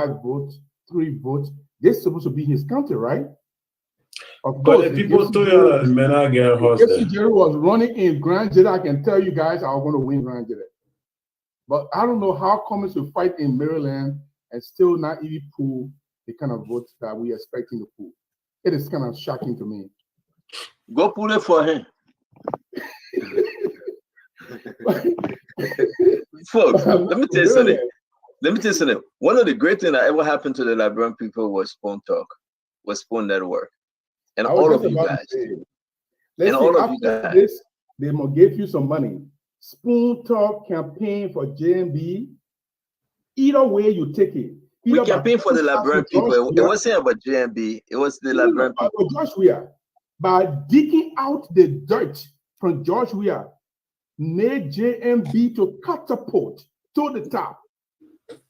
votes, 3 votes. This is supposed to be his country, right? Of but course, if people told you that men are getting hosted. Jerry was running in Grand Jeddah, I can tell you guys I was going to win Grand Jeddah. But I don't know how Cummings will fight in Maryland and still not even pull the kind of votes that we expect him to pull. It is kind of shocking to me. Go pull it for him. Folks, let me tell you something. One of the great things that ever happened to the Liberian people was Spoon Talk, was Spoon Network. And all of you guys. This, they will give you some money. Spoon Talk campaign for JMB. Either way you take it. We campaign for the Liberian people. It wasn't about JMB. It was the Liberian people. George Weah, by digging out the dirt from George Weah, made JMB to catapult to the top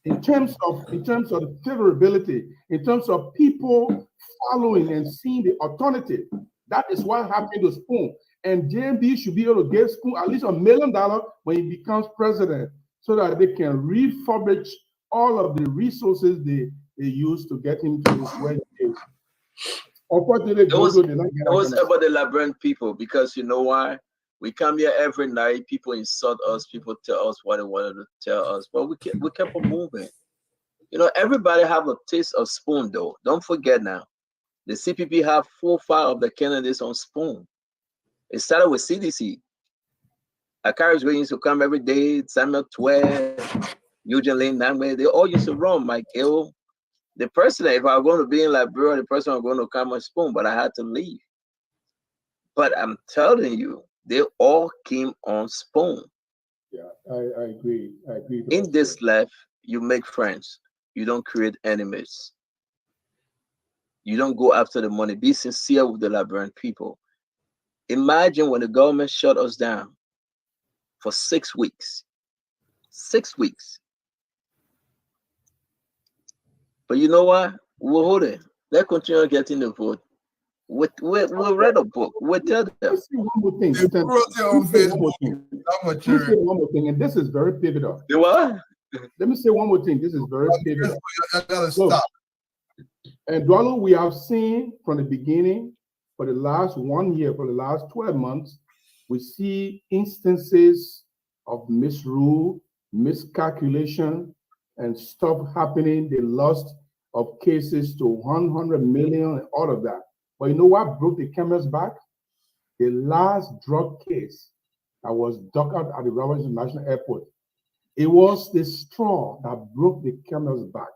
in terms of the favorability, in terms of people following and seeing the alternative. That is what happened to Spoon. And JMB should be able to give Spoon at least $1 million when he becomes president, so that they can refurbish all of the resources they use to get him to where he is. Unfortunately, it was about the Liberian people, because you know why? We come here every night, people insult us, people tell us what they wanted to tell us, but we kept on moving. You know, everybody have a taste of Spoon, though. Don't forget now, the CPP have 4 or 5 of the candidates on Spoon. It started with CDC. Akaris used to come every day, Samuel Twelve, Eugene Lane, Nangwe, they all used to run. Mike Hill. The president, if I was going to be in Liberia, the president was going to come on Spoon, but I had to leave. But I'm telling you, they all came on Spoon. Yeah, I agree. I agree. In this life, you make friends. You don't create enemies. You don't go after the money. Be sincere with the Liberian people. Imagine when the government shut us down for 6 weeks. 6 weeks. But you know what? We'll hold it. Let's continue getting the vote. We'll read a book. We'll tell them. Let's see one more thing. One more thing, and this is very pivotal. You what? Let me say one more thing. This is very pivotal. I gotta stop. And Dwalo, we have seen from the beginning, for the last 1 year, for the last 12 months, we see instances of misrule, miscalculation, and stuff happening. The loss of cases to 100 million and all of that. But you know what broke the camel's back? The last drug case that was dug out at the Robert International Airport. It was the straw that broke the camel's back.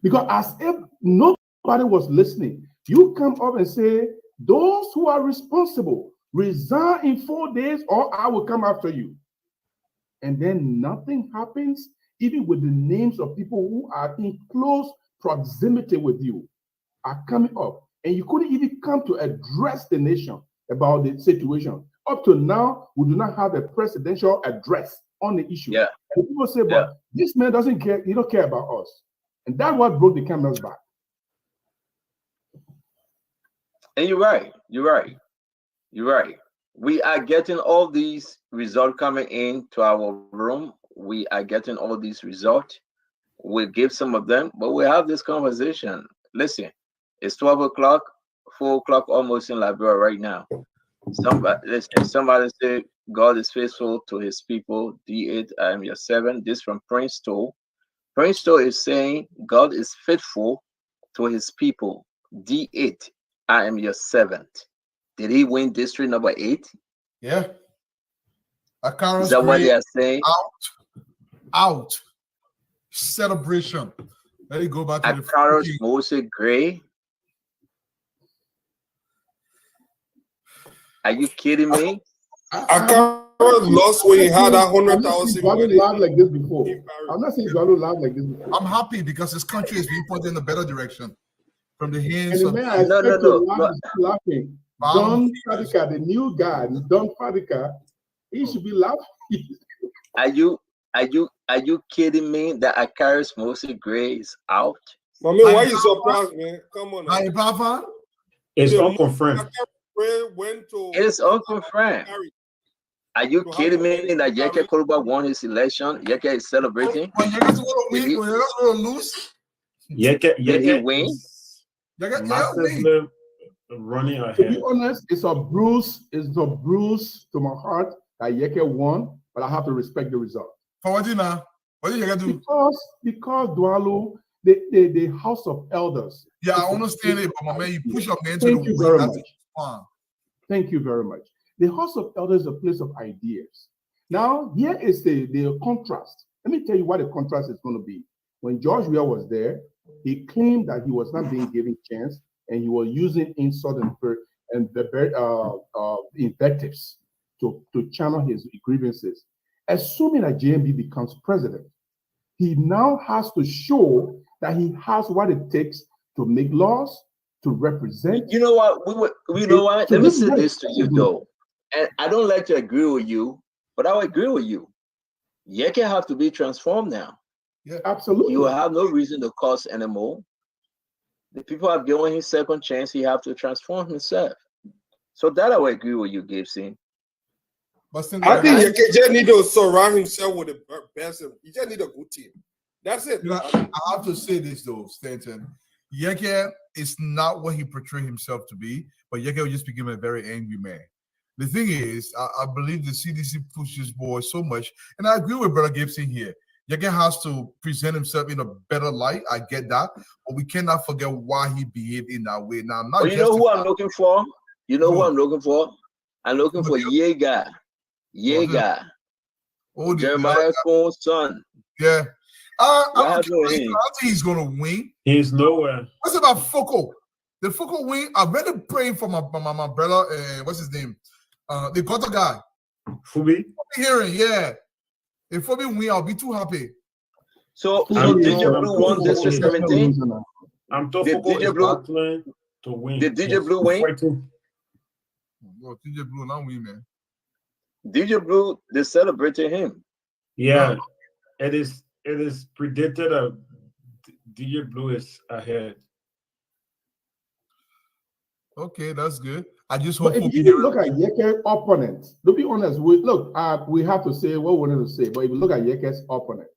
Because as if nobody was listening, you come up and say, those who are responsible, resign in 4 days or I will come after you. And then nothing happens, even with the names of people who are in close proximity with you are coming up. And you couldn't even come to address the nation about the situation. Up to now, we do not have a presidential address on the issue. Yeah. And people say, but this man doesn't care, he don't care about us. And that's what broke the camel's back. And you're right. We are getting all these results coming into our room. We are getting all these results. We'll give some of them, but we have this conversation. Listen, it's 12 o'clock, 4 o'clock almost in Liberia right now. Somebody say, God is faithful to his people. D8, I am your 7. This from Prince Toll. Prince Toll is saying, God is faithful to his people. D8, I am your 7th. Did he win district number 8? Yeah. Is that what they are saying? Out. Celebration. Let it go back to Akaros Moses Gray. Are you kidding me? Akaros lost when he had 100,000. Dwalo laughed like this before. I'm not saying Dwalo laughed like this before. I'm happy because this country is being put in a better direction from the hands and of no. Laughing. Don Fadika, the new guy, Don Fadika, he should be laughing. Are you kidding me that Akaris Moses Gray is out? I mean, why are you surprised, man? Come on. Papa? It's unconfirmed. It's unconfirmed. Are you kidding me that Yeke Koluba won his election? Yeke is celebrating. When Yeke's going to lose, Did he win? Massively running To be ahead. honest, it's a bruise to my heart that Yeke won, but I have to respect the result. For what now? What did you do? Because Dualu, the House of Elders. Yeah, I understand it, but my man, you push up man into Thank the you way. very much. Thank you very much. The House of Elders is a place of ideas. Now, here is the contrast. Let me tell you what the contrast is going to be. When George Weah was there, he claimed that he was not being given chance and he was using insult and invectives to channel his grievances. Assuming that JMB becomes president, he now has to show that he has what it takes to make laws, to represent. You know what? Let me say this to you though, and I don't like to agree with you, but I will agree with you. Yeke have to be transformed now. Yeah, absolutely. He will have no reason to cause anymore. The people have given him second chance. He have to transform himself. So that I will agree with you, Gibson. I think Yeke just need to surround himself with the best. He just need a good team. That's it. You know, I have to say this though, Stanton. Yeke is not what he portrayed himself to be, but Yeke will just become a very angry man. The thing is, I believe the CDC pushes boy so much, and I agree with Brother Gibson here. Yeke has to present himself in a better light. I get that, but we cannot forget why he behaved in that way. Now, you know who I'm looking for? You know who I'm looking for? I'm looking for Yeager. Oh, Jeremiah Cohn's son. Yeah. I think he's gonna win. He's nowhere. What's about Foucault? The Foucault win. I read a praying for my brother. What's his name? The Goto guy. Fubi. Hearing, yeah. If Fubi win, I'll be too happy. So DJ Blue won this with 17. I'm talking about to win. Did DJ Blue win? Oh, DJ Blue not win, man. DJ Blue, they celebrated him. Yeah, it is predicted that DJ Blue is ahead. Okay, that's good. I just hope. But if you look at Yeke's opponent, to be honest, we have to say what we wanted to say. But if you look at Yeke's opponent,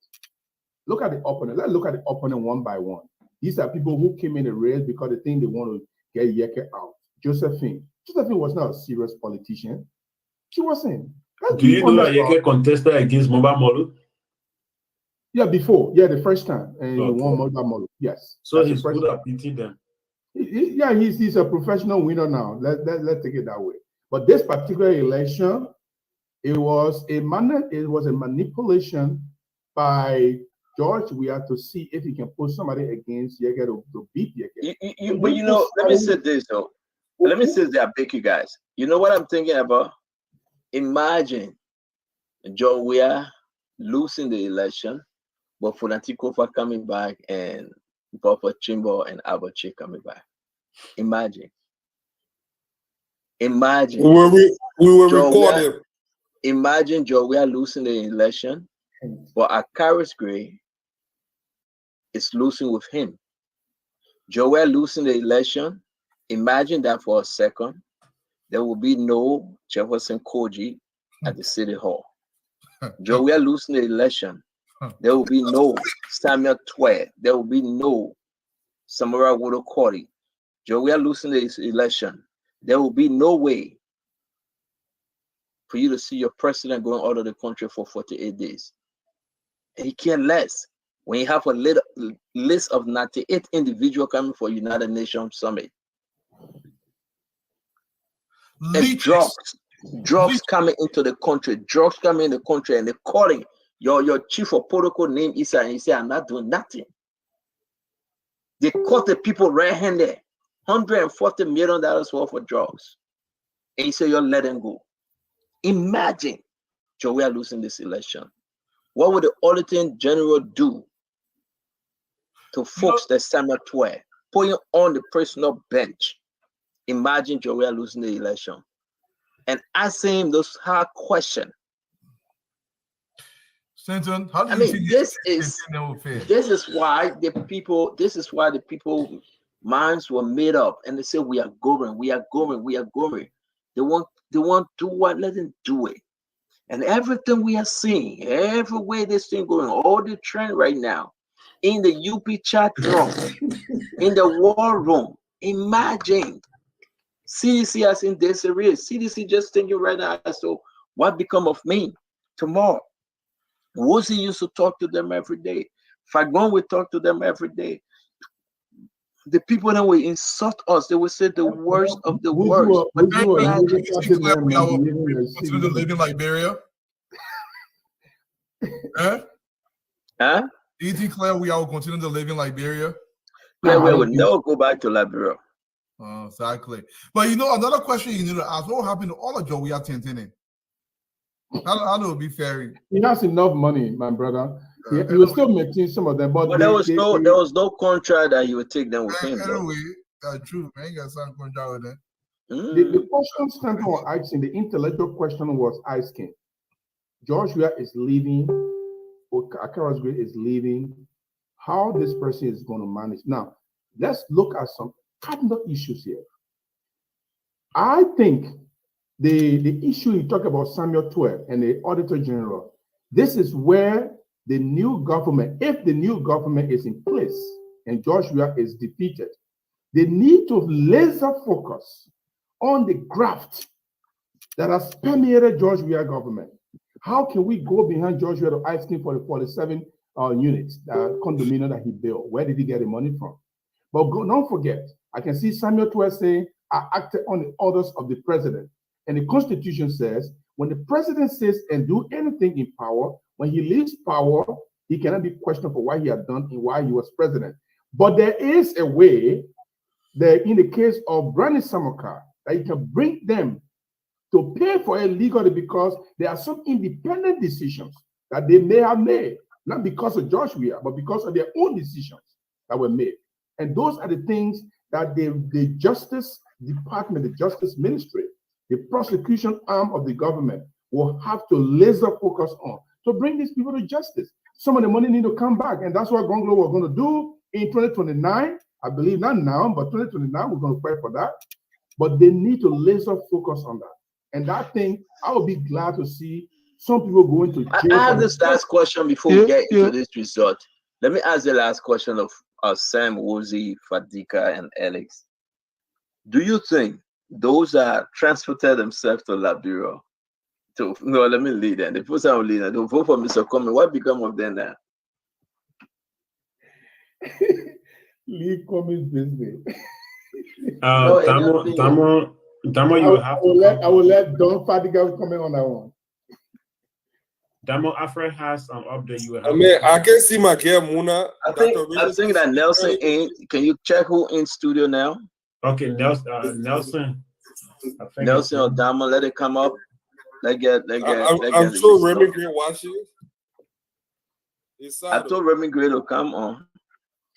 look at the opponent. Let's look at the opponent one by one. These are people who came in the race because they think they want to get Yeke out. Josephine was not a serious politician. She wasn't. Do you know that Yeke contested against Mobile Molu? Yeah, before. Yeah, the first time. And he won Mobile Molu. Yes. So he's good at beating them. Yeah, he's a professional winner now. Let's take it that way. But this particular election, it was a manipulation by George Weah to see if he can put somebody against Yeke to beat Yeke. But you know, let me say this though. Let me say this, I beg you guys. You know what I'm thinking about? Imagine George Weah losing the election, but Funatikofa coming back and Papa Chimbo and Abachi coming back. Imagine. We will record him. Imagine George Weah losing the election, but Akaris Gray is losing with him. George Weah losing the election. Imagine that for a second. There will be no Jefferson Koji at the City Hall. George Weah losing the election. There will be no Samuel Twe. There will be no Samara Wodo Kori. George Weah losing the election. There will be no way for you to see your president going out of the country for 48 days. And he cares less when you have a list of 98 individuals coming for United Nations Summit. And drugs coming into the country, and they're calling your chief of protocol name Issa, and he said, I'm not doing nothing. They caught the people red-handed, $140 million worth of drugs. And he said, you'll let them go. Imagine George Weah losing this election. What would the Auditor General do to folks that Samuel Twe, putting on the personal bench? Imagine George Weah losing the election and asking him those hard questions. Stanton, how do I you mean, this is why the people minds were made up, and they say we are going. They want to do what? Let them do it. And everything we are seeing, every way this thing going, all the trend right now, in the UP chat room, in the war room. Imagine. CDC has in this area. CDC just thinking right now as to what become of me tomorrow. Woolsey used to talk to them every day. Fagon would talk to them every day. The people that will insult us, they will say the worst of the worst. But we continue to live in Liberia. Huh? Do you think, Claire, we are continue to live in Liberia? Claire, we will never go back to Liberia. Oh, exactly. But you know, another question you need to ask: what happened to all of Joe? We are Tintini. How do it be fair? He has enough money, my brother. He will still maintain some of them, but there was no contract that he would take them with him. Anyway, true, man. You got some contract with them. The question standing on asking, the intellectual question was asking. Joshua is leaving, or Akara's Great is leaving. How this person is going to manage? Now, let's look at some cardinal issues here. I think the issue you talk about Samuel 12 and the Auditor General, this is where the new government, if the new government is in place and Joshua is defeated, they need to laser focus on the graft that has permeated Joshua government. How can we go behind Joshua to ask him for the 47 units, condominium that he built? Where did he get the money from? But don't forget, I can see Samuel 12 saying, I acted on the orders of the president. And the Constitution says, when the president says and do anything in power, when he leaves power, he cannot be questioned for what he had done and why he was president. But there is a way that in the case of Brandon Samakar, that you can bring them to pay for it legally because there are some independent decisions that they may have made, not because of Joshua, but because of their own decisions that were made. And those are the things that the Justice Department, the Justice Ministry, the prosecution arm of the government will have to laser focus on to bring these people to justice. Some of the money need to come back, and that's what Gonglo was going to do in 2029. I believe not now, but 2029, we're going to pray for that. But they need to laser focus on that. And that thing, I would be glad to see some people going to jail. I have this last question before we get into this result. Let me ask the last question of Sam, Woolsey, Fadika, and Alex. Do you think those that transported themselves to Liberia no, let me lead them. The first time lead them, to vote for Mr. Comey, what become of them now? Leave Comey's business. Damo, you have I will let Don Fadiga comment on that one. Damo, Afra has an update. You will have I can see my girl Muna. I think that Nelson in. Can you check who in studio now? Okay, Nelson. Nelson or Damo, let it come up. I'm sure Remy Green watching. I told Remy Green to come on.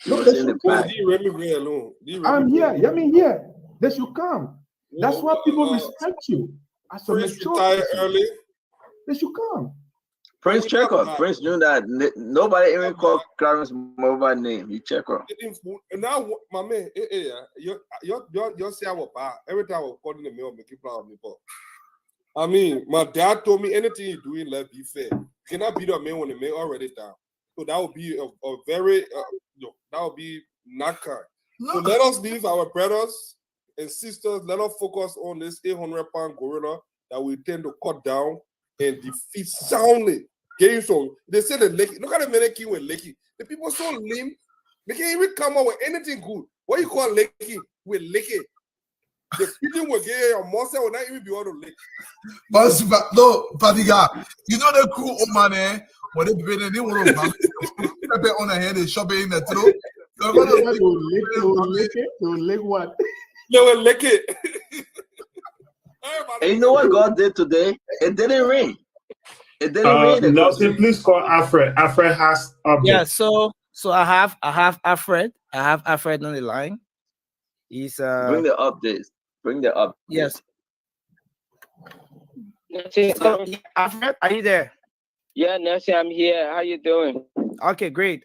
No, Remy Green alone. I'm here. I mean, here. They should come. That's why people respect you. As a retired early. They should come. Prince Checker. Prince knew that nobody even called Clarence mobile name. He Checker. And now, my man, you see our bar. Every time I was calling the mail, making plan of me. I mean, my dad told me anything you doing, let be fair. You cannot beat a man when the man already down. So that would be a very, that would be not kind. So let us leave our brothers and sisters. Let us focus on this 800-pound gorilla that we tend to cut down and defeat soundly. They say the Lekki. Look at the Meneki with Lekki. The people so lame. They can't even come up with anything good. What you call Lekki with Lekki? The people will get your monster will not even be able to lick. But no, Fadiga, you know the cool old man there. When they want to on the head and shove it in the throat. To lick what? They will lick it. And you know what God did today? It didn't rain. It didn't rain. Nelson, please call Alfred. Alfred has updates. Yeah, so I have Alfred. I have Alfred on the line. He's bring the updates. Bring the up. Yes. Alfred, are you there? Yeah, Nancy, I'm here. How you doing? Okay, great.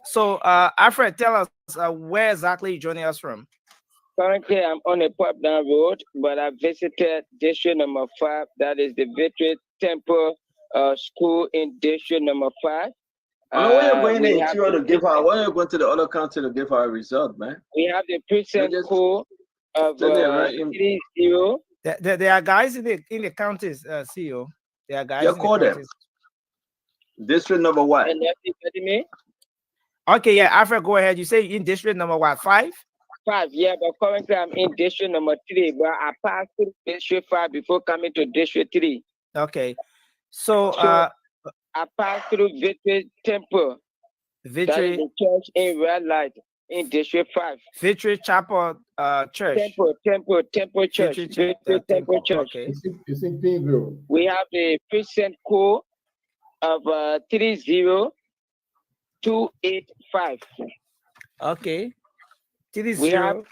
So Alfred, tell us where exactly you joining us from? Currently, I'm on a pop down road, but I visited district number 5. That is the Victory Temple School in district number 5. Why are you going we to have interior the to give her? precinct- Why are you going to the other county to give her a result, man? we have the precinct just- code of Then they write in- 30. There are guys in the counties, CEO. There are guys Yeah, in the call them. counties. District number what? And everybody me. Okay, yeah, Alfred, go ahead. You say in district number what, 5? 5, yeah, but currently I'm in district number 3, but I passed through district 5 before coming to district 3. Okay. So I passed through Victory Temple, that is Victory the church in Red Light in district 5. Victory Chapel Church. Temple Church. Victory Victory Temple Church. Okay. It's in Pinville. We have the precinct code of 30285. Okay. We 30.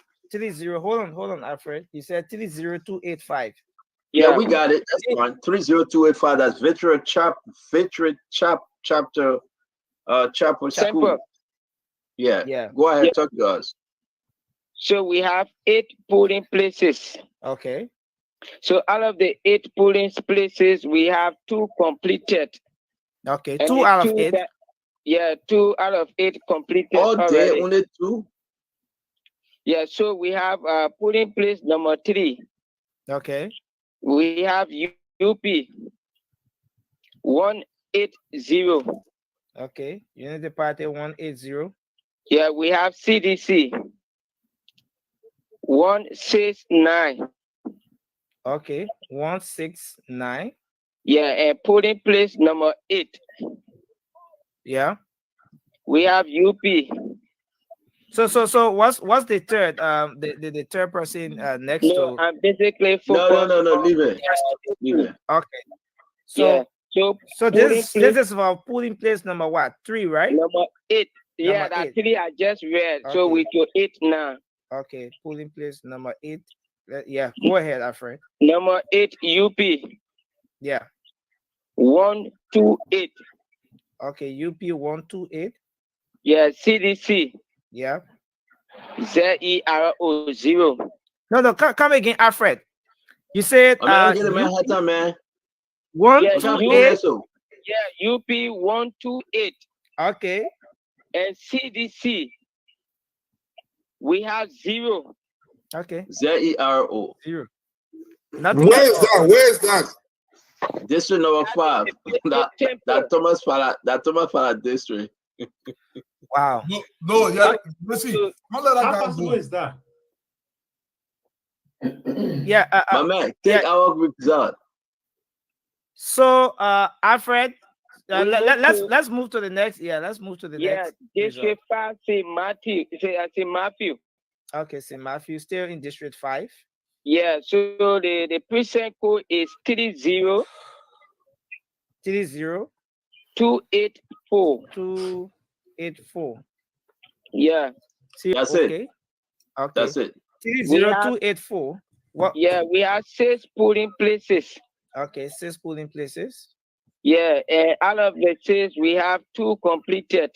Hold on, Alfred. You said 30285. Yeah, we got it. That's fine. 30285. That's Victory Chapter Chapel School. Temple. Yeah. Yeah. Go ahead, Yeah. talk to us. So we have 8 polling places. Okay. So out of the 8 polling places, we have 2 completed. Okay. And 2 the out of 2 8. that- yeah, 2 out of 8 completed All day, already. only 2. Yeah, so we have polling place number 3. Okay. We have UP 180. Okay. Unity Party 180. Yeah, we have CDC 169. Okay. 169. Yeah, and polling place number 8. Yeah. We have UP. So what's the third the third person next No, to? I'm basically No, focused. leave it. Leave it. Okay. Yeah. So this is for polling place number what? 3, right? Number 8. Yeah, Number that 8. 3 I just read. So Okay. we to 8 now. Okay, polling place number 8. Yeah, go ahead, Alfred. Number 8 UP Yeah. 128. Okay, UP 128. Yeah, CDC Yeah. ZERO 0. No, come again, Alfred. You said I mean, get Manhattan, man. 128. Yeah, UP 128. Okay. And CDC we have 0. Okay. ZERO. 0. Nothing. Where is that? Where is that? District number 5. That Thomas Fala district. Wow. No, yeah. Listen, don't let that How guy possible go. is that? Yeah. My man, take our result. So Alfred, let's let's move to the next. Yeah, let's move to the next. District 5 say Matthew. Say Matthew. Okay, St. Matthew still in District 5. Yeah, so the precinct code is 30 30 284. 284. Yeah. See, That's okay. it. Okay. That's it. 30284. What? Yeah, we have 6 polling places. Okay, 6 polling places. Yeah, and out of the 6, we have 2 completed.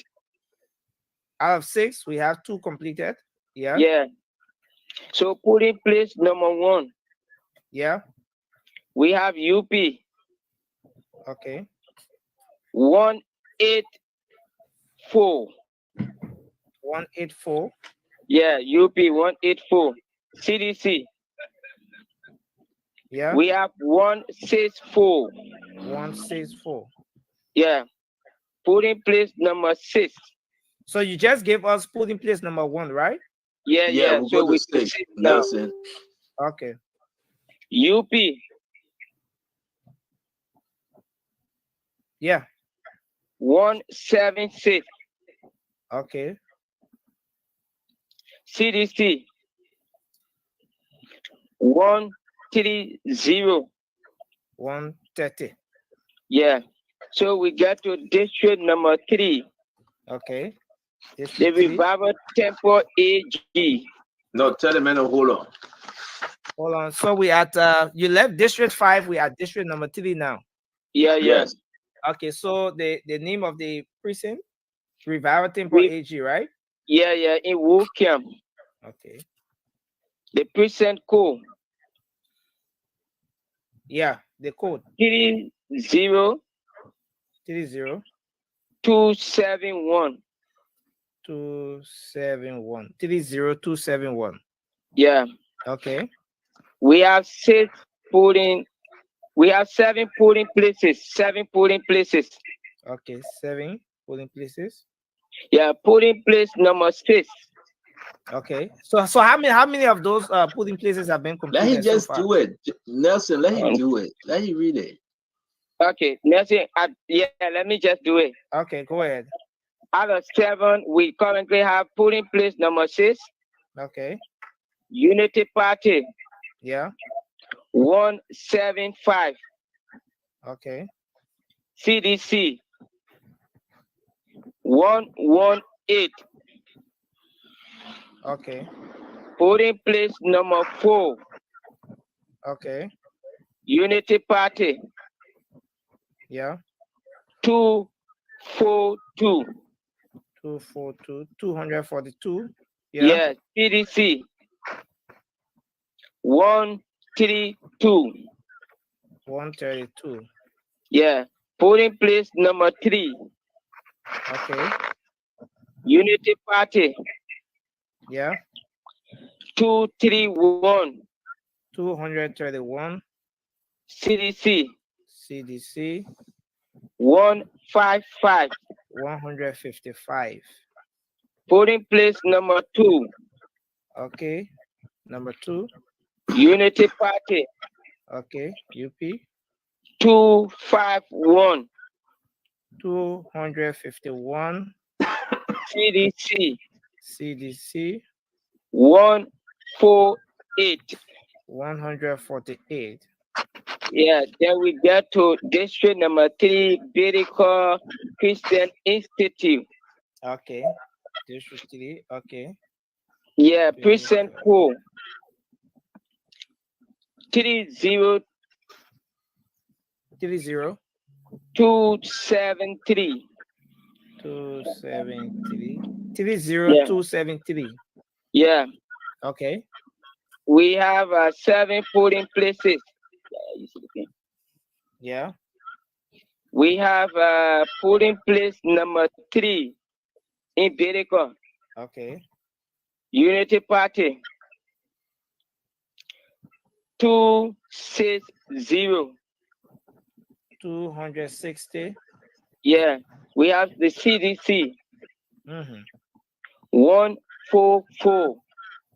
Out of 6, we have 2 completed. Yeah. Yeah. So polling place number 1. Yeah. We have UP. Okay. 184. 184. Yeah, UP 184. CDC. Yeah. We have 164. 164. Yeah. Polling place number 6. So you just gave us polling place number 1, right? Yeah. We'll So go we to 6. now. Nelson. Okay. UP. Yeah. 176. Okay. CDC 130. 130. Yeah. So we get to district number 3. Okay. The District 3. Revival Temple AG. No, tell the man to hold on. Hold on. So we at you left District 5. We at District number 3 now. Yeah. Yes. Okay. So the name of the precinct, Revival Temple AG, right? Yeah. In Woolcamp. Okay. The precinct code. Yeah. The code 30. 30 271. 271. 30271. Yeah. Okay. We have 7 polling places. 7 polling places. Okay, 7 polling places. Yeah, polling place number 6. Okay. So how many of those polling places have been Let him completed so just far? do it. Nelson, let him do it. Let him read it. Okay, Nelson, yeah, let me just do it. Okay, go ahead. Out of 7, we currently have polling place number 6. Okay. Unity Party. Yeah. 175. Okay. CDC. 118. Okay. Polling place number 4. Okay. Unity Party. Yeah. 242. 242. 242. Yeah. Yeah, CDC. 132. 132. Yeah, polling place number 3. Okay. Unity Party. Yeah. 231. 231. CDC. CDC. 155. 155. Polling place number 2. Okay. Number 2. Unity Party. Okay. UP. 251. 251. CDC. CDC. 148. 148. Yeah, then we get to district number 3, Biblical Christian Institute. Okay. District 3. Okay. Yeah, Precinct 4. 30 30. 273. 273. 30273. Yeah, Okay. we have 7 polling places. Yeah. We have polling place number 3 in Biblical. Okay. Unity Party. 260. 260. Yeah, we have the CDC. Mm-hmm. 144.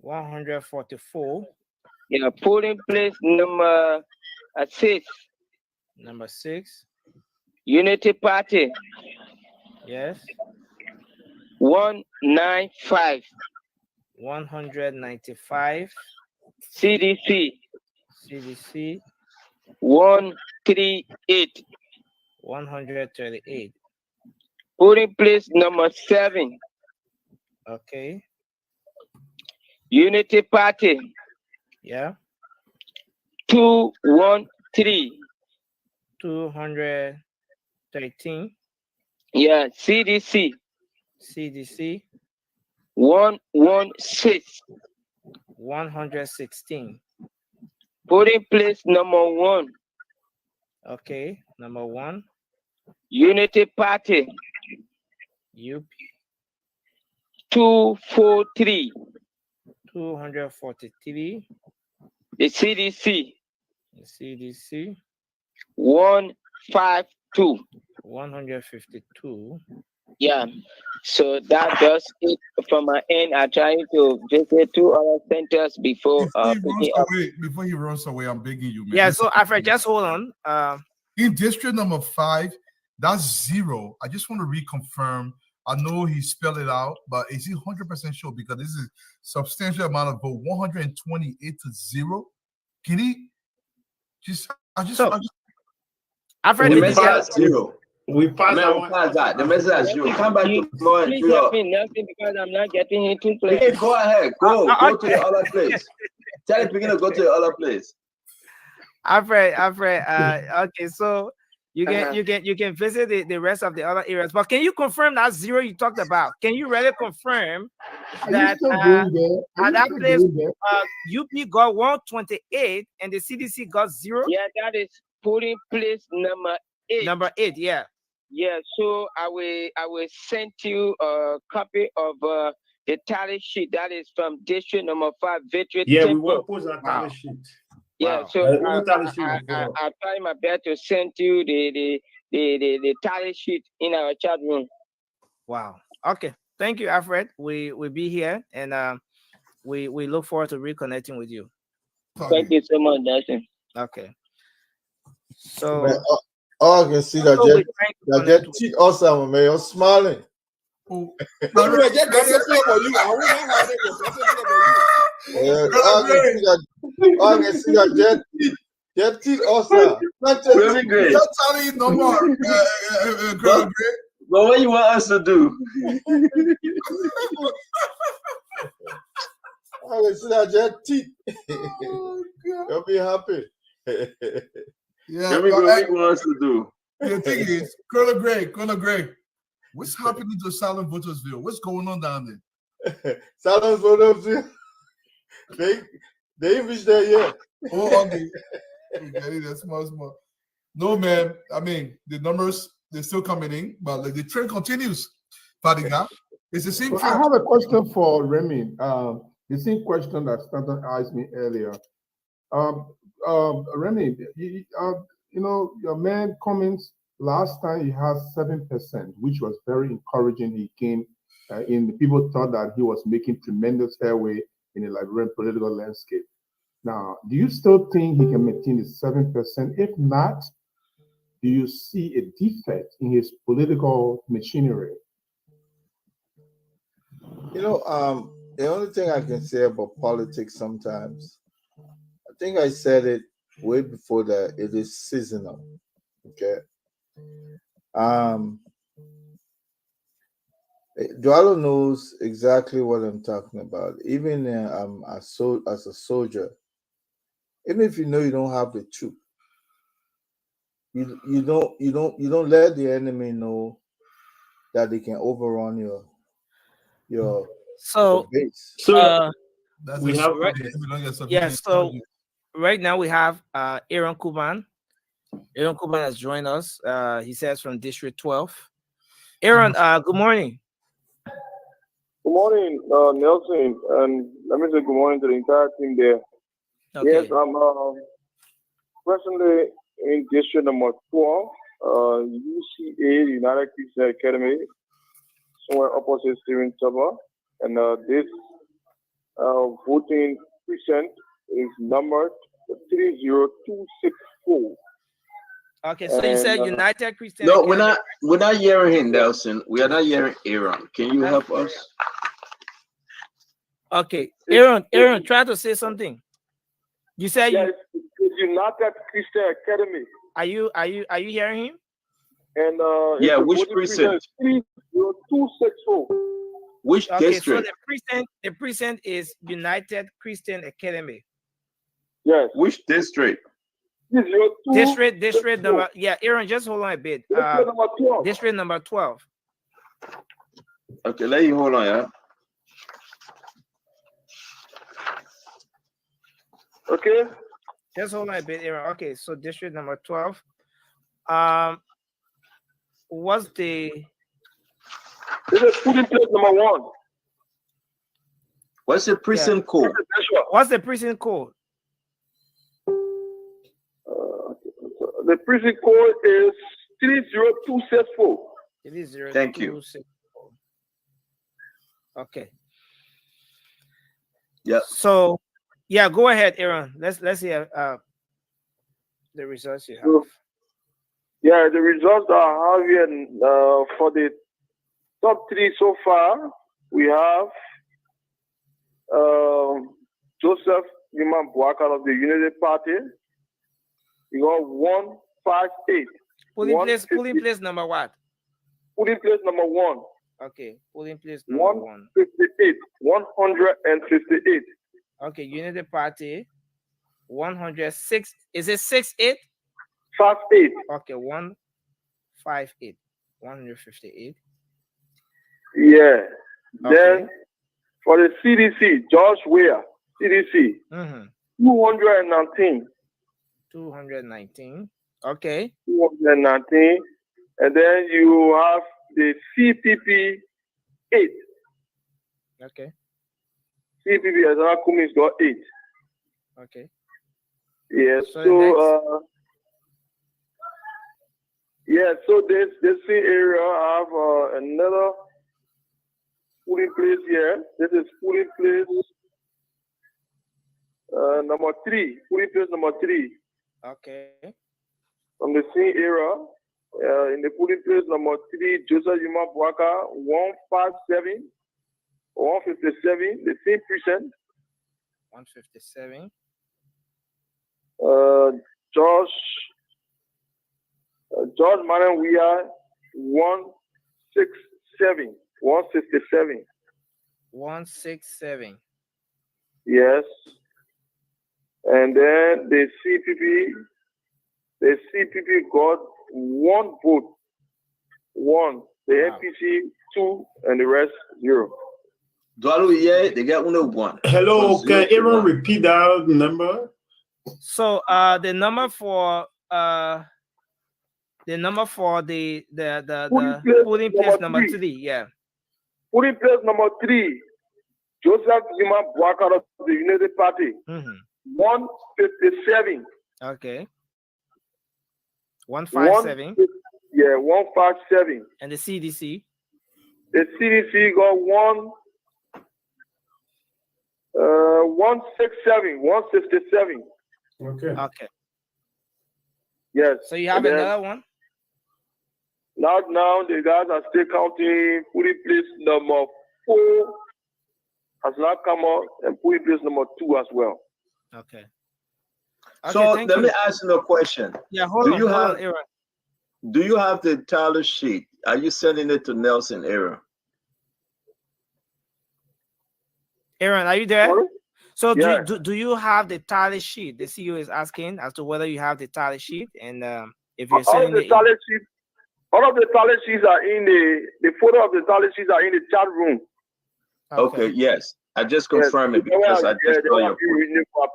144. Yeah, polling place number 6. Number 6. Unity Party. Yes. 195. 195. CDC. CDC. 138. 138. Polling place number 7. Okay. Unity Party. Yeah. 213. 213. Yeah, CDC. CDC. 116. 116. Polling place number 1. Okay. Number 1. Unity Party. UP. 243. 243. The CDC. CDC. 152. 152. Yeah. So that does it from my end. I'm trying to visit 2 other centers before picking up. Before he runs away, I'm begging you, man. Yeah, so Alfred, just hold on. In district number 5, that's 0. I just want to reconfirm. I know he spelled it out, but is he 100% sure? Because this is substantial amount of vote, 128 to 0. Can he just? Alfred, We passed 0. We passed that. The message is 0. Come back to more and Please do help it. me, Nelson, because I'm not getting into play. Begin, go ahead. Go to the other place. Tell him begin to go to the other place. Alfred, okay, so you can visit the rest of the other areas, but can you confirm that 0 you talked about? Can you really confirm that at that place UP got 128 and the CDC got 0? Yeah, that is polling place number 8. Number 8, yeah. Yeah, so I will send you a copy of the tally sheet that is from District Number 5 Victory Yeah, we Temple. want to post that Wow. tally sheet. Yeah, Wow. so What tally sheet we put up? I'll try my best to send you the tally sheet in our chat room. Wow. Okay. Thank you, Alfred. We'll be here, and we look forward to reconnecting with you. Thank you so much, Dustin. Okay. So Man, all I can see that so we're Jet, trying to that connect Jet teeth also, man, you're smiling. Oh, Everybody, just don't say about you. I won't know how they go. Don't say about you. All I can see that Jet teeth also. Not just Really great. don't tell you no more. Colonel Gray. But what you want us to do? I can see that Jet teeth. Oh, God. You'll be happy. Yeah, Here we go. but, What you want us to do? the thing is, Colonel Gray, what's happening to Silent Votersville? What's going on down there? Silence for them. They ain't reached there yet. Oh, okay. Okay, that's small. No, man. I mean, the numbers, they're still coming in, but like, the trend continues. Fadiga, it's the same So I trend. have a question for Remy. The same question that Stanton asked me earlier. Remy, you know, your man Cummings last time he had 7%, which was very encouraging. He came in. People thought that he was making tremendous headway in the Liberian political landscape. Now, do you still think he can maintain his 7%? If not, do you see a defect in his political machinery? You know, the only thing I can say about politics sometimes, I think I said it way before that, it is seasonal. Okay. Dualo knows exactly what I'm talking about. Even as a soldier, even if you know you don't have the troop, you don't let the enemy know that they can overrun your base. So That's we a have story. We don't get so sufficient right now we have Aaron Kuban. Aaron Kuban has joined us. He says from District 12. Aaron, good morning. Good morning, Nelson, and let me say good morning to the entire team there. Okay. Yes, I'm presently in District Number 12, UCA, United Christian Academy, somewhere opposite Steven Tubber, and this voting precinct is numbered 30264. Okay, so you said United Christian No, Academy. we're not hearing him, Nelson. We are not hearing Aaron. Can you help us? Okay, Aaron, try to say something. You said Yes, it's United Christian Academy. Are you hearing him? And yeah, it's which precinct? 30264. Which Okay, district? so the precinct is United Christian Academy. Yes. Which district? District number, yeah, Aaron, just hold on a bit. District number 12. District number 12. Okay, let you hold on, yeah. Okay. Just hold on a bit, Aaron. Okay, so district number 12. What's the? This is polling place number 1. What's the precinct code? What's the precinct code? The precinct code is 30264. Thank you. Okay. Yeah. So, yeah, go ahead, Aaron. Let's hear the results you have. Yeah, the results are having for the top 3 so far. We have Joseph Newman Boakan of the Unity Party. We got 158. Polling place number what? Polling place number 1. Okay, polling place number 1. 158. 158. Okay, Unity Party. 106. Is it 68? 58. Okay, 158. 158. Yeah. Okay. Then for the CDC, George Weah, CDC, 219. 219. Okay. 219. And then you have the CPP 8. Okay. CPP as a Cummins got 8. Okay. Yes. So So this same area I have another polling place here. This is polling place number 3. Polling place number 3. Okay. From the same area, in the polling place number 3, Joseph Yuma Bwaka, 157, 157, the same percent. 157. George Madden, we are 167, 167. 167. Yes. And then the CPP got 1 vote. 1. The NPC 2, and the rest 0. Dwalo, yeah, they got only 1. Hello, can Aaron repeat that number? So the number for the polling place number 3, yeah. Polling place number 3, Joseph Zuma Bwaka of the United Party, 157. Okay. 157. Yeah, 157. And the CDC? The CDC got 167, 167. Okay. Okay. Yes. So you have another one? Now the guys are still counting. Polling place number 4 has not come out, and polling place number 2 as well. Okay. So let me ask you a question. Yeah, hold on, Aaron. Do you have the tally sheet? Are you sending it to Nelson, Aaron? Aaron, are you there? Sorry? So Yeah. do you have the tally sheet? The CEO is asking as to whether you have the tally sheet, and if you're sending all of the tally sheets are in the photo of the tally sheets are in the chat room. Okay, yes. I just confirmed it because I just saw your I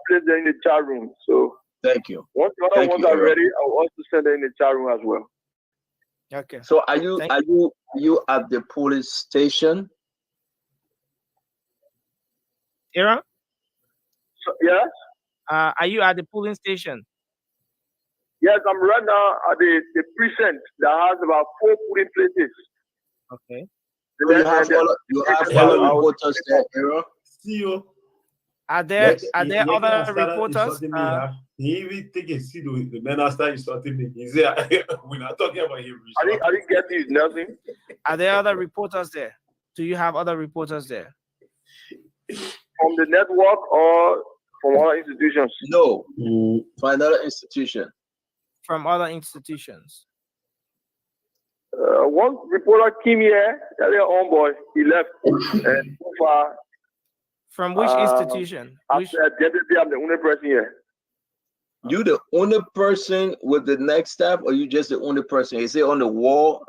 placed them in the chat room. So thank you. Once the other ones are ready, I'll also send them in the chat room as well. Okay. So are you at the police station? Aaron? So, yes? Are you at the polling station? Yes, I'm right now at the precinct that has about 4 polling places. Okay. So you have all reporters there, Aaron? CEO. Are there other reporters? He even think it's the men are starting insulting me. He said, we're not talking about him. I didn't get this, nothing. Are there other reporters there? Do you have other reporters there? From the network or from other institutions? No, from another institution. From other institutions. One reporter came here earlier on, boy. He left. And so far. From which institution? I'm the only person here. You the only person with the next step, or you just the only person? Is it on the wall?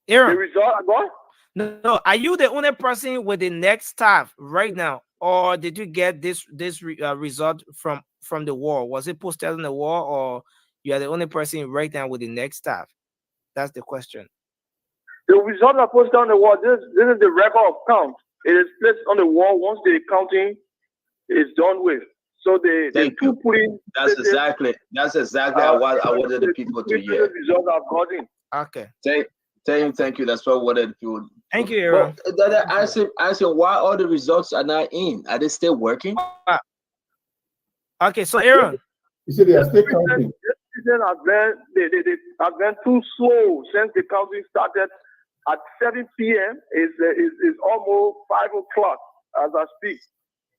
Aaron. The result I got? No. Are you the only person with the next staff right now, or did you get this result from the wall? Was it posted on the wall, or you are the only person right now with the next staff? That's the question. The results are posted on the wall. This is the record of count. It is placed on the wall once the counting is done with. So the two polling. That's exactly what I wanted the people to hear. Results are gotten. Okay. Thank you. That's what I wanted people. Thank you, Aaron. But I asked him why all the results are not in. Are they still working? Okay, so Aaron. You said they are still counting. They have been too slow since the counting started at 7 p.m. It's almost 5 o'clock as I speak.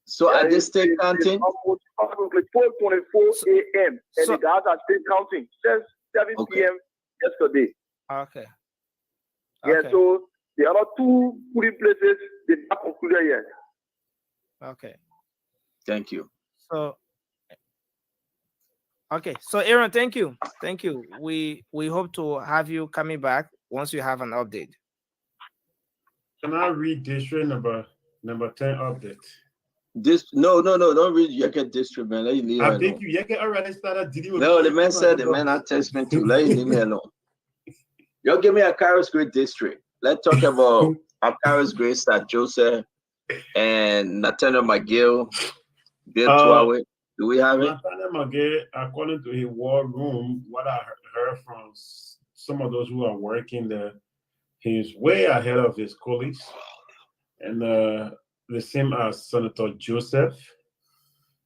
So are they still counting? Almost 4:24 a.m. And the guys are still counting since 7 p.m. yesterday. Okay. Yeah, so the other 2 polling places did not conclude yet. Okay. Thank you. So Aaron, thank you. We hope to have you coming back once you have an update. Can I read district number 10 update? This don't read Yeke district, man. Let you leave I it think alone. you can already started dealing with No, the man said the man not text me too. Let you leave me alone. You give me a Caris Grade district. Let's talk about a Caris Grade St. Joseph and Nathaniel McGill, Bill Twawick. Do we have it? Nathaniel McGill, according to his war room, what I heard from some of those who are working there, he's way ahead of his colleagues. And the same as Senator Joseph,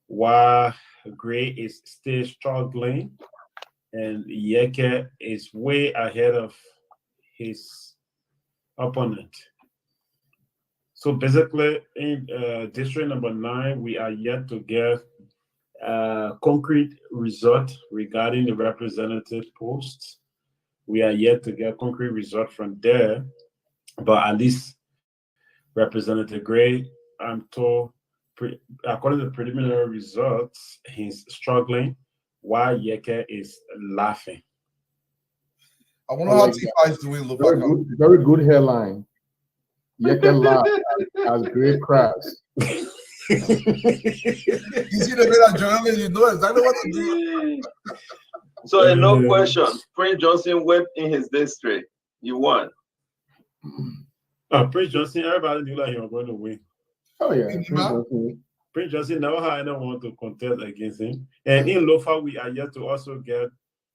while Gray is still struggling, and Yeke is way ahead of his opponent. So basically, in district number 9, we are yet to get concrete result regarding the representative posts. We are yet to get concrete result from there, but at least Representative Gray, I'm told, according to the preliminary results, he's struggling while Yeke is laughing. I wonder how T5 is doing. Very good hairline. Yeke laugh as great crafts. You see the way that journalist, you know exactly what to do. So, no question. Prince Johnson went in his district. You won. Prince Johnson, everybody knew that he was going to win. Oh, yeah. Prince Johnson never had anyone to contest against him. And in Lofa, we are yet to also get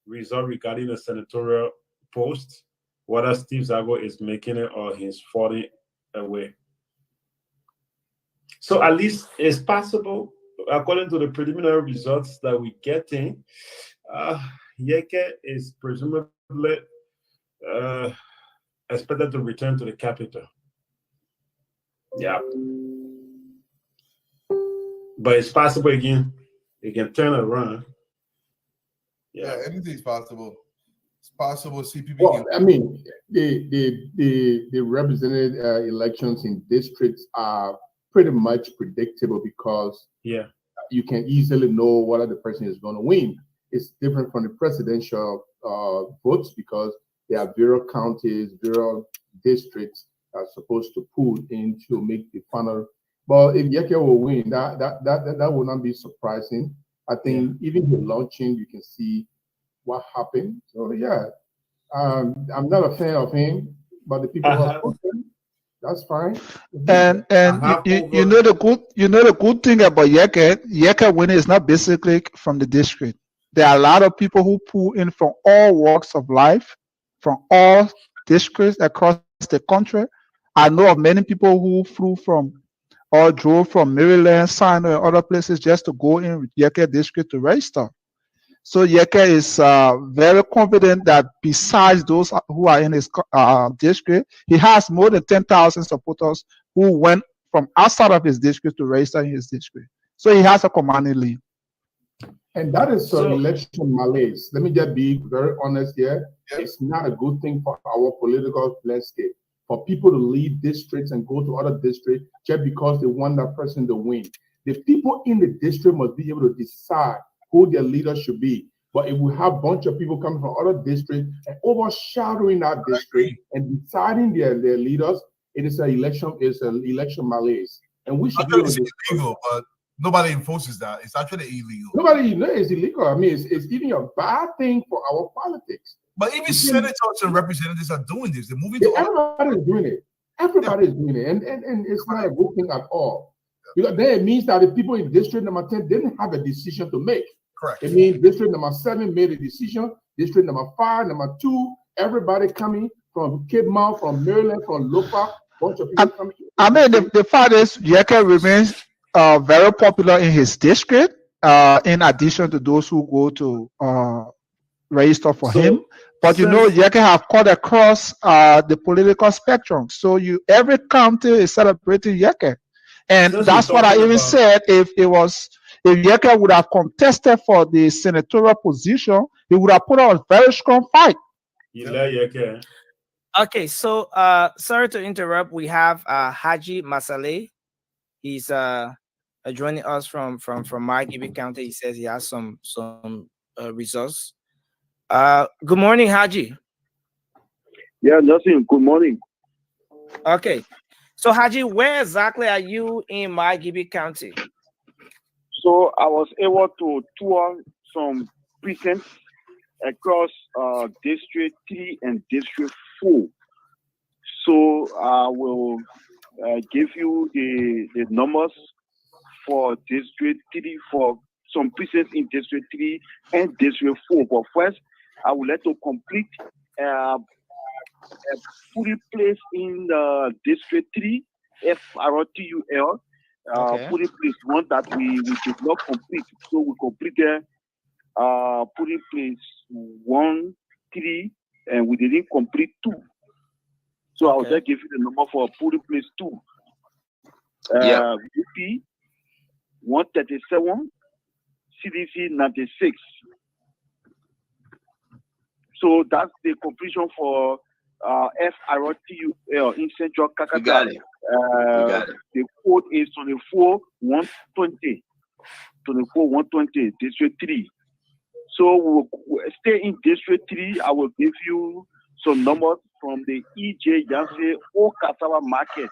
results regarding the senatorial post, whether Steve Zago is making it or he's falling away. So at least it's possible, according to the preliminary results that we're getting, Yeke is presumably expected to return to the capital. Yeah. But it's possible again, it can turn around. Yeah, anything's possible. It's possible CPP. Well, I mean, the represented elections in districts are pretty much predictable because you can easily know whether the person is going to win. It's different from the presidential votes because there are various counties, various districts that are supposed to pull in to make the final. But if Yeke will win, that will not be surprising. I think even the launching, you can see what happened. So yeah, I'm not a fan of him, but the people who are voting, that's fine. And you know the good thing about Yeke winning is not basically from the district. There are a lot of people who pull in from all walks of life, from all districts across the country. I know of many people who flew from or drove from Maryland, Sino, and other places just to go in with Yeke district to register. So Yeke is very confident that besides those who are in his district, he has more than 10,000 supporters who went from outside of his district to register in his district. So he has a commanding lead. And that is election malaise. Let me just be very honest here. It's not a good thing for our political landscape for people to leave districts and go to other districts just because they want that person to win. The people in the district must be able to decide who their leader should be. But if we have a bunch of people coming from other districts and overshadowing that district and deciding their leaders, it is an election malaise. And we should it's illegal, but nobody enforces that. It's actually illegal. Nobody knows it's illegal. I mean, it's even a bad thing for our politics. But even senators and representatives are doing this. They're moving to everybody is doing it. Everybody is doing it. And it's not a good thing at all. Because then it means that the people in district number 10 didn't have a decision to make. Correct. It means district number 7 made a decision. District number 5, number 2, everybody coming from Cape Mount, from Maryland, from Lofa, bunch of people coming. I mean, the fact is, Yeke remains very popular in his district, in addition to those who go to register for him. But you know, Yeke have cut across the political spectrum. So every county is celebrating Yeke. And that's what I even said. If Yeke would have contested for the senatorial position, he would have put on a very strong fight. Okay, so sorry to interrupt. We have Haji Masale. He's joining us from Margibi County. He says he has some results. Good morning, Haji. Yeah, nothing. Good morning. Okay, So Haji, where exactly are you in Margibi County? So I was able to tour some precincts across District 3 and District 4. So I will give you the numbers for District 3, for some precincts in District 3 and District 4. But first, I would like to complete put in place in District 3, FRTUL. Okay. Put in place one that we did not complete. So we completed put in place 1, 3, and we didn't complete 2. So I will just give you the number for put in place 2. UP 137, CDC 96. So that's the completion for FRTUL in Central Kakata. You got it. The code is 24-120. 24-120, District 3. So we'll stay in District 3. I will give you some numbers from the EJ Yancey Old Cassava Market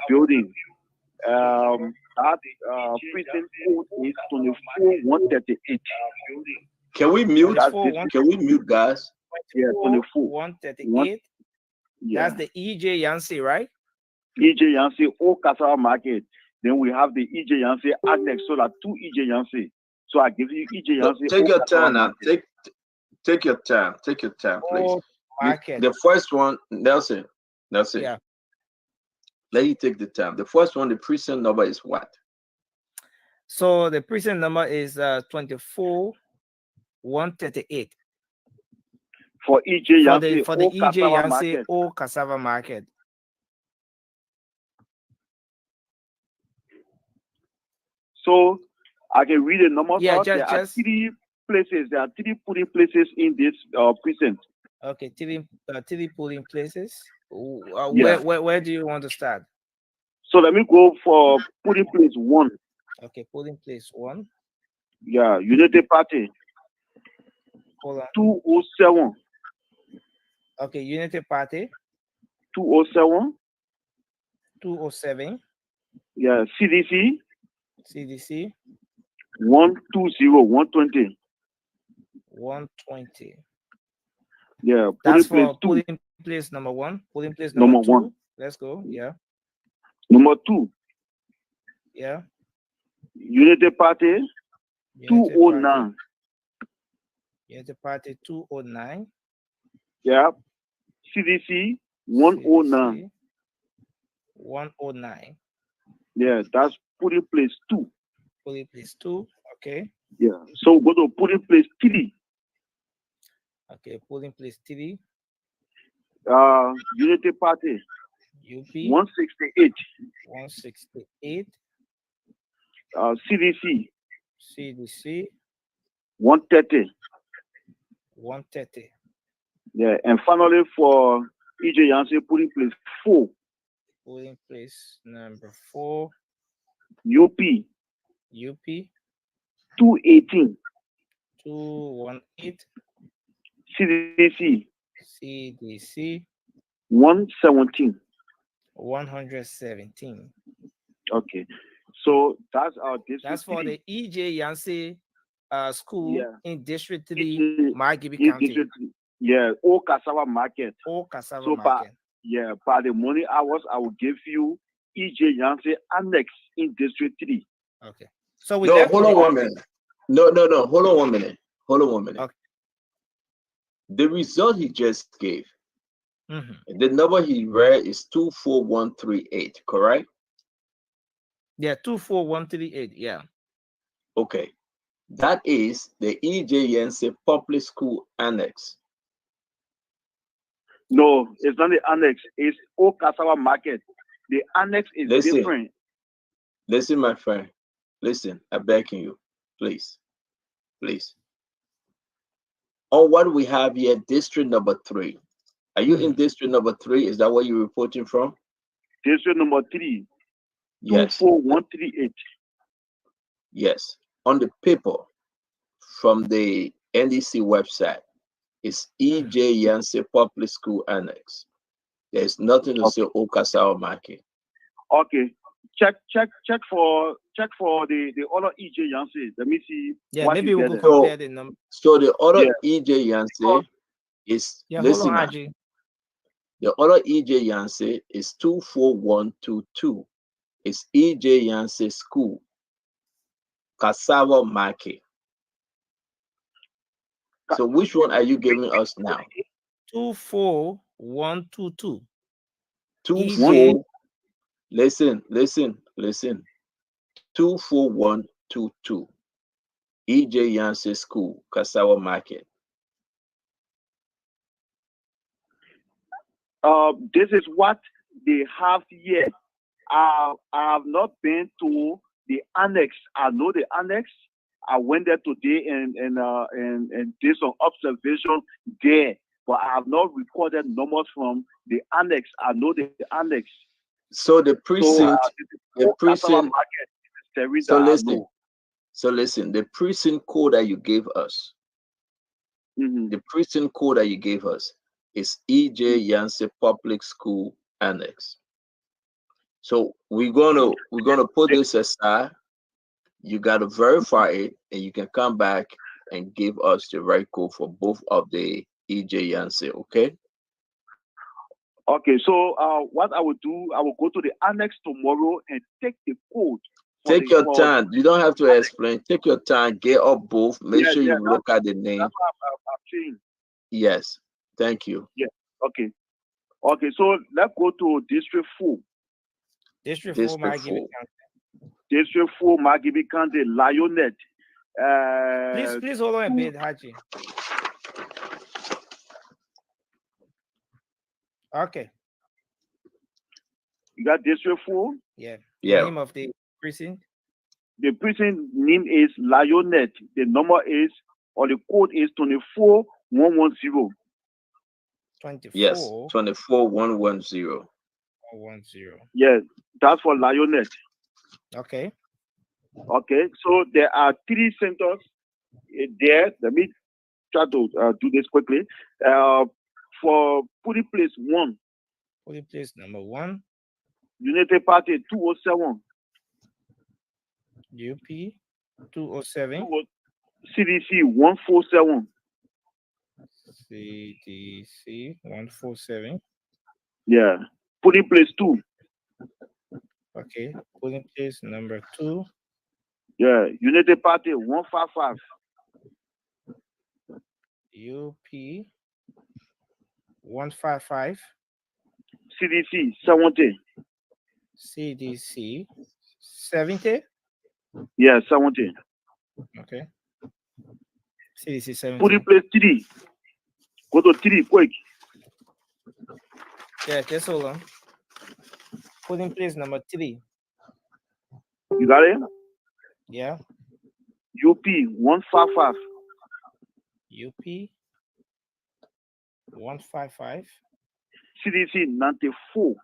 building. That prison code is 24-138. Can we mute? Can we mute, guys? Yeah, 24-138. Yeah. That's the EJ Yancey, right? EJ Yancey Old Cassava Market. Then we have the EJ Yancey Annex. So that 2 EJ Yancey. So I give you EJ Yancey. Take your time now. Take your time. Take your time, please. The first one, Nelson. Yeah. Let you take the time. The first one, the precinct number is what? So the precinct number is 24-138. For EJ Yancey, for the EJ Yancey Old Cassava Market. So I can read the numbers. Yeah, there are 3 places. There are 3 polling places in this precinct. Okay, 3 polling places. Where do you want to start? So let me go for polling place 1. Okay, polling place 1. Yeah, United Party. Hold on. 207. Okay, United Party. 207. 207. Yeah, CDC. 120. 120. Yeah, that's for polling place number 1. Polling place number 2. 1. Let's go. Yeah. Number 2. Yeah. United Party. 209. United Party 209. Yeah. CDC 109. 109. Yeah, that's polling place 2. Polling place 2. Okay. Yeah. So go to polling place 3. Okay, polling place 3. United Party. UP 168. 168. CDC 130. 130. Yeah, and finally for EJ Yancey polling place 4. Polling place number 4. UP 218. 218. CDC 117. 117. Okay, so that's our district. That's for the EJ Yancey school in District 3, Margibi County. Yeah, Old Cassava Market. Old Cassava Market. By the morning hours, I will give you EJ Yancey Annex in District 3. Okay. So hold on 1 minute. No. Hold on 1 minute. Okay. The result he just gave, the number he read is 24138, correct? Yeah, 24138. Yeah. Okay. That is the EJ Yancey Public School Annex. No, it's not the annex. It's Old Cassava Market. The annex is different. Listen, my friend. Listen, I'm begging you. Please. On what we have here, district number 3. Are you in district number 3? Is that where you're reporting from? District number 3. Yes. 24138. Yes. On the paper from the NDC website, it's EJ Yancey Public School Annex. There's nothing to say Old Cassava Market. Okay. Check for the other EJ Yancey. Let me see. Yeah, what maybe you we get could there. compare the number. So the other Yeah. EJ Yancey is, Yeah, hold listen on, now, Haji. the other EJ Yancey is 24122. It's EJ Yancey School, Cassava Market. So which one are you giving us now? 24122. 24. Listen. 24122. EJ Yancey School, Cassava Market. This is what they have here. I have not been to the annex. I know the annex. I went there today and did some observation there, but I have not recorded numbers from the annex. I know the annex. So the precinct, So listen, the precinct code that you gave us, the precinct code that you gave us is EJ Yancey Public School Annex. So we're gonna put this aside. You gotta verify it, and you can come back and give us the right code for both of the EJ Yancey. Okay. Okay. So what I will do, I will go to the annex tomorrow and take the code. Take your time. You don't have to explain. Take your time. Get up both. Make sure you look at the name. That's what I'm saying. Yes. Thank you. Yeah. Okay. Okay. So let's go to District 4. District 4, District 4, Magibi County, Lionette. Please hold on a bit, Haji. Okay. You got District 4? Yeah. Yeah. The name of the precinct? The precinct name is Lionette. The number is, or the code is 24110. 24. Yes, 24110. 110. Yes, that's for Lionette. Okay. Okay, so there are 3 centers there. Let me try to do this quickly. For Puri Place 1. Puri Place number 1. United Party 207. UP 207. CDC 147. CDC 147. Yeah. Puri Place 2. Okay. Puri Place number 2. Yeah. United Party 155. UP 155. CDC 70. CDC 70. Yeah, 70. Okay. CDC 70. Puri Place 3. Go to 3 quick. Yeah, just hold on. Puri Place number 3. You got it? Yeah. UP 155. UP 155. CDC 94.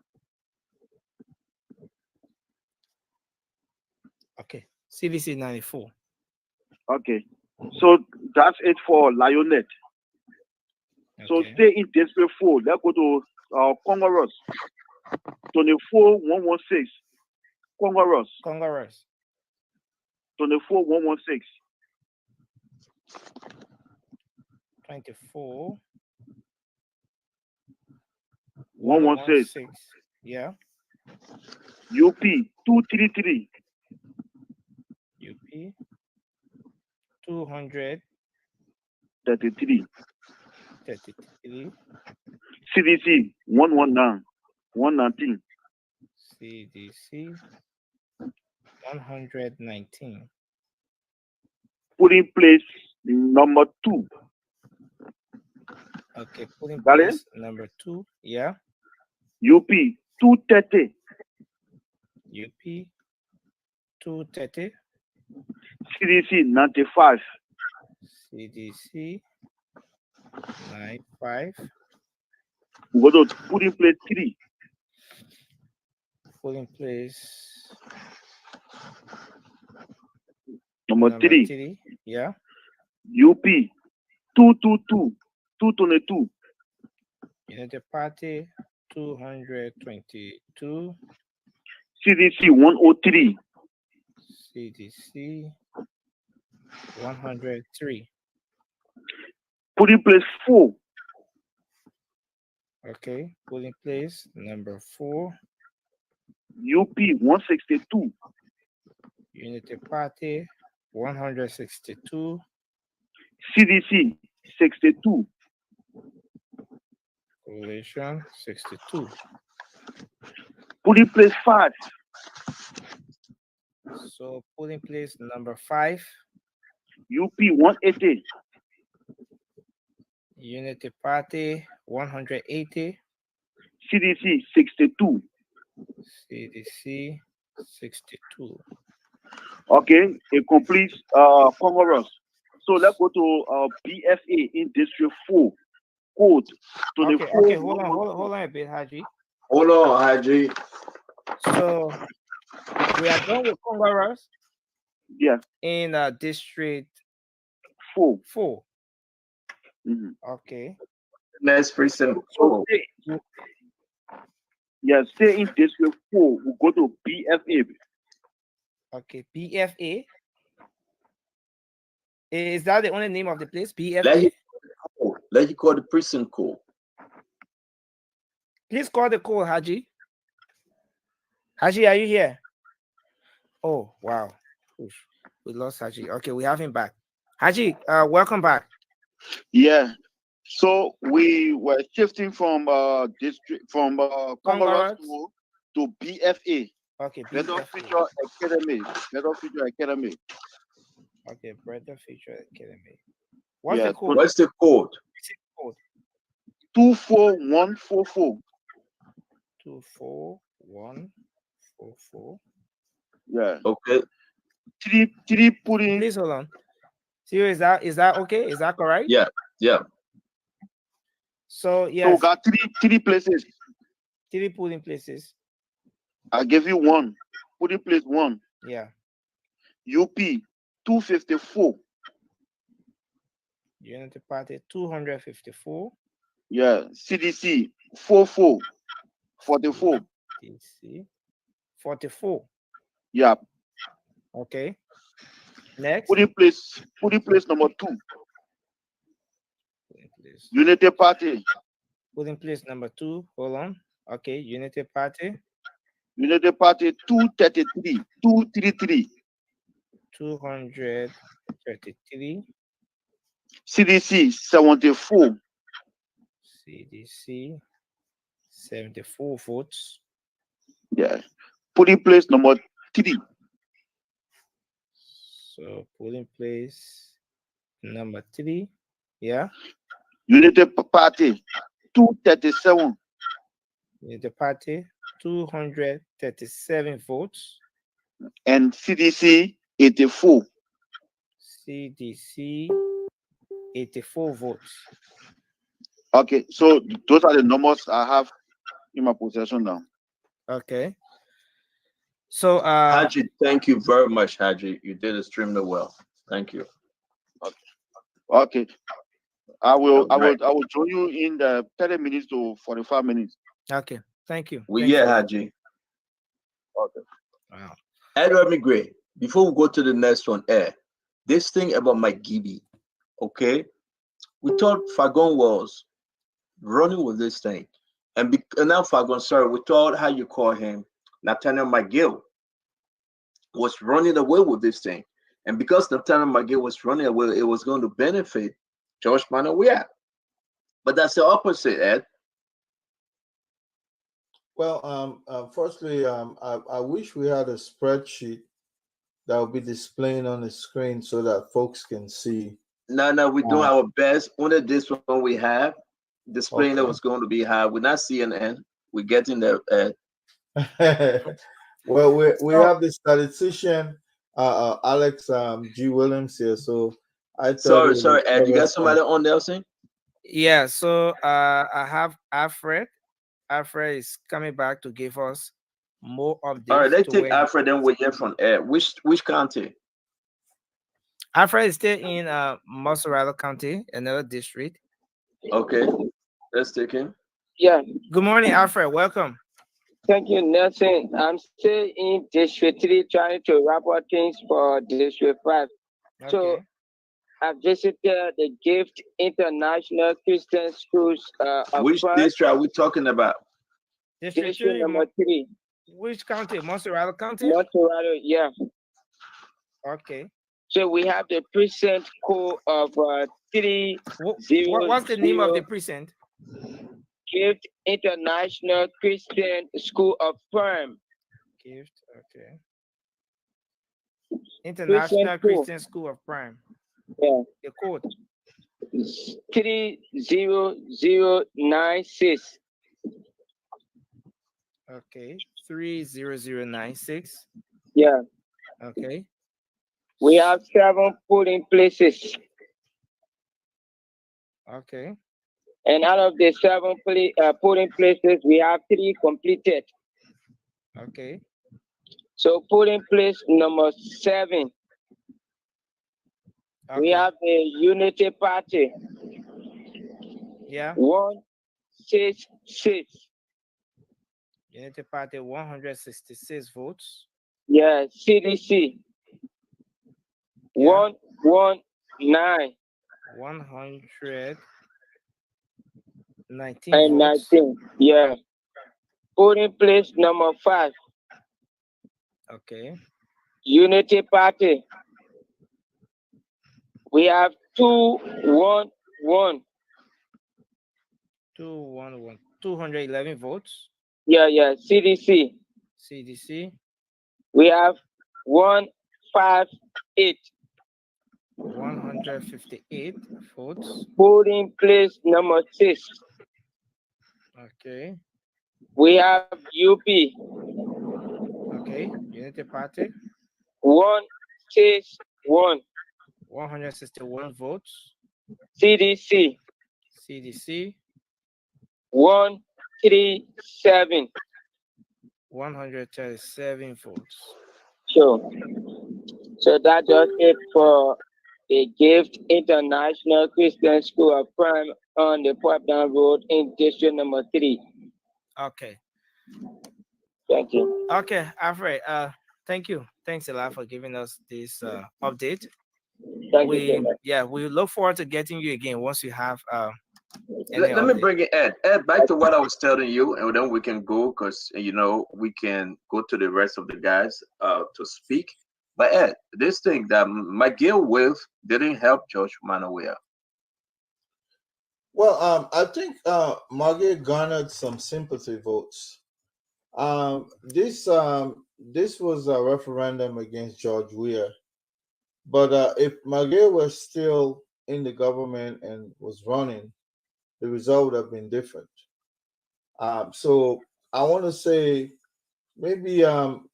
Okay. CDC 94. Okay. So that's it for Lionette. Okay. So stay in District 4. Let's go to Congoros. 24116. Congoros. 24116. 24 116. Yeah. UP 233. UP 233. CDC 119. CDC 119. Putting place number 2. Okay, putting place number 2. Yeah. UP 230. UP 230. CDC 95. CDC 95. We go to putting place 3. Putting place number 3. Yeah. UP 222. 222. United Party 222. CDC 103. CDC 103. Polling place 4. Okay, polling place number 4. UP 162. Unity Party 162. CDC 62. Coalition 62. Polling place 5. So polling place number 5. UP 180. Unity Party 180. CDC 62. CDC 62. Okay, it completes Congress. So let's go to BFA in District 4. Code to the Okay, 4. okay, hold on a bit, Haji. Hold on, Haji. So we are done with Congress. Yeah. In District 4. 4. Mm-hmm. Okay. Next precinct. So stay in District 4. We'll go to BFA. Okay, BFA. Is that the only name of the place? BFA? Let you call the precinct code. Please call the code, Haji. Haji, are you here? Oh, wow. Oof. We lost Haji. Okay, we have him back. Haji, welcome back. Yeah. So we were shifting from district from Congress to BFA. Okay, Better Future Academy. Better Future Academy. Okay, Better Future Academy. What's the code? What's the code? 24144. 24144. Yeah. Okay. Three putting. Please hold on. See, is that okay? Is that correct? Yeah. Yeah. So yes. So we got three places. 3 polling places. I give you 1. Polling place 1. Yeah. UP 254. Unity Party 254. Yeah. CDC 44. CDC 44. Yeah. Okay. Next. Polling place number 2. Unity Party. Polling place number 2. Hold on. Okay. Unity Party. Unity Party 233. 233. 233. CDC 74. CDC 74 votes. Yeah. Polling place number 3. So polling place number 3. Yeah. Unity Party 237. Unity Party 237 votes. And CDC 84. CDC 84 votes. Okay, so those are the numbers I have in my possession now. Okay. So Haji, thank you very much, Haji. You did extremely well. Thank you. Okay. I will join you in the 30 minutes to 45 minutes. Okay. Thank you. We Haji. Okay. Wow. Edward Migray, before we go to the next one, this thing about Mike Gibby, okay? We thought Fagon was running with this thing. And now Fagon, sorry, we thought how you call him, Nathaniel McGill, was running away with this thing. And because Nathaniel McGill was running away, it was going to benefit George Manawia. But that's the opposite, Ed. Well, firstly, I wish we had a spreadsheet that will be displaying on the screen so that folks can see. No, we're doing our best. Only this one we have displaying that was going to be high. We're not CNN. We're getting there. Well, we have the statistician, Alex G. Williams here. So I thought. Sorry, Ed. You got somebody on, Nelson? Yeah. So I have Alfred. Alfred is coming back to give us more updates. All right, let's take Alfred. Then we hear from Ed. Which county? Alfred is still in Mozzarella County, another district. Okay, let's take him. Yeah. Good morning, Alfred. Welcome. Thank you, Nelson. I'm still in District 3 trying to wrap up things for District 5. So Okay. I visited the Gift International Christian Schools of Which France, district are we talking about? District District 3, number 3, which county? Montserrat County? Montserrat, yeah. Okay. So we have the precinct code of 30. What's the name of the precinct? Gift International Christian School of Firm. Gift, okay. International Precinct Christian School of Prime. Yeah. The code. 30096. Okay. 30096. Yeah. Okay. We have 7 polling places. Okay. And out of the 7 polling places, we have 3 completed. Okay. So polling place number 7, we have the Unity Party. Yeah. 166. Unity Party 166 votes. Yeah. CDC. Yeah. 119. 119 votes. 19. Yeah. Polling place number 5. Okay. Unity Party. We have 211. 211. 211 votes. Yeah. CDC. CDC. We have 158. 158 votes. Polling place number 6. Okay. We have UP. Okay. Unity Party. 161. 161 votes. CDC. CDC. 137. 137 votes. Sure. So that does it for the Gift International Christian School of Prime on the Portland Road in District number 3. Okay. Thank you. Okay, Alfred. Thank you. Thanks a lot for giving us this update. Thank you so much. Yeah, we look forward to getting you again once you have Let me bring it, Ed. Ed, back to what I was telling you, and then we can go because we can go to the rest of the guys to speak. But Ed, this thing that McGill with didn't help George Manawea. Well, I think Margaret garnered some sympathy votes. This was a referendum against George Weah, but if Margaret was still in the government and was running, the result would have been different. So I want to say maybe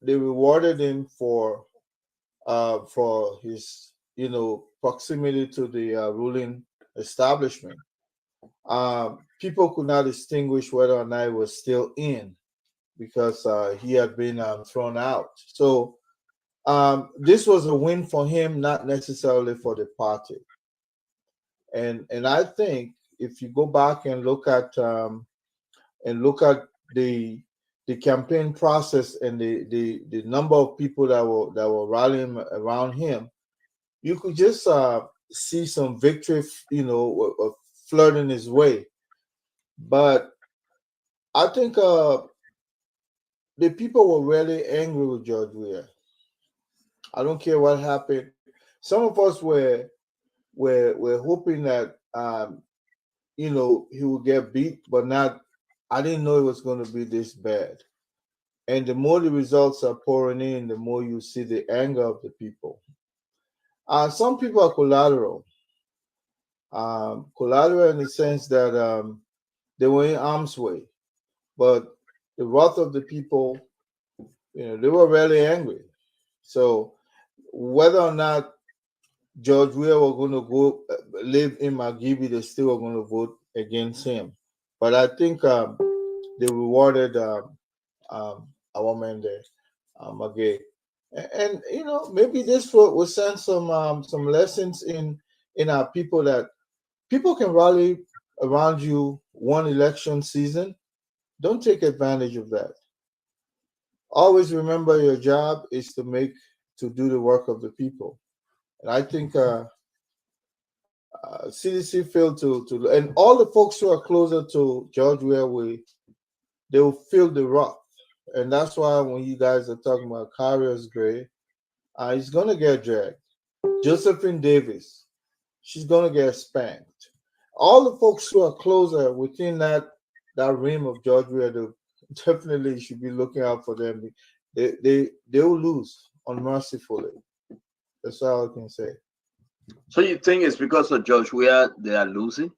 they rewarded him for his proximity to the ruling establishment. People could not distinguish whether or not he was still in because he had been thrown out. So this was a win for him, not necessarily for the party. And I think if you go back and look at the campaign process and the number of people that were rallying around him, you could just see some victory, flirting his way. But I think the people were really angry with George Weah. I don't care what happened. Some of us were hoping that he would get beat, but not. I didn't know it was going to be this bad. And the more the results are pouring in, the more you see the anger of the people. Some people are collateral. Collateral in the sense that they were in harm's way, but the wrath of the people, they were really angry. So whether or not George Weah were going to go live in Margibi, they still were going to vote against him. But I think they rewarded a woman there, Magay. And maybe this will send some lessons in our people that people can rally around you one election season, don't take advantage of that. Always remember your job is to do the work of the people. And I think CDC failed to, and all the folks who are closer to George Weah, they will feel the wrath. And that's why when you guys are talking about Carrier's Gray, he's going to get dragged. Josephine Davis, she's going to get spanked. All the folks who are closer within that realm of George Weah, definitely should be looking out for them. They will lose unmercifully. That's all I can say. So you think it's because of George Weah they are losing?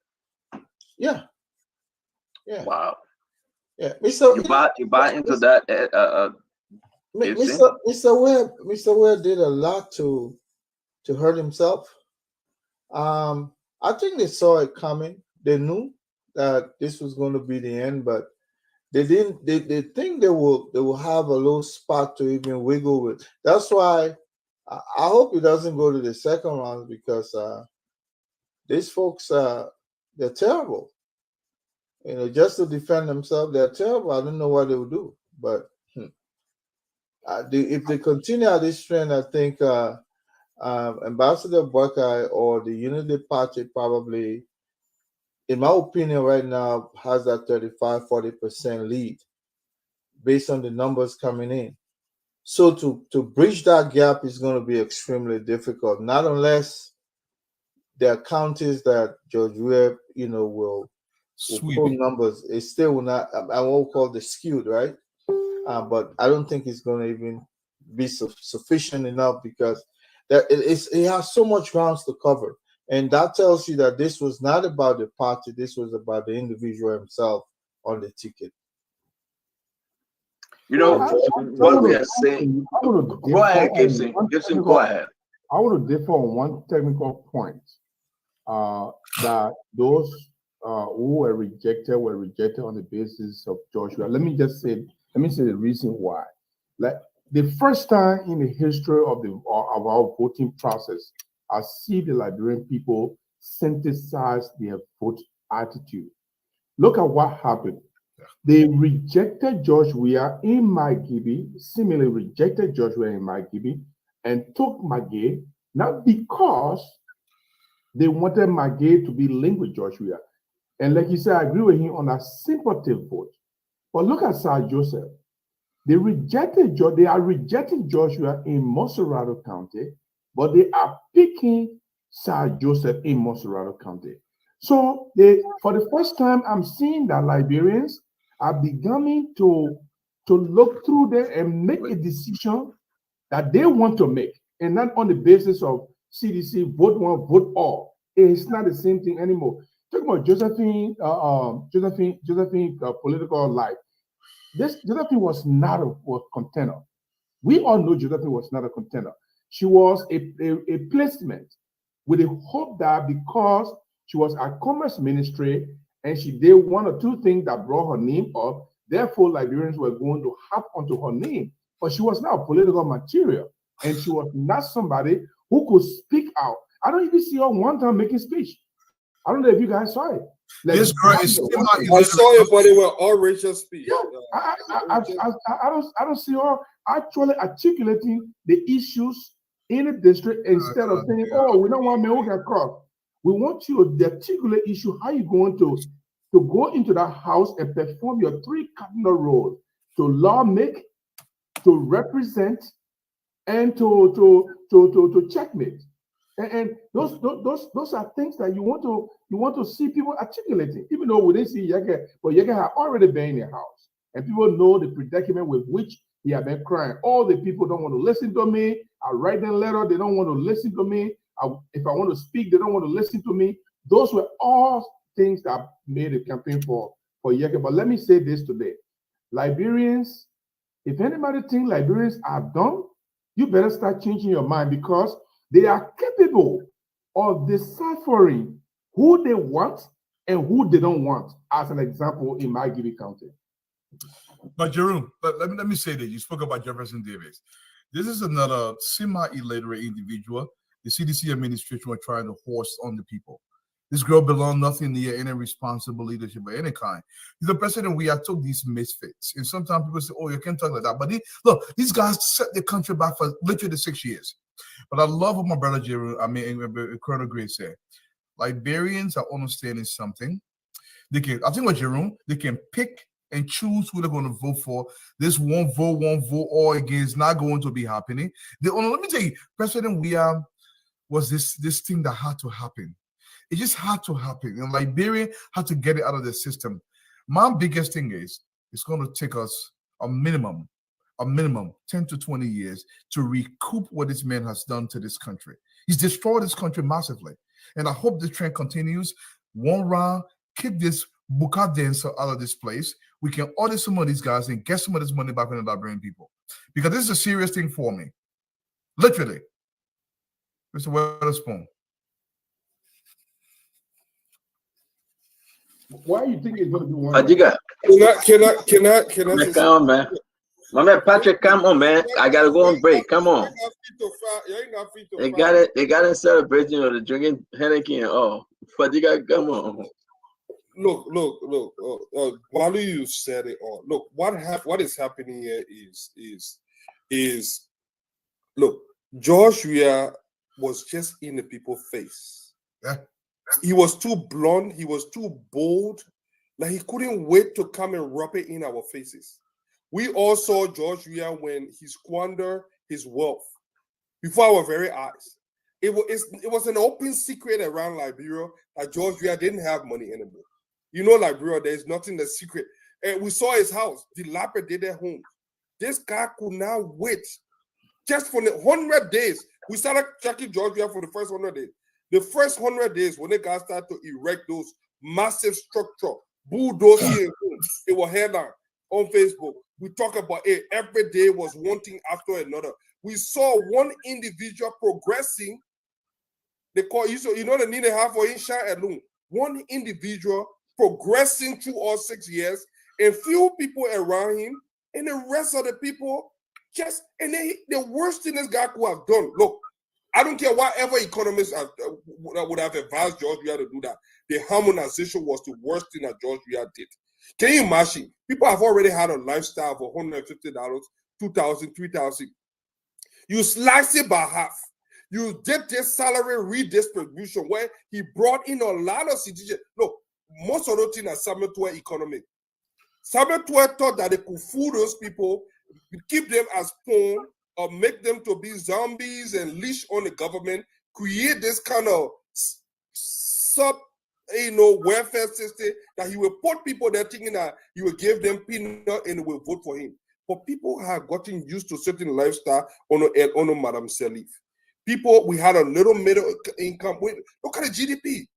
Yeah. Wow. Yeah. You buy into that? Mr. Weah did a lot to hurt himself. I think they saw it coming. They knew that this was going to be the end, but they didn't. They think they will have a little spot to even wiggle with. That's why I hope it doesn't go to the second round, because these folks they're terrible. Just to defend themselves, they're terrible. I don't know what they will do, but if they continue at this trend, I think Ambassador Buckeye or the Unity Party probably, in my opinion, right now has that 35-40% lead based on the numbers coming in. So to bridge that gap is going to be extremely difficult. Not unless there are counties that George Weah, will pull numbers. It still will not. I won't call the skewed, right? But I don't think it's going to even be sufficient enough, because it has so much grounds to cover, and that tells you that this was not about the party. This was about the individual himself on the ticket. What we are saying. Go ahead, Gibson. Gibson, go ahead. I want to differ on one technical point. That those who were rejected on the basis of Joshua. Let me say the reason why. Like the first time in the history of our voting process, I see the Liberian people synthesize their vote attitude. Look at what happened. They rejected George Weah in Magibie, similarly rejected George Weah in Magibie, and took Magay, not because they wanted Magay to be linked with George Weah. And like you said, I agree with him on a sympathy vote. But look at Sir Joseph. They are rejecting George Weah in Montserrat County, but they are picking Sir Joseph in Montserrat County. So for the first time, I'm seeing that Liberians are beginning to look through there and make a decision that they want to make, and not on the basis of CDC vote one, vote all. It's not the same thing anymore. Talking about Josephine political life. Josephine was not a contender. We all know Josephine was not a contender. She was a placement with the hope that because she was at Commerce Ministry and she did one or two things that brought her name up, therefore Liberians were going to hop onto her name. But she was not political material, and she was not somebody who could speak out. I don't even see her one time making speech. I don't know if you guys saw it. Like, this girl is I saw it, but it was all racial speech. Yeah, I don't see her actually articulating the issues in the district instead of saying, "Oh, we don't want me to get cross." We want you to articulate issue. How you going to go into that house and perform your three cardinal roles: to law make, to represent, and to checkmate. And those are things that you want to see people articulating. Even though we didn't see Yeke, but Yeke had already been in the house, and people know the predicament with which he had been crying. All the people don't want to listen to me. I write them letter, they don't want to listen to me. If I want to speak, they don't want to listen to me. Those were all things that made a campaign for Yeke. But let me say this today: Liberians, if anybody thinks Liberians are dumb, you better start changing your mind, because they are capable of deciphering who they want and who they don't want, as an example in Magibie County. But Jerome, let me say that you spoke about Jefferson Davis. This is another semi-illiterate individual the CDC administration were trying to force on the people. This girl belonged nothing near any responsible leadership of any kind. The president, we have took these misfits. And sometimes people say, oh, you can't talk like that. But look, these guys set the country back for literally 6 years. But I love what my brother Colonel Gray said. Liberians are understanding something. They can, I think what Jerome, they can pick and choose who they're going to vote for. This one vote, all against, not going to be happening. Let me tell you, President Weah was this thing that had to happen. It just had to happen. And Liberia had to get it out of the system. My biggest thing is, it's going to take us a minimum 10 to 20 years to recoup what this man has done to this country. He's destroyed this country massively. And I hope the trend continues. One round, kick this Buka dancer out of this place. We can order some of these guys and get some of this money back from the Liberian people. Because this is a serious thing for me. Literally. Mr. Weatherspoon. Why do you think it's going to be one? Can I come on, man. My man Patrick, come on, man. I gotta go on break. Come on. They got it celebrating the drinking Henneken and all. But you gotta come on. Look. While you said it all, look, what is happening here is look, George Weah was just in the people's face. Yeah. He was too blunt, he was too bold, like he couldn't wait to come and rub it in our faces. We all saw George Weah when he squandered his wealth before our very eyes. It was an open secret around Liberia that George Weah didn't have money anymore. You know, Liberia, there's nothing that's secret. And we saw his house, dilapidated home. This guy could not wait. Just for the 100 days, we started checking George Weah for the first 100 days. The first 100 days, when the guys started to erect those massive structure, bulldozing, it was headline on Facebook. We talk about it. Every day was one thing after another. We saw one individual progressing. They call you, so you know, they need a half for Insha alone. One individual progressing through all 6 years, and few people around him, and the rest of the people just, and the worst thing this guy could have done. Look, I don't care whatever economists would have advised George Weah to do that. The harmonization was the worst thing that George Weah did. Can you imagine? People have already had a lifestyle for $150, $2,000, $3,000. You slice it by half. You did this salary redistribution where he brought in a lot of citizens. Look, most of those things are Samuel Tuer economic. Samuel Tuer thought that they could fool those people, keep them as pawn, or make them to be zombies and leash on the government, create this kind of welfare system that he will put people there thinking that he will give them peanut and will vote for him. But people have gotten used to certain lifestyle on Madam Salif. People, we had a little middle income. Look at the GDP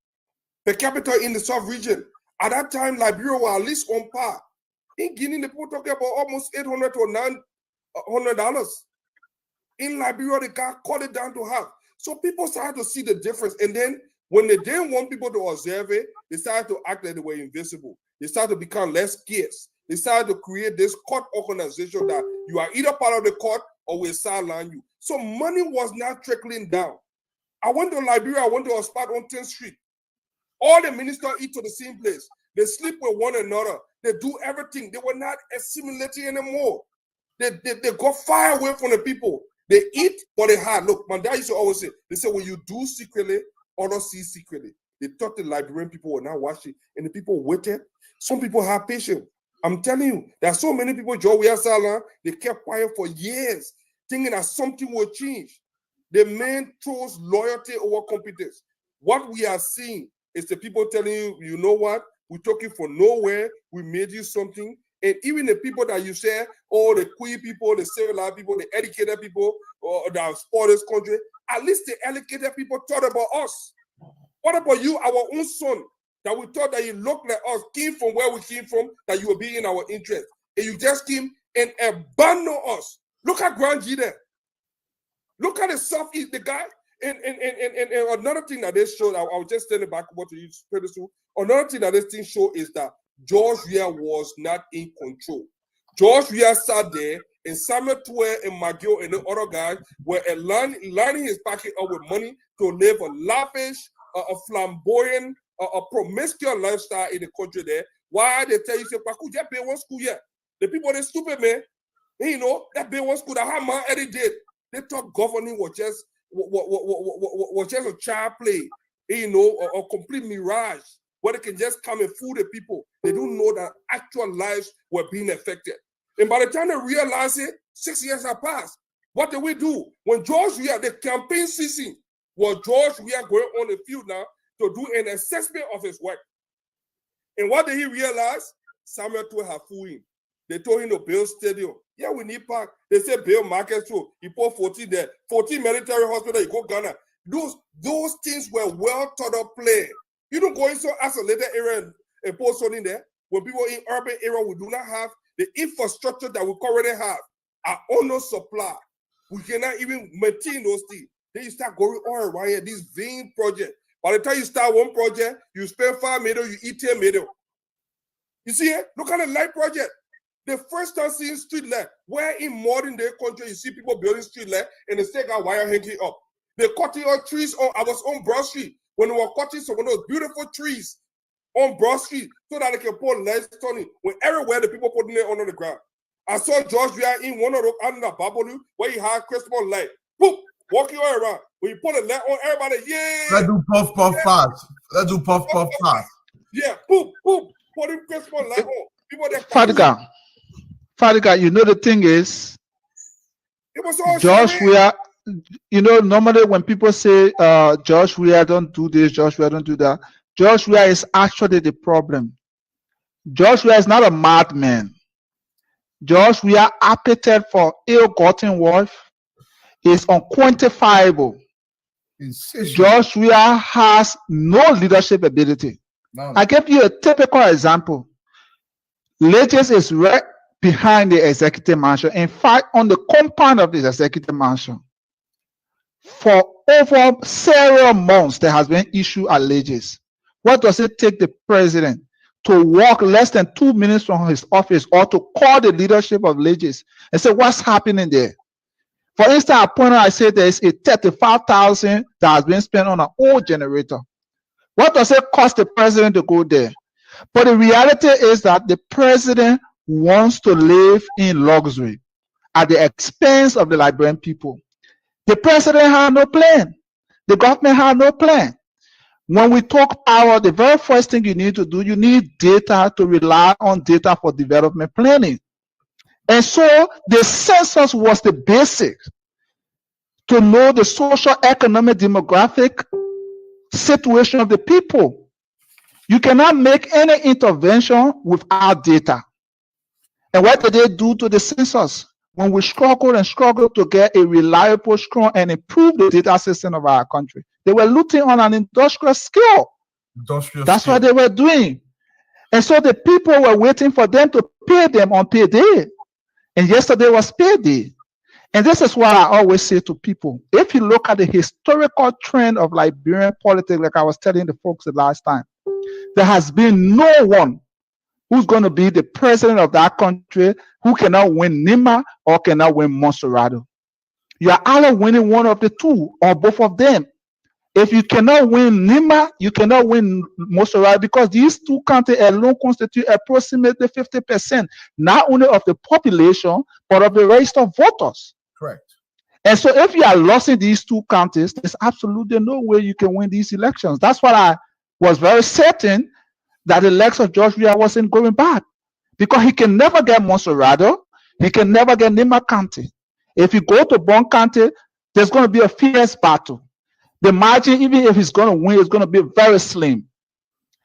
per capita in the South region. At that time, Liberia was at least on par. In Guinea, the people talking about almost $800 to $900. In Liberia, they cut it down to half. So people started to see the difference. And then when they didn't want people to observe it, they started to act like they were invisible. They started to become less scarce. They started to create this court organization that you are either part of the court or we'll sideline you. So money was not trickling down. I went to Liberia, I went to a spot on 10th Street. All the ministers eat to the same place. They sleep with one another. They do everything. They were not assimilating anymore. They got far away from the people. They eat, but they hide. Look, my dad used to always say, they say when you do secretly, others see secretly. They thought the Liberian people were not watching, and the people waited. Some people have patience. I'm telling you, there are so many people, Joe Weah, they kept quiet for years, thinking that something will change. The man chose loyalty over competence. What we are seeing is the people telling you, you know what? We took you from nowhere. We made you something. And even the people that you say, oh, the queer people, the civilized people, the educated people, or that support this country, at least the educated people thought about us. What about you, our own son, that we thought that you looked like us, came from where we came from, that you will be in our interest. And you just came and abandoned us. Look at Grand G there. Look at the Southeast, the guy. And another thing that this showed, I'll just stand it back over to you, Pedro. Another thing that this thing showed is that George Weah was not in control. George Weah sat there, and Samuel Tuer and McGill and the other guys were lining his pocket up with money to live a lavish, a flamboyant, a promiscuous lifestyle in the country there. Why they tell you, say, Paku, just pay one school here. The people, they stupid, man. You know, that pay one school, that how man Eddie did. They thought governing was just a child play, you know, a complete mirage where they can just come and fool the people. They don't know that actual lives were being affected. And by the time they realize it, 6 years have passed. What did we do? When George Weah, the campaign season, was George Weah going on the field now to do an assessment of his work. And what did he realize? Samuel Toe had fooled him. They told him to build stadium. Yeah, we need park. They said build market too. He put 14 there. 14 military hospital, you go Ghana. Those things were well thought of play. You don't go in so isolated area and put something there. When people in urban area, we do not have the infrastructure that we currently have. Our own supply. We cannot even maintain those things. Then you start going on right here, this vein project. By the time you start one project, you spend 5 million, you eat 10 million. You see it? Look at the light project. The first time seeing street light, where in modern day country you see people building street light and they still got wire hanging up. They're cutting all trees on. I was on Broad Street when they were cutting some of those beautiful trees on Broad Street so that they can put lights on it. When everywhere the people putting it under the ground. I saw George Weah in one of those under Babalu where he had Christmas light. Boop, walking all around. When you put a light on, everybody, yeah. Let's do puff puff pass. Let's do puff puff pass. Yeah, boop, boop. Putting Christmas light on. People that Fadiga, you know the thing is, it was all George Weah, you know, normally when people say George Weah don't do this, George Weah don't do that, George Weah is actually the problem. George Weah is not a madman. George Weah appetite for ill-gotten wealth is unquantifiable. George Weah has no leadership ability. No. I give you a typical example. Legis is right behind the executive mansion. In fact, on the compound of the executive mansion, for over several months, there has been issue at Legis. What does it take the president to walk less than 2 minutes from his office or to call the leadership of Legis and say, what's happening there? For instance, I pointed out, I said there's a 35,000 that has been spent on an old generator. What does it cost the president to go there? But the reality is that the president wants to live in luxury at the expense of the Liberian people. The president had no plan. The government had no plan. When we talk power, the very first thing you need to do, you need data to rely on data for development planning. And so the census was the basic to know the social, economic, demographic situation of the people. You cannot make any intervention without data. And what did they do to the census? When we struggle and struggle to get a reliable, strong, and improve the data system of our country, they were looting on an industrial scale. That's what they were doing. And so the people were waiting for them to pay them on payday. And yesterday was payday. And this is what I always say to people. If you look at the historical trend of Liberian politics, like I was telling the folks the last time, there has been no one who's going to be the president of that country who cannot win Nima or cannot win Monserrado. You are either winning one of the two or both of them. If you cannot win Nima, you cannot win Monserrado, because these two counties alone constitute approximately 50%, not only of the population, but of the registered voters. Correct. And so if you are losing these two counties, there's absolutely no way you can win these elections. That's what I was very certain, that the legs of George Weah wasn't going back, because he can never get Monserrado, he can never get Nima County. If you go to Bon County, there's going to be a fierce battle. The margin, even if he's going to win, is going to be very slim.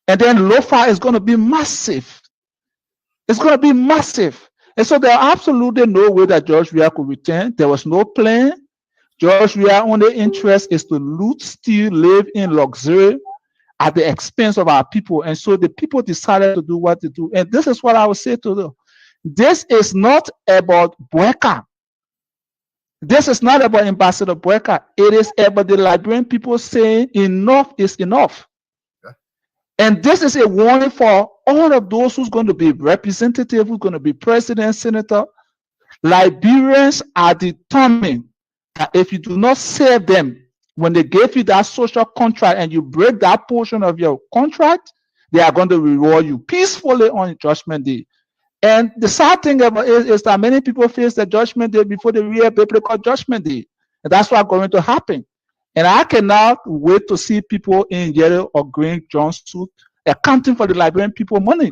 And then Lofa is going to be massive. It's going to be massive. And so there are absolutely no way that George Weah could return. There was no plan. George Weah's only interest is to loot, steal, live in luxury at the expense of our people. And so the people decided to do what they do. And this is what I would say to them. This is not about Bueka. This is not about Ambassador Bueka. It is about the Liberian people saying enough is enough. Okay. And this is a warning for all of those who's going to be representative, who's going to be president, senator. Liberians are determined that if you do not save them When they gave you that social contract and you break that portion of your contract, they are going to reward you peacefully on Judgment Day. And the sad thing about it is that many people face the Judgment Day before the real biblical Judgment Day. And that's what's going to happen. And I cannot wait to see people in yellow or green jumpsuit accounting for the Liberian people money.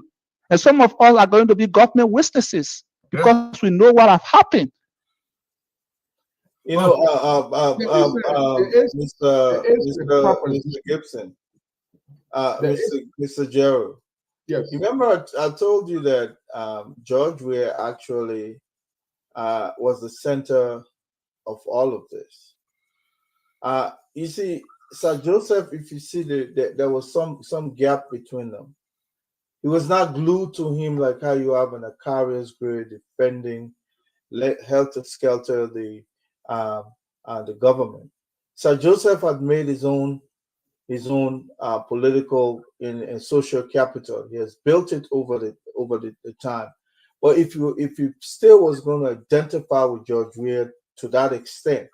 And some of us are going to be government witnesses because we know what have happened. You know, Mr. Gibson, Mr. Gerald. Yes. Remember, I told you that George Weah actually was the center of all of this. You see, Sir Joseph, if you see, there was some gap between them. He was not glued to him like how you have in a carrier's grade defending, helter skelter the government. Sir Joseph had made his own political and social capital. He has built it over the time. But if you still was going to identify with George Weah to that extent,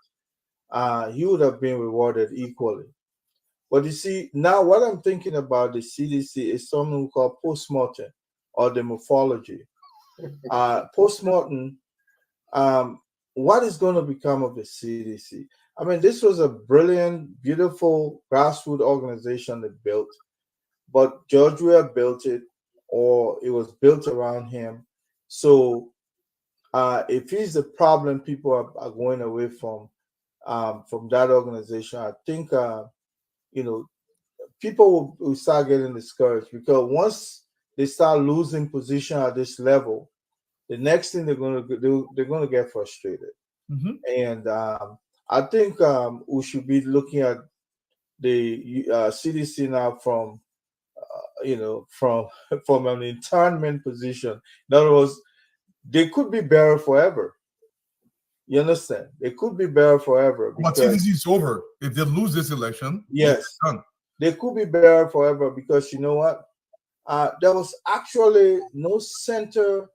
he would have been rewarded equally. But you see, now what I'm thinking about the CDC is something we call post-mortem or the morphology. Post-mortem, what is going to become of the CDC? I mean, this was a brilliant, beautiful grassroots organization they built, but George Weah built it, or it was built around him. So if he's the problem, people are going away from that organization. I think, people will start getting discouraged because once they start losing position at this level, the next thing they're going to do, they're going to get frustrated. Mm-hmm. And I think we should be looking at the CDC now from an internment position. In other words, they could be buried forever. You understand? They could be buried forever. But CDC is over. If they lose this election, yes, they could be buried forever because you know what? There was actually no central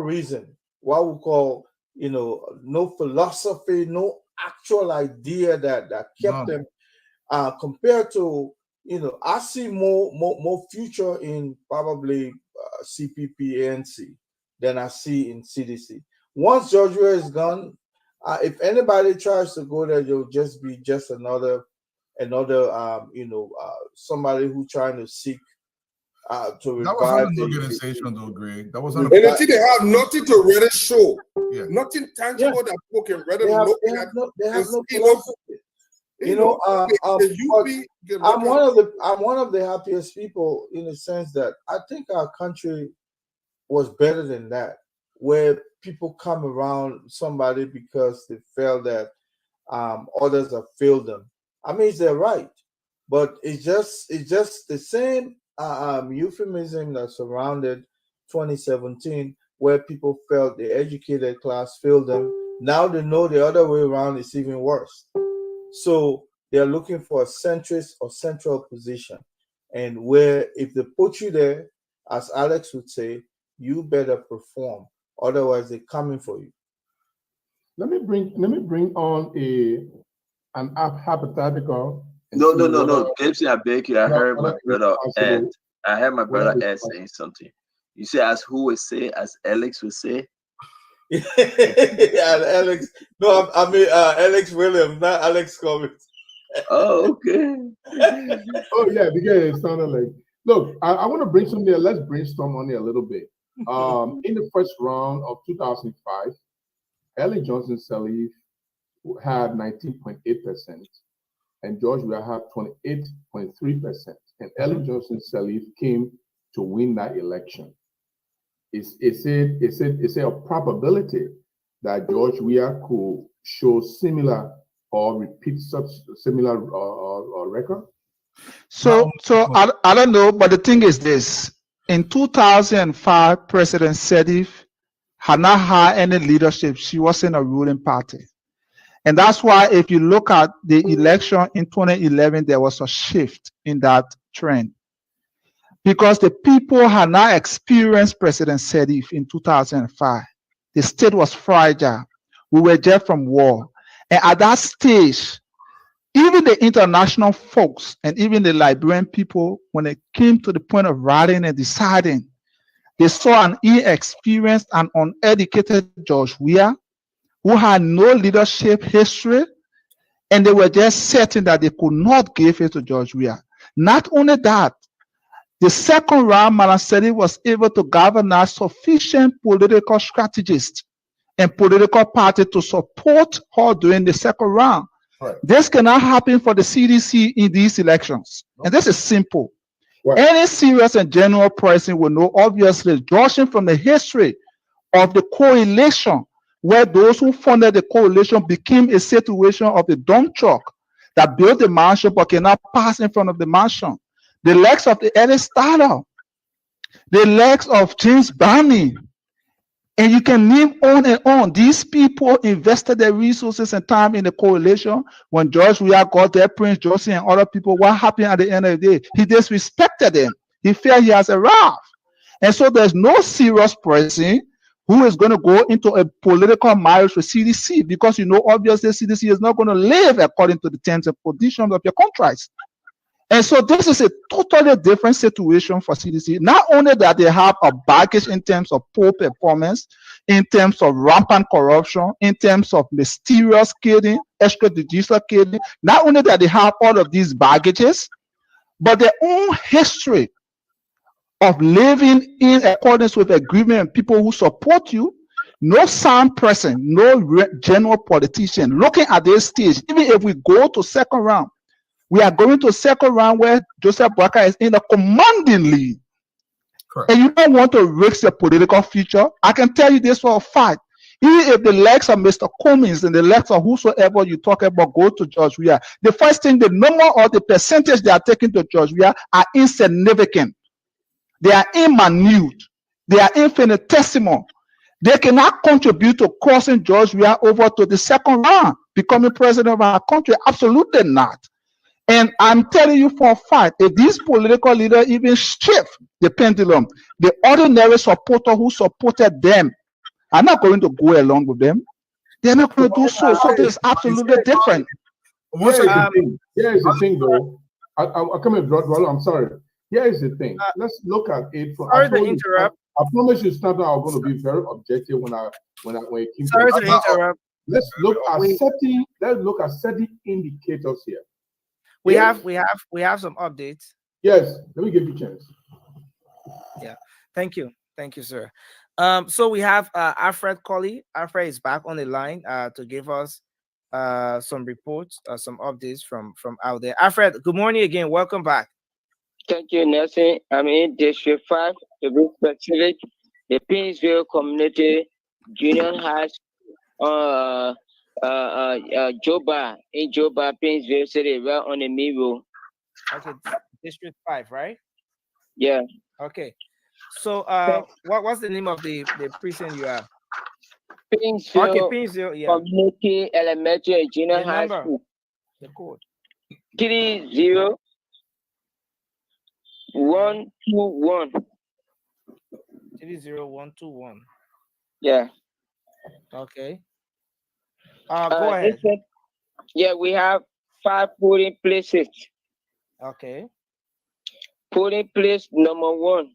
reason. What we call, no philosophy, no actual idea that kept them. Compared to, I see more future in probably CPP ANC than I see in CDC. Once George Weah is gone, if anybody tries to go there, you'll just be another somebody who trying to seek to revive. That was not an organization, though, Greg. That was not. And they have nothing to really show. Yeah. Nothing tangible that people can really look at. They have no philosophy. I'm one of the happiest people in the sense that I think our country was better than that, where people come around somebody because they felt that others have failed them. I mean, it's their right, but it's just the same euphemism that surrounded 2017, where people felt the educated class failed them. Now they know the other way around is even worse. So they're looking for a centrist or central position, and where if they put you there, as Alex would say, you better perform. Otherwise, they're coming for you. Let me bring on an hypothetical. No. Gibson, I beg you. I heard my brother Ed. I heard my brother Ed saying something. You say, as who would say, as Alex would say. Yeah, Alex. No, I mean Alex Williams, not Alex Combs. Oh, okay. Oh yeah, because it sounded like. Look, I want to bring something there. Let's brainstorm on it a little bit. In the first round of 2005, Ellen Johnson Sirleaf had 19.8%, and George Weah had 28.3%. And Ellen Johnson Sirleaf came to win that election. Is it a probability that George Weah could show similar or repeat such similar record? So I don't know, but the thing is this: in 2005, President Sirleaf had not had any leadership. She wasn't a ruling party. And that's why if you look at the election in 2011, there was a shift in that trend. Because the people had not experienced President Sirleaf in 2005. The state was fragile. We were just from war. And at that stage, even the international folks and even the Liberian people, when it came to the point of writing and deciding, they saw an inexperienced and uneducated George Weah who had no leadership history, and they were just certain that they could not give it to George Weah. Not only that, the second round, Malansedi was able to galvanize sufficient political strategists and political party to support her during the second round. Right. This cannot happen for the CDC in these elections. And this is simple. Right. Any serious and general person will know, obviously, judging from the history of the coalition, where those who funded the coalition became a situation of the dump truck that built the mansion but cannot pass in front of the mansion. The legs of the early starter, the legs of James Barney, and you can name on and on. These people invested their resources and time in the coalition. When George Weah got there, Prince Johnson and other people, what happened at the end of the day? He disrespected them. He felt he has arrived. And so there's no serious person who is going to go into a political marriage with CDC, because obviously CDC is not going to live according to the terms and conditions of your contracts. And so this is a totally different situation for CDC. Not only that they have a baggage in terms of poor performance, in terms of rampant corruption, in terms of mysterious killing, extrajudicial killing, not only that they have all of these baggages, but their own history of living in accordance with agreement and people who support you. No sound person, no general politician looking at this stage. Even if we go to second round, we are going to a second round where Joseph Boakai is in a commanding lead. Correct. And you don't want to risk your political future. I can tell you this for a fact. Even if the legs of Mr. Cummings and the legs of whosoever you talk about go to George Weah, the first thing, the number or the percentage they are taking to George Weah are insignificant. They are minute. They are infinitesimal. They cannot contribute to crossing George Weah over to the second round, becoming president of our country. Absolutely not. And I'm telling you for a fact, if these political leaders even shift the pendulum, the ordinary supporter who supported them are not going to go along with them. They're not going to do so. So this is absolutely different. Here is the thing, though. I'll come in, Dwalo. I'm sorry. Here is the thing. Let's look at it from. Sorry to interrupt. I promise you, something I'm going to be very objective when it comes. Sorry to interrupt. Let's look at certain indicators here. We have some updates. Yes, let me give you a chance. Yeah, thank you, sir. So we have Alfred Colley. Alfred is back on the line to give us some reports, some updates from out there. Alfred, good morning again. Welcome back. Thank you, Nelson. I'm in District 5, to be specific, the Painesville Community Junior High School. Joba in Joba, Painesville City, right on the Miro. Okay, District 5, right? Yeah. Okay. So what's the name of the precinct you have? Painesville. Okay, Painesville, yeah. Community Elementary and Junior High School. The code. 30121. 30121. Yeah. Okay. Go ahead. Yeah, we have 5 polling places. Okay. Polling place number 1.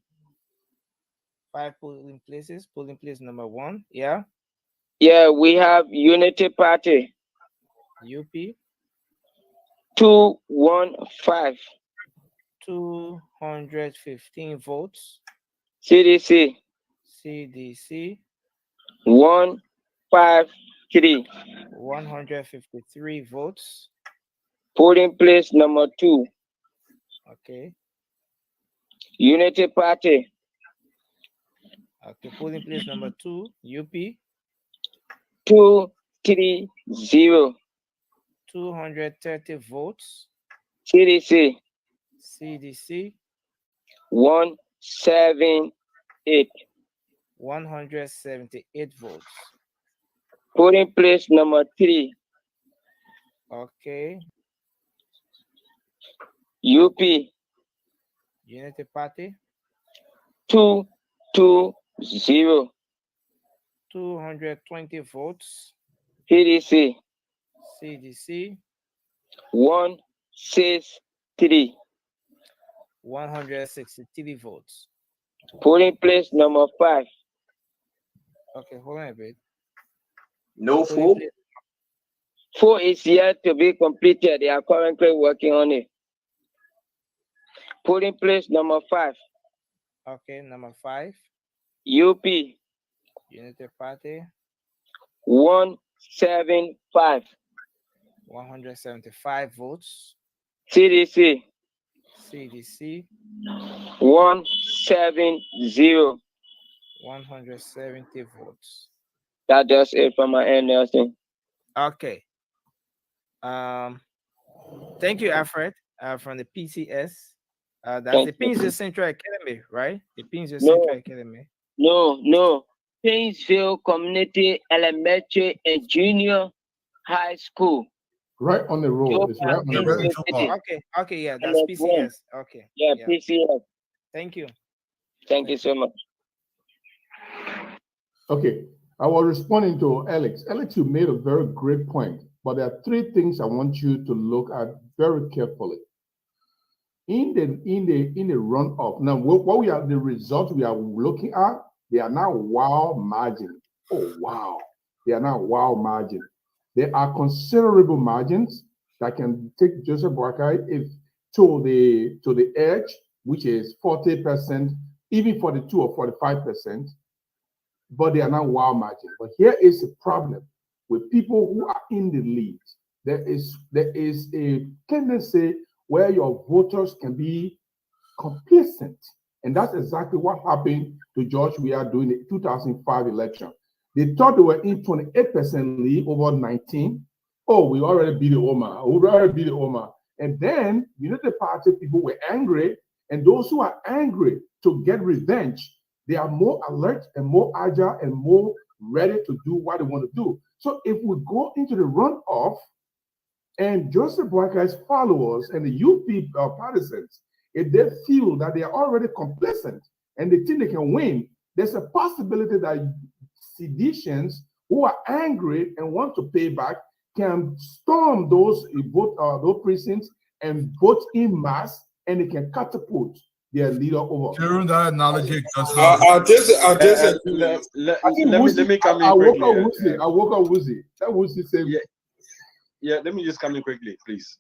5 polling places. Polling place number 1. Yeah. Yeah, we have Unity Party. UP. 215. 215 votes. CDC. 153. 153 votes. Polling place number 2. Okay. Unity Party. Okay. Polling place number 2. UP. 230. 230 votes. CDC. 178. 178 votes. Polling place number 3. Okay. UP. Unity Party. 220. 220 votes. CDC. CDC. 163. 163 votes. Polling place number 5. Okay, hold on a bit. No 4. 4 is yet to be completed. They are currently working on it. Polling place number 5. Okay, number 5. UP. United Party. 175. 175 votes. CDC. CDC. 170. 170 votes. That's just it from my end, Nelson. Okay. Thank you, Alfred, from the PCS. That's the Painesville Central Academy, right? The Painesville Central Academy. No. Painesville Community Elementary and Junior High School. Right on the road. It's right on the road. Okay, yeah, that's PCS. Okay. Yeah, PCS. Thank you. Thank you so much. Okay, I was responding to Alex. Alex, you made a very great point, but there are 3 things I want you to look at very carefully. In the runoff, now what we are, the results we are looking at, they are now wow margin. Oh wow, they are now wow margin. There are considerable margins that can take Joseph Boakai if to the edge, which is 40%, even 42 or 45%. But they are now wow margin. But here is the problem with people who are in the lead. There is a tendency where your voters can be complacent. And that's exactly what happened to George Weah during the 2005 election. They thought they were in 28% lead over 19. Oh, we already beat the Omar. And then, the party people were angry. And those who are angry to get revenge, they are more alert and more agile and more ready to do what they want to do. So if we go into the runoff and Joseph Boakai's followers and the UP partisans, if they feel that they are already complacent and they think they can win, there's a possibility that seditionists who are angry and want to pay back can storm those precincts and vote in mass, and they can catapult their leader over. During that analogy, let me come in quickly. I woke up Woozy. That Woozy said, yeah. Let me just come in quickly, please.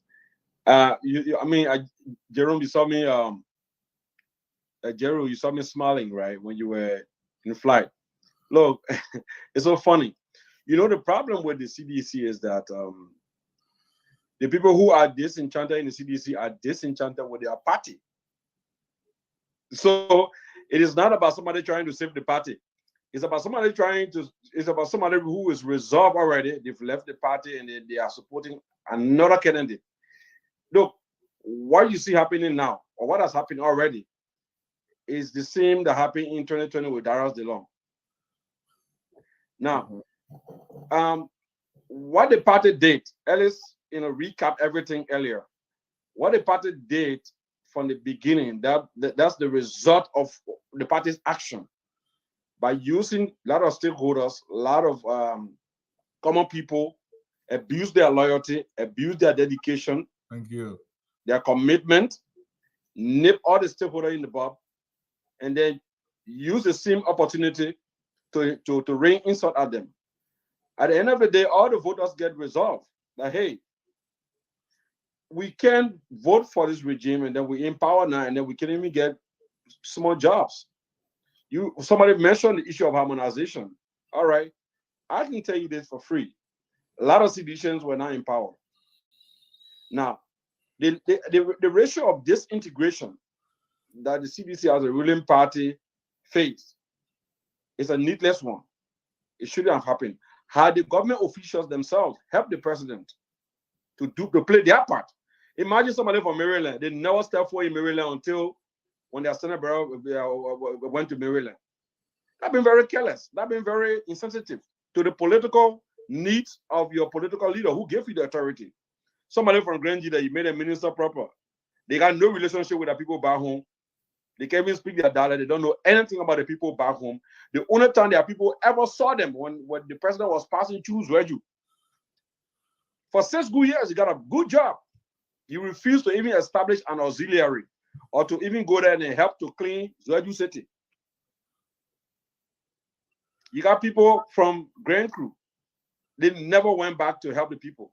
Jerome, you saw me. Jerome, you saw me smiling, right, when you were in flight. Look, it's so funny. The problem with the CDC is that the people who are disenchanted in the CDC are disenchanted with their party. So it is not about somebody trying to save the party. It's about somebody who is resolved already. They've left the party and they are supporting another candidate. Look, what you see happening now, or what has happened already, is the same that happened in 2020 with Darius DeLong. Now, what the party did, Ellis, recap everything earlier. What the party did from the beginning, that's the result of the party's action by using a lot of stakeholders, a lot of common people, abuse their loyalty, abuse their dedication. Thank you. Their commitment, nip all the stakeholders in the bud, and then use the same opportunity to rain insult at them. At the end of the day, all the voters get resolved that, hey, we can vote for this regime and then we empower now and then we can even get small jobs. Somebody mentioned the issue of harmonization. All right, I can tell you this for free. A lot of citizens were not empowered. Now, the ratio of disintegration that the CDC as a ruling party faced is a needless one. It shouldn't have happened. Had the government officials themselves helped the president to play their part. Imagine somebody from Maryland, they never stepped foot in Maryland until when their Senate Bureau went to Maryland. That's been very careless. That's been very insensitive to the political needs of your political leader who gave you the authority. Somebody from Grand that you made a minister proper. They got no relationship with the people back home. They can't even speak their dialect. They don't know anything about the people back home. The only time their people ever saw them when the president was passing choose reju. For 6 good years, he got a good job. He refused to even establish an auxiliary or to even go there and help to clean Zoeju City. You got people from Grand Crew. They never went back to help the people.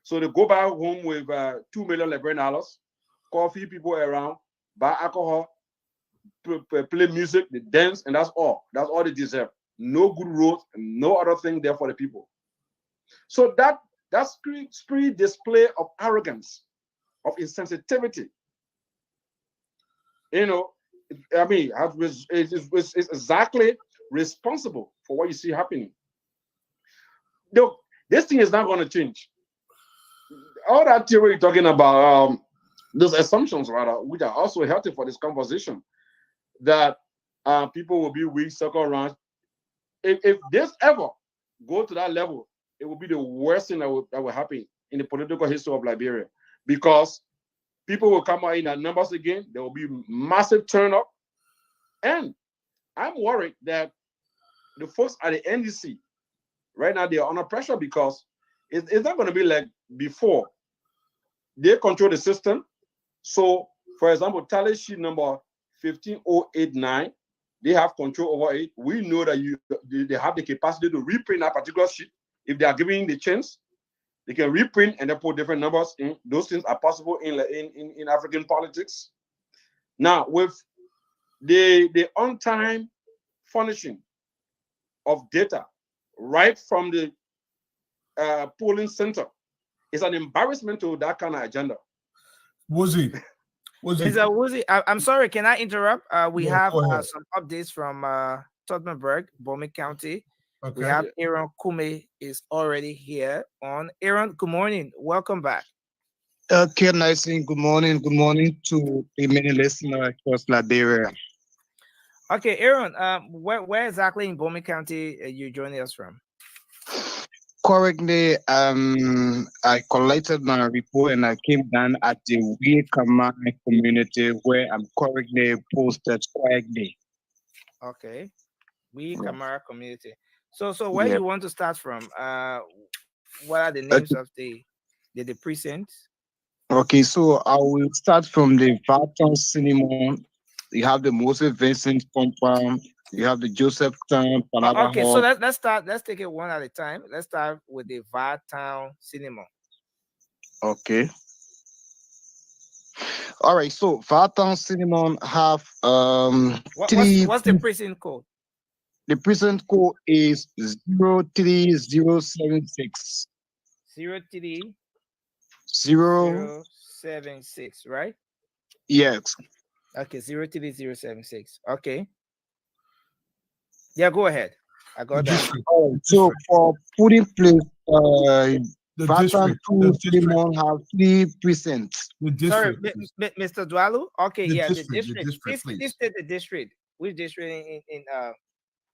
So they go back home with $2 million Liberian, call few people around, buy alcohol, play music, they dance, and that's all. That's all they deserve. No good roads, and no other thing there for the people. So that spirit display of arrogance, of insensitivity, you know, I mean, it's exactly responsible for what you see happening. Look, this thing is not going to change. All that theory you're talking about, those assumptions, rather, which are also healthy for this conversation, that people will be weak, circle around. If this ever go to that level, it will be the worst thing that will happen in the political history of Liberia, because people will come out in their numbers again. There will be massive turn up, and I'm worried that the folks at the NDC right now, they are under pressure, because it's not going to be like before. They control the system. So, for example, tally sheet number 15089, they have control over it. We know that they have the capacity to reprint that particular sheet. If they are giving the chance, they can reprint and then put different numbers in. Those things are possible in African politics. Now, with the on-time furnishing of data right from the polling center, it's an embarrassment to that kind of agenda. Mr. Woozy, I'm sorry, can I interrupt? We have go ahead. some updates from Tottenberg, Bowman County. Okay. We have Aaron Kume is already here on. Aaron, good morning. Welcome back. Okay, nice. Good morning to the many listeners across Liberia. Okay, Aaron, where exactly in Bowman County are you joining us from? Currently, I collected my report and I came down at the Wikama community where I'm currently posted currently. Okay, Wikama community. So where you want to start from? What are the names of the precincts? Okay, so I will start from the Vartan Cinema. You have the Moses Vincent compound. You have the Joseph Town. Okay, so let's start. Let's take it one at a time. Let's start with the Vartown Cinema. Okay. All right. So Vartown Cinema have what's the precinct code? The precinct code is 03076. 03076, right? Yes. Okay, 03076. Okay. Yeah, go ahead. I got that. So for putting place, Vartown 2 Cinema have 3 precincts. Sorry, Mr. Dwalu. Okay, the the district, district. Please state the district. Which district in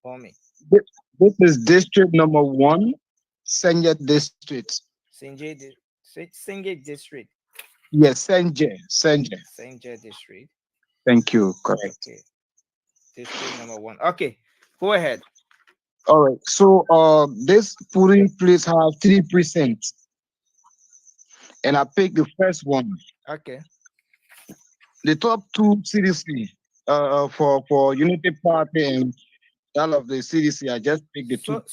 for me? This is district number 1, Senja district. Senja district. Yes, Senja district. Thank you. Correct. Okay. District number 1. Okay, go ahead. All right. So this polling place have 3 precincts, and I picked the first one. Okay. The top 2 CDC for Unity Party and all of the CDC. I just picked the top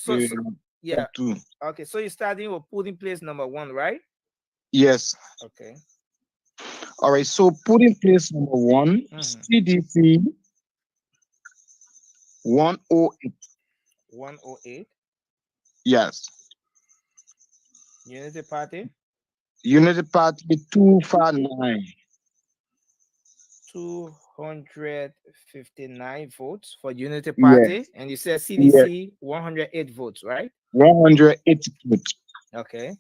2. Okay, so you're starting with polling place number 1, right? Yes. Okay. All right. So polling place number 1, CDC 108. 108. Yes. Unity Party 259. 259 votes for Unity Party, yes. And you said CDC 108 votes, right? 108 votes. Okay.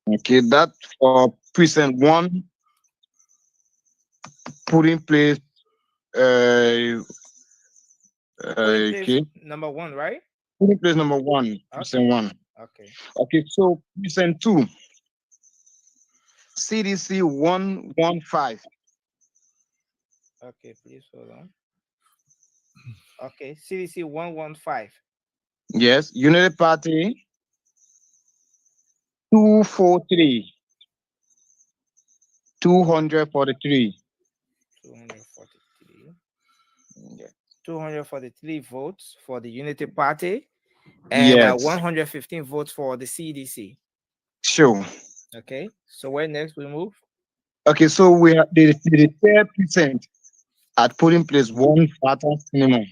Okay, that for precinct 1 put in place. Okay. Number 1, right? Put in place number 1. Precinct 1. Okay. Okay, so precinct 2. CDC 115. Okay, please hold on. Okay, CDC 115. Yes, Unity Party 243. 243. 243. Yeah. 243 votes for the Unity Party and Yes. 115 votes for the CDC. Sure. Okay, so where next we move? Okay, so we are the 3% at putting place one pattern cinema.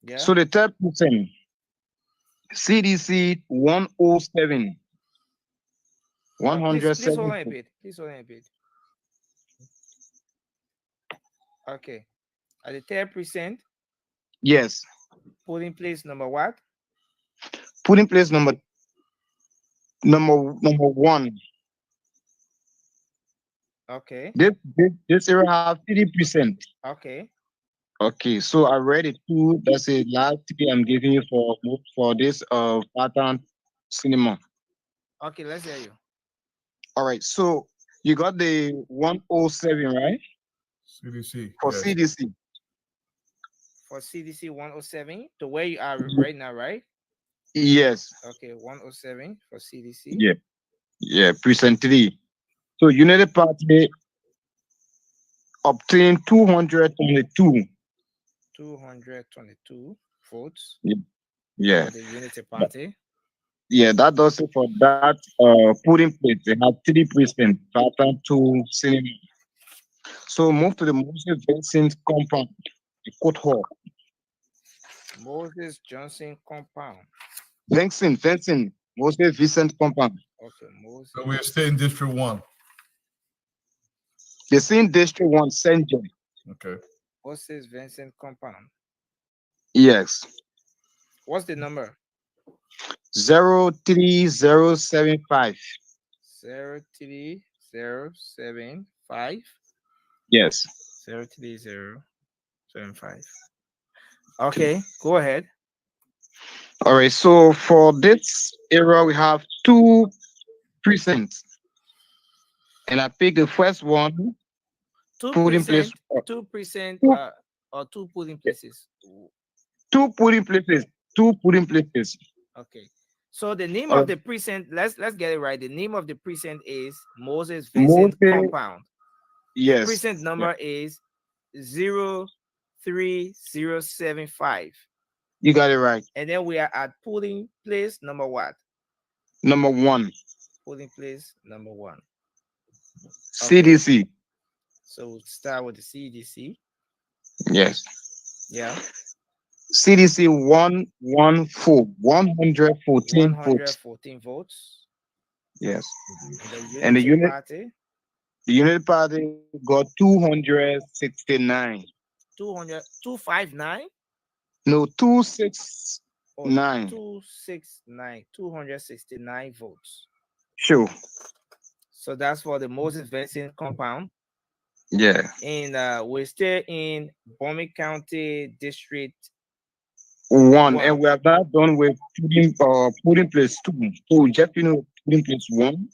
Yeah. So the 3%, CDC 107. Please hold on a bit. Please hold on a bit. Okay. At the 3%. Yes. Polling place number what? Polling place number one. Okay. This area have 3%. Okay. Okay, so I read it too. That's the last tip I'm giving you for this pattern cinema. Okay, let's hear you. All right, so you got the 107, right? CDC. For yes. CDC. For CDC 107, to where you are right now, right? Yes. Okay, 107 for CDC. Yeah. Yeah, precinct 3. So United Party obtained 222. 222 votes. Yeah. For the Unity Party. Yeah, that does it for that polling place. They have 3% pattern to cinema. So move to the Moses Vincent compound, the court hall. Moses Johnson compound. Vincent, Moses Vincent compound. Okay, Moses. So we're still in District 1. The same District 1, St. John. Okay. Moses Vincent compound. Yes. What's the number? 03075. 03075. Yes. 03075. Okay, go ahead. All right. So for this area, we have 2 precincts, and I pick the first one. 2 polling place. 2% or 2 polling places. 2 polling places. 2 polling places. Okay. So the name of the precinct, let's get it right. The name of the precinct is Moses Vincent compound. Yes. The precinct number is 03075. You got it right. And then we are at polling place number what? Number 1. Polling place number 1. CDC. Okay. So we'll start with the CDC. Yes. Yeah. CDC 114 114 votes. Yes. And the Unity Party. The Unity Party got 269. 259? No, 269. 269. 269 votes. Sure. So that's for the Moses Vincent compound. Yeah. And we're still in Bomi County District 1. And we are not done with putting place 2. So just putting place 1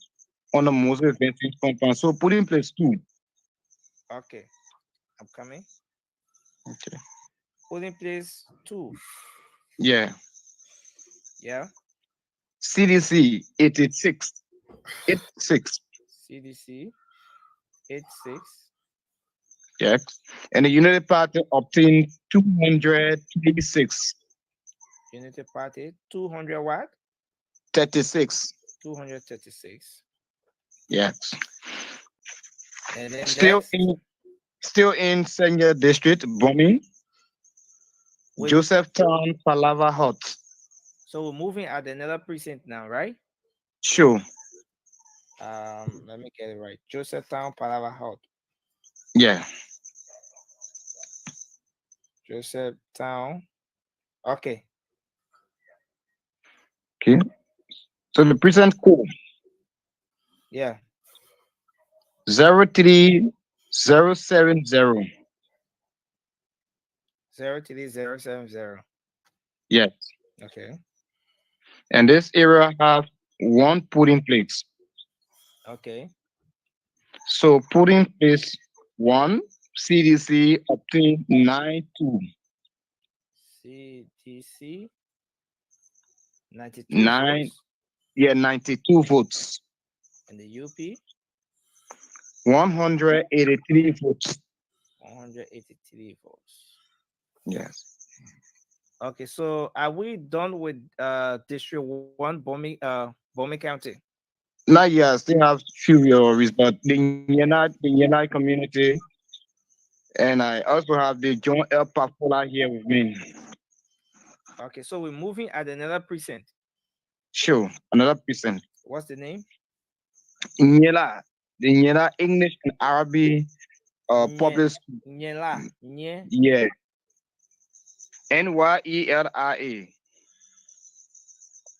on the Moses Vincent compound. So putting place 2. Okay. I'm coming. Okay. Putting place 2. Yeah. Yeah. CDC 86. 86. CDC 86. Yes. And the Unity Party obtained 236. Unity Party 200 what? 36. 236. Yes. And then still in Senior District, Bomi, Josephtown, Palava Hut. So we're moving at another precinct now, right? Sure. Let me get it right. Josephtown, Palava Hut. Yeah. Josephtown. Okay. Okay. So the precinct code. Yeah. 03070. 03070. Yes. Okay. And this area have 1 polling place. Okay. So polling place 1, CDC obtained 92. CDC 92 9. votes. Yeah, 92 votes. And the UP? 183 votes. 183 votes. Yes. Okay, so are we done with District 1, Bomi County? Not yet, still have few theories, but the Yenai community, and I also have the John L. Papola here with me. Okay, so we're moving at another precinct. Sure, another precinct. What's the name? Nyela, the Nyela English and Arabic public school. Nyela. Yeah. Nyela.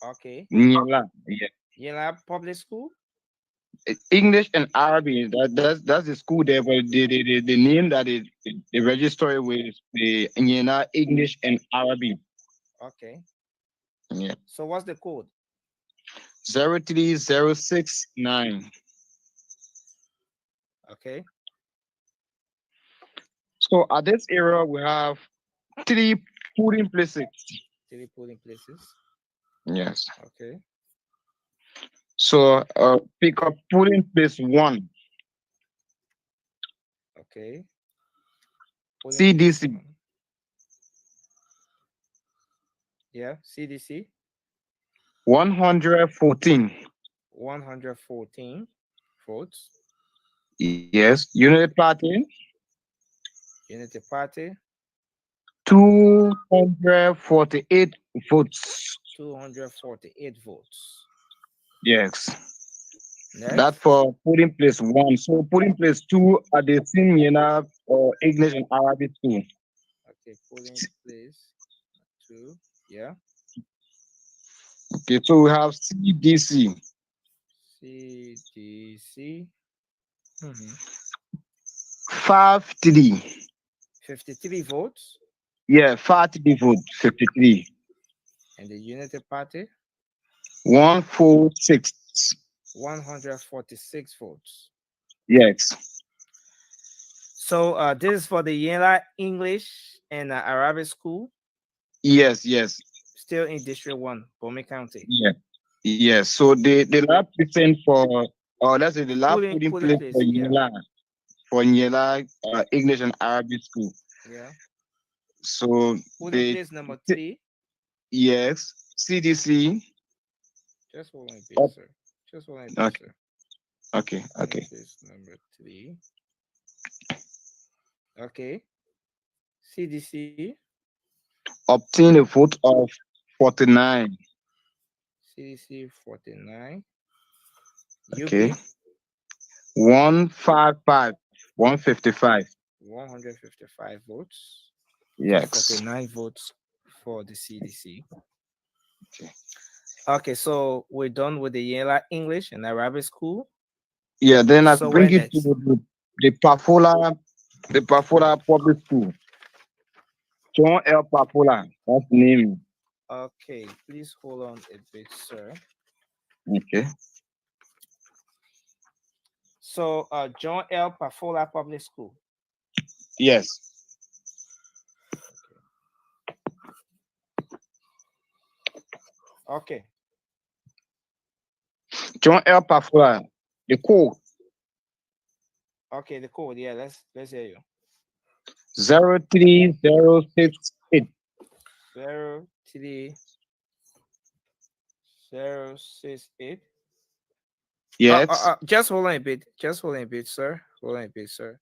Okay. Nyela, yeah. Nyela Public School? English and Arabic. That's the school there, but the name that they register with the Nyela English and Arabic. Okay. Yeah. So what's the code? 03069. Okay. So at this area we have 3 polling places. 3 polling places. Yes. Okay. So pick up polling place 1. Okay. CDC. Yeah, CDC. 114. 114 votes. Yes. Unity Party. Unity Party. 248 votes. 248 votes. Yes. Next. That for polling place 1. So polling place 2 are the same English and Arabic too. Okay, polling place 2. Yeah. Okay, so we have CDC. CDC. 53. 53 votes. Yeah, 53 votes. 53. And the Unity Party. 146. 146 votes. Yes. So this is for the Yela English and Arabic school. Yes, yes. Still in District 1, Bomi County. Yeah. Yes. So the lab present for, or let's say the lab putting place for Yela, for Yela English and Arabic school. Yeah. So polling place number 3. Yes. CDC. Just hold on a bit, sir. Just hold on a bit, Okay. sir. Okay. Okay. Place number 3. Okay. CDC. Obtain a vote of 49. CDC 49. Okay. UP. 155. 155. 155 votes. Yes. 49 votes for the CDC. Okay. Okay, so we're done with the Yela English and Arabic school. Yeah, then I So bring it to the Pafola Public School. John L. Pafola, that's the name. Okay, please hold on a bit, sir. Okay. So John L. Pafola Public School. Yes. Okay. John L. Pafola, the code. Okay, the code. Yeah, let's hear you. 03068. 03068. Yes. Just hold on a bit. Just hold on a bit, sir. Hold on a bit, sir.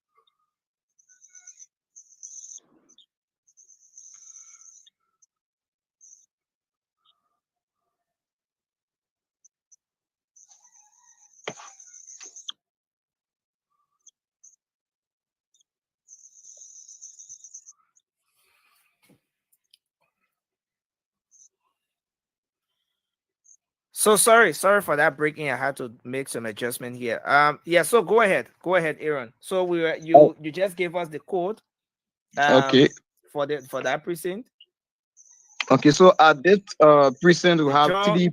So sorry for that breaking. I had to make some adjustment here. Yeah, so go ahead, Aaron. So you just gave us the code. Okay. For that precinct. Okay, so at this precinct we have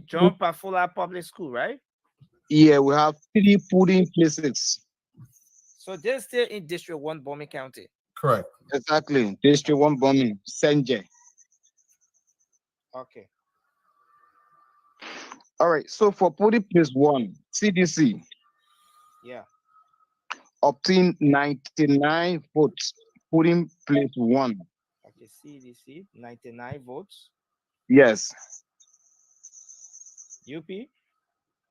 John Pafola Public School, right? Yeah, we have 3 polling places. So they're still in District 1, Bomi County. Correct. Exactly. District 1 Bomi, Senje. Okay. All right. So for polling place 1, CDC Yeah. obtained 99 votes. Polling place 1. Okay, CDC 99 votes. Yes. UP.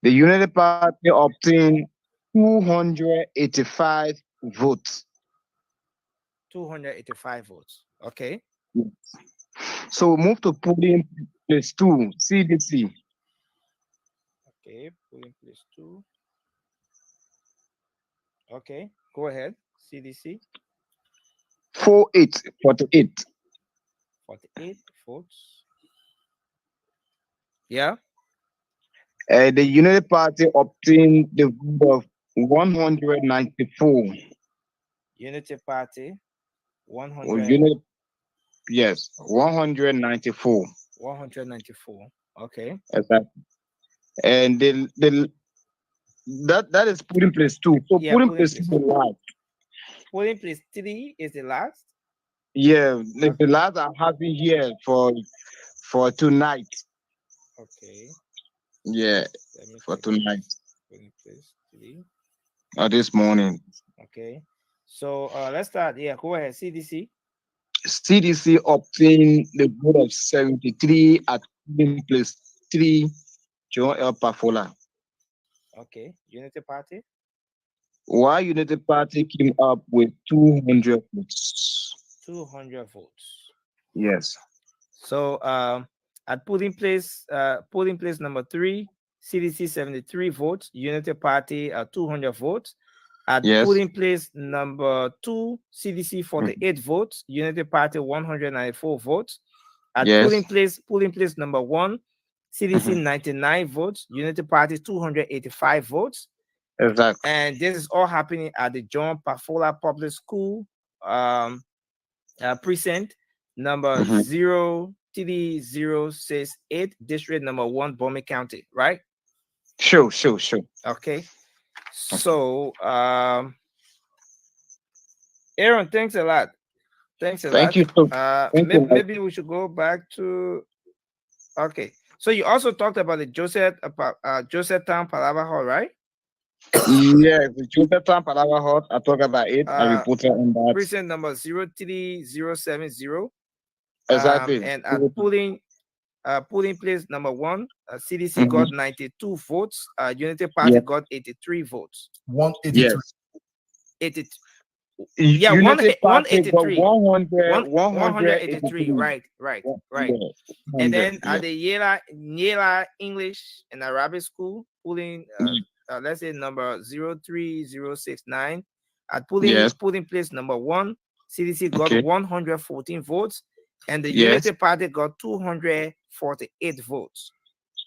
The United Party obtained 285 votes. 285 votes. Okay. Yes. So we move to polling place 2, CDC. Okay, polling place 2. Okay, go ahead. CDC. 48. 48 votes. Yeah. The United Party obtained the vote of 194. Unity Party. Or 100. Yes, 194. 194. Okay. Exactly. And that is polling place 2. So Yeah, polling polling place place 2 is last. Polling place 3 is the last. Yeah, the last I'm having here for tonight. Okay. Yeah, for tonight. Polling place 3. Or this morning. Okay. So let's start. Yeah, go ahead. CDC. CDC obtained the vote of 73 at polling place 3, John L. Pafola. Okay. Unity Party. Why United Party came up with 200 votes. 200 votes. Yes. So at polling place number 3, CDC 73 votes, Unity Party 200 votes. At Yes. polling place number 2, CDC 48 votes, Unity Party 194 votes. At Yes. polling place number 1, CDC 99 votes, Unity Party 285 votes. Exactly. And this is all happening at the John Pafola Public School precinct number 03068, district number 1, Bowman County, right? Sure. Okay. So Aaron, thanks a lot. Thank you. Maybe we should go back to. Okay. So you also talked about the Josephtown Palava Hall, right? Yes, the Josephtown Palava Hall. I talk about it. I reported on that. Precinct number 03070. Exactly. And at polling place number 1, CDC got 92 votes. Unity Party got 83 votes. 183. Yes. 80. Yeah, Unity Party 183. 183. Right. Yeah. And then at the Yela English and Arabic School, polling let's say number 03069. At polling place number 1, CDC got 114 votes, and the Unity Party got 248 votes.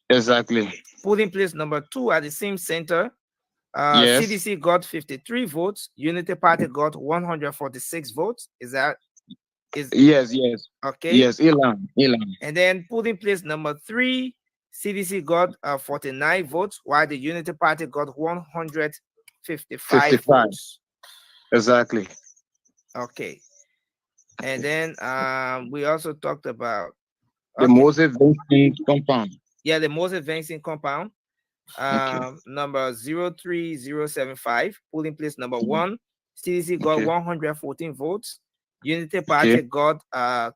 Exactly. Polling place number 2 at the same center, CDC got 53 votes, Unity Party got 146 votes. Yes. Okay. Yes, Elan. And then polling place number 3, CDC got 49 votes, while the Unity Party got 155 votes. Exactly. Okay. And then we also talked about the Moses Vincent compound. Yeah, the Moses Vincent compound. Number 03075, polling place number 1. CDC got 114 votes. Unity Party got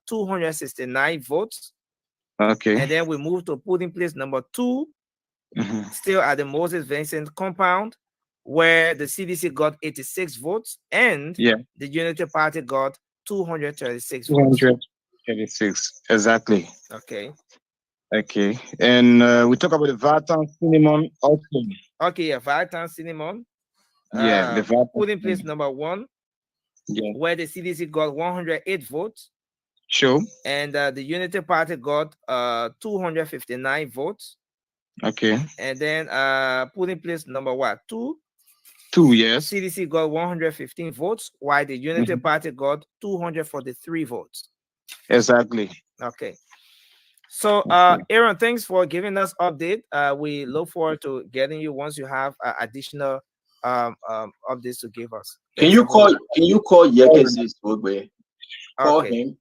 269 votes. Okay. And then we move to polling place number 2, still at the Moses Vincent compound, where the CDC got 86 votes and the Unity Party got 236 votes. 236, exactly. Okay. Okay. And we talk about the Vartan Cinnamon also. Okay, yeah, Vartan Cinnamon. Yeah, the Vartan. Polling place number 1, where the CDC got 108 votes. Sure. And the Unity Party got 259 votes. Okay. And then polling place number 2? 2, yes. CDC got 115 votes, while the Unity Party got 243 votes. Exactly. Okay. So Aaron, thanks for giving us update. We look forward to getting you once you have additional updates to give us. Can you call Yekes Wogbe? Call him.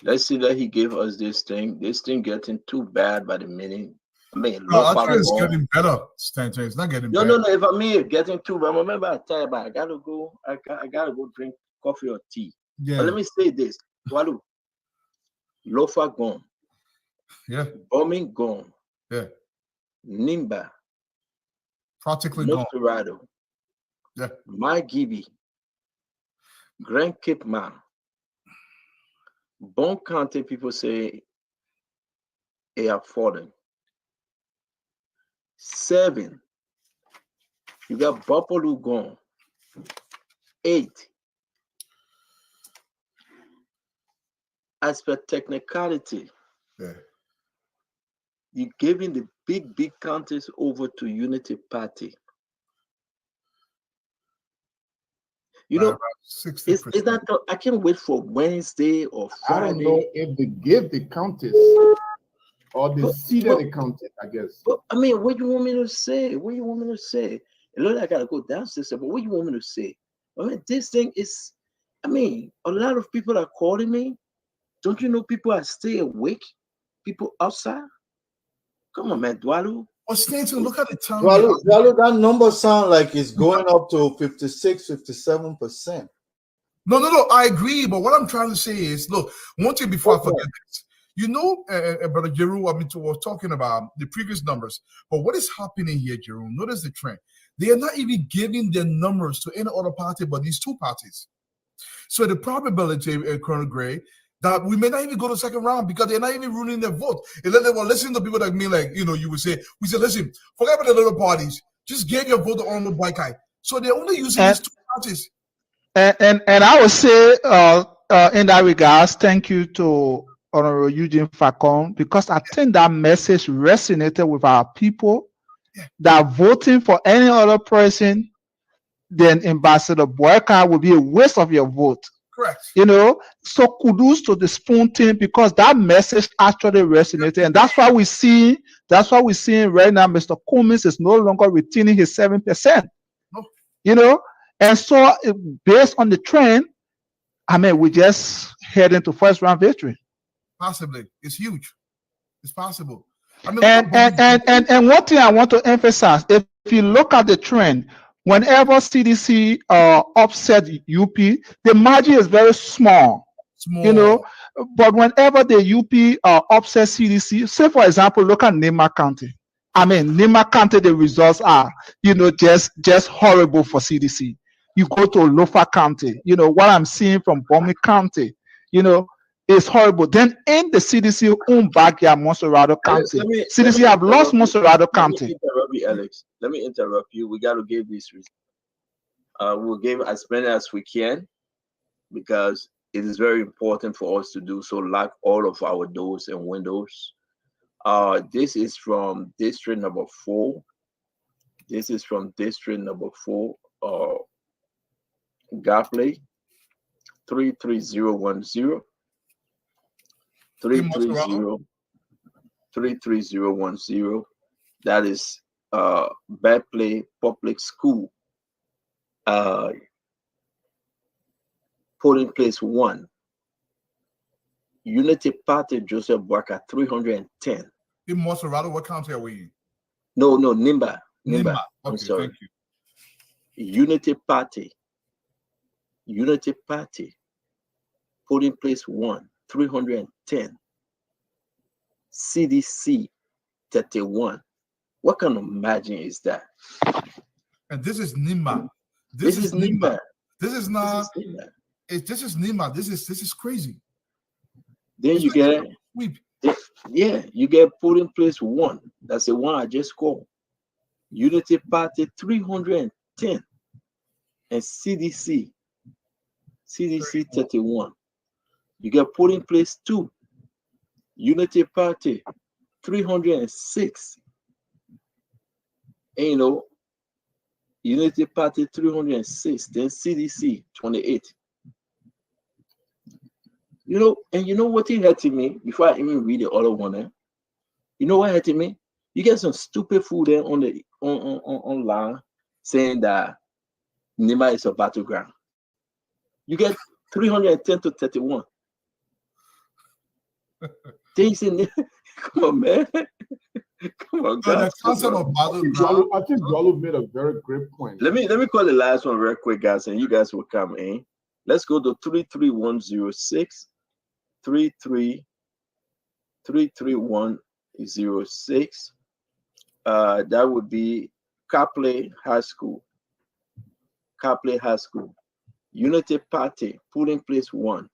Let's see that he gave us this thing. This thing getting too bad by the minute. I mean, No, I Lofa think it's gone. getting better, Stanton. It's not getting No, better. no, no. If I mean getting too, but remember I tell you about I gotta go. I gotta go drink coffee or tea. Yeah. But let me say this: Walu, Lofa gone. Yeah. Bombing gone. Yeah. Nimba. Practically gone. Nosferatu. Yeah. My Gibby. Grand Cape Man. Bon County people say they have fallen. 7. You got Buffalo gone. 8. As per technicality, yeah, you're giving the big counties over to Unity Party. You know, it's not. I can't wait for Wednesday or Friday. I don't know if they give the counties or they seeded the counties, I guess. But I mean, what do you want me to say? What do you want me to say? It looks like I gotta go downstairs, but what do you want me to say? I mean, this thing is, I mean, a lot of people are calling me. Don't you know people are stay awake? People outside? Come on, man, Dwalu. Oh, Stanton, look at the time. Well, that number sound like it's going up to 56, 57%. No, I agree. But what I'm trying to say is, look, one thing before I forget this. You know, Brother Jeru, I mean, was talking about the previous numbers. But what is happening here, Jeru? Notice the trend. They are not even giving their numbers to any other party but these two parties. So the probability, Colonel Gray, that we may not even go to the second round because they're not even ruling their vote. And then they were listening to people like me, like, you know, you would say, we said, listen, forget about the little parties. Just give your vote to Honorable Boykai. So they're only using these two parties. And I would say, in that regards, thank you to Honorable Eugene Facon, because I think that message resonated with our people that voting for any other person than Ambassador Boyka would be a waste of your vote. Correct. You know, so kudos to the spoon team because that message actually resonated, and that's why we're seeing right now Mr. Cummings is no longer retaining his 7%. No. You know, and so based on the trend, I mean, we just head into first round victory. Possibly, it's huge. It's possible. I mean, and one thing I want to emphasize: if you look at the trend, whenever CDC upset UP, the margin is very small. You know, but whenever the UP upset CDC, say for example, look at Nema County. I mean, Nema County, the results are, you know, just horrible for CDC. You go to Lofa County, you know, what I'm seeing from Bomi County, you know, is horrible. Then in the CDC own backyard, Monserrado County, CDC have lost Monserrado County. Let me interrupt you, Alex. Let me interrupt you. We got to give these results. We'll give as many as we can because it is very important for us to do so. Lock all of our doors and windows. This is from district number 4. This is from district number 4. Gapley 33010. 33010. That is Bapley Public School. Polling place 1. Unity Party Joseph Boyka 310. In Monserrado, what county are we in? No, Nimba. Okay, I'm sorry. thank you. Unity Party. Polling place 1, 310. CDC 31. What kind of margin is that? And this is Nimba. This is Nimba. This is not. This is Nimba. This is crazy. Then you get you get polling place 1. That's the one I just called. Unity Party 310 and CDC 31. You get polling place 2. Unity Party 306. And you know, Unity Party 306, then CDC 28. You know, and you know what it hurting me before I even read the other one. You know what hurting me? You get some stupid food there on the online saying that Nima is a battleground. You get 310 to 31. Then you say, come on, man. Come on, So the guys. concept of battleground. I think Dwalo made a very great point. Let me call the last one real quick, guys, and you guys will come in. Let's go to 33106. 33106. That would be Capley High School. Capley High School. Unity Party, polling place 1.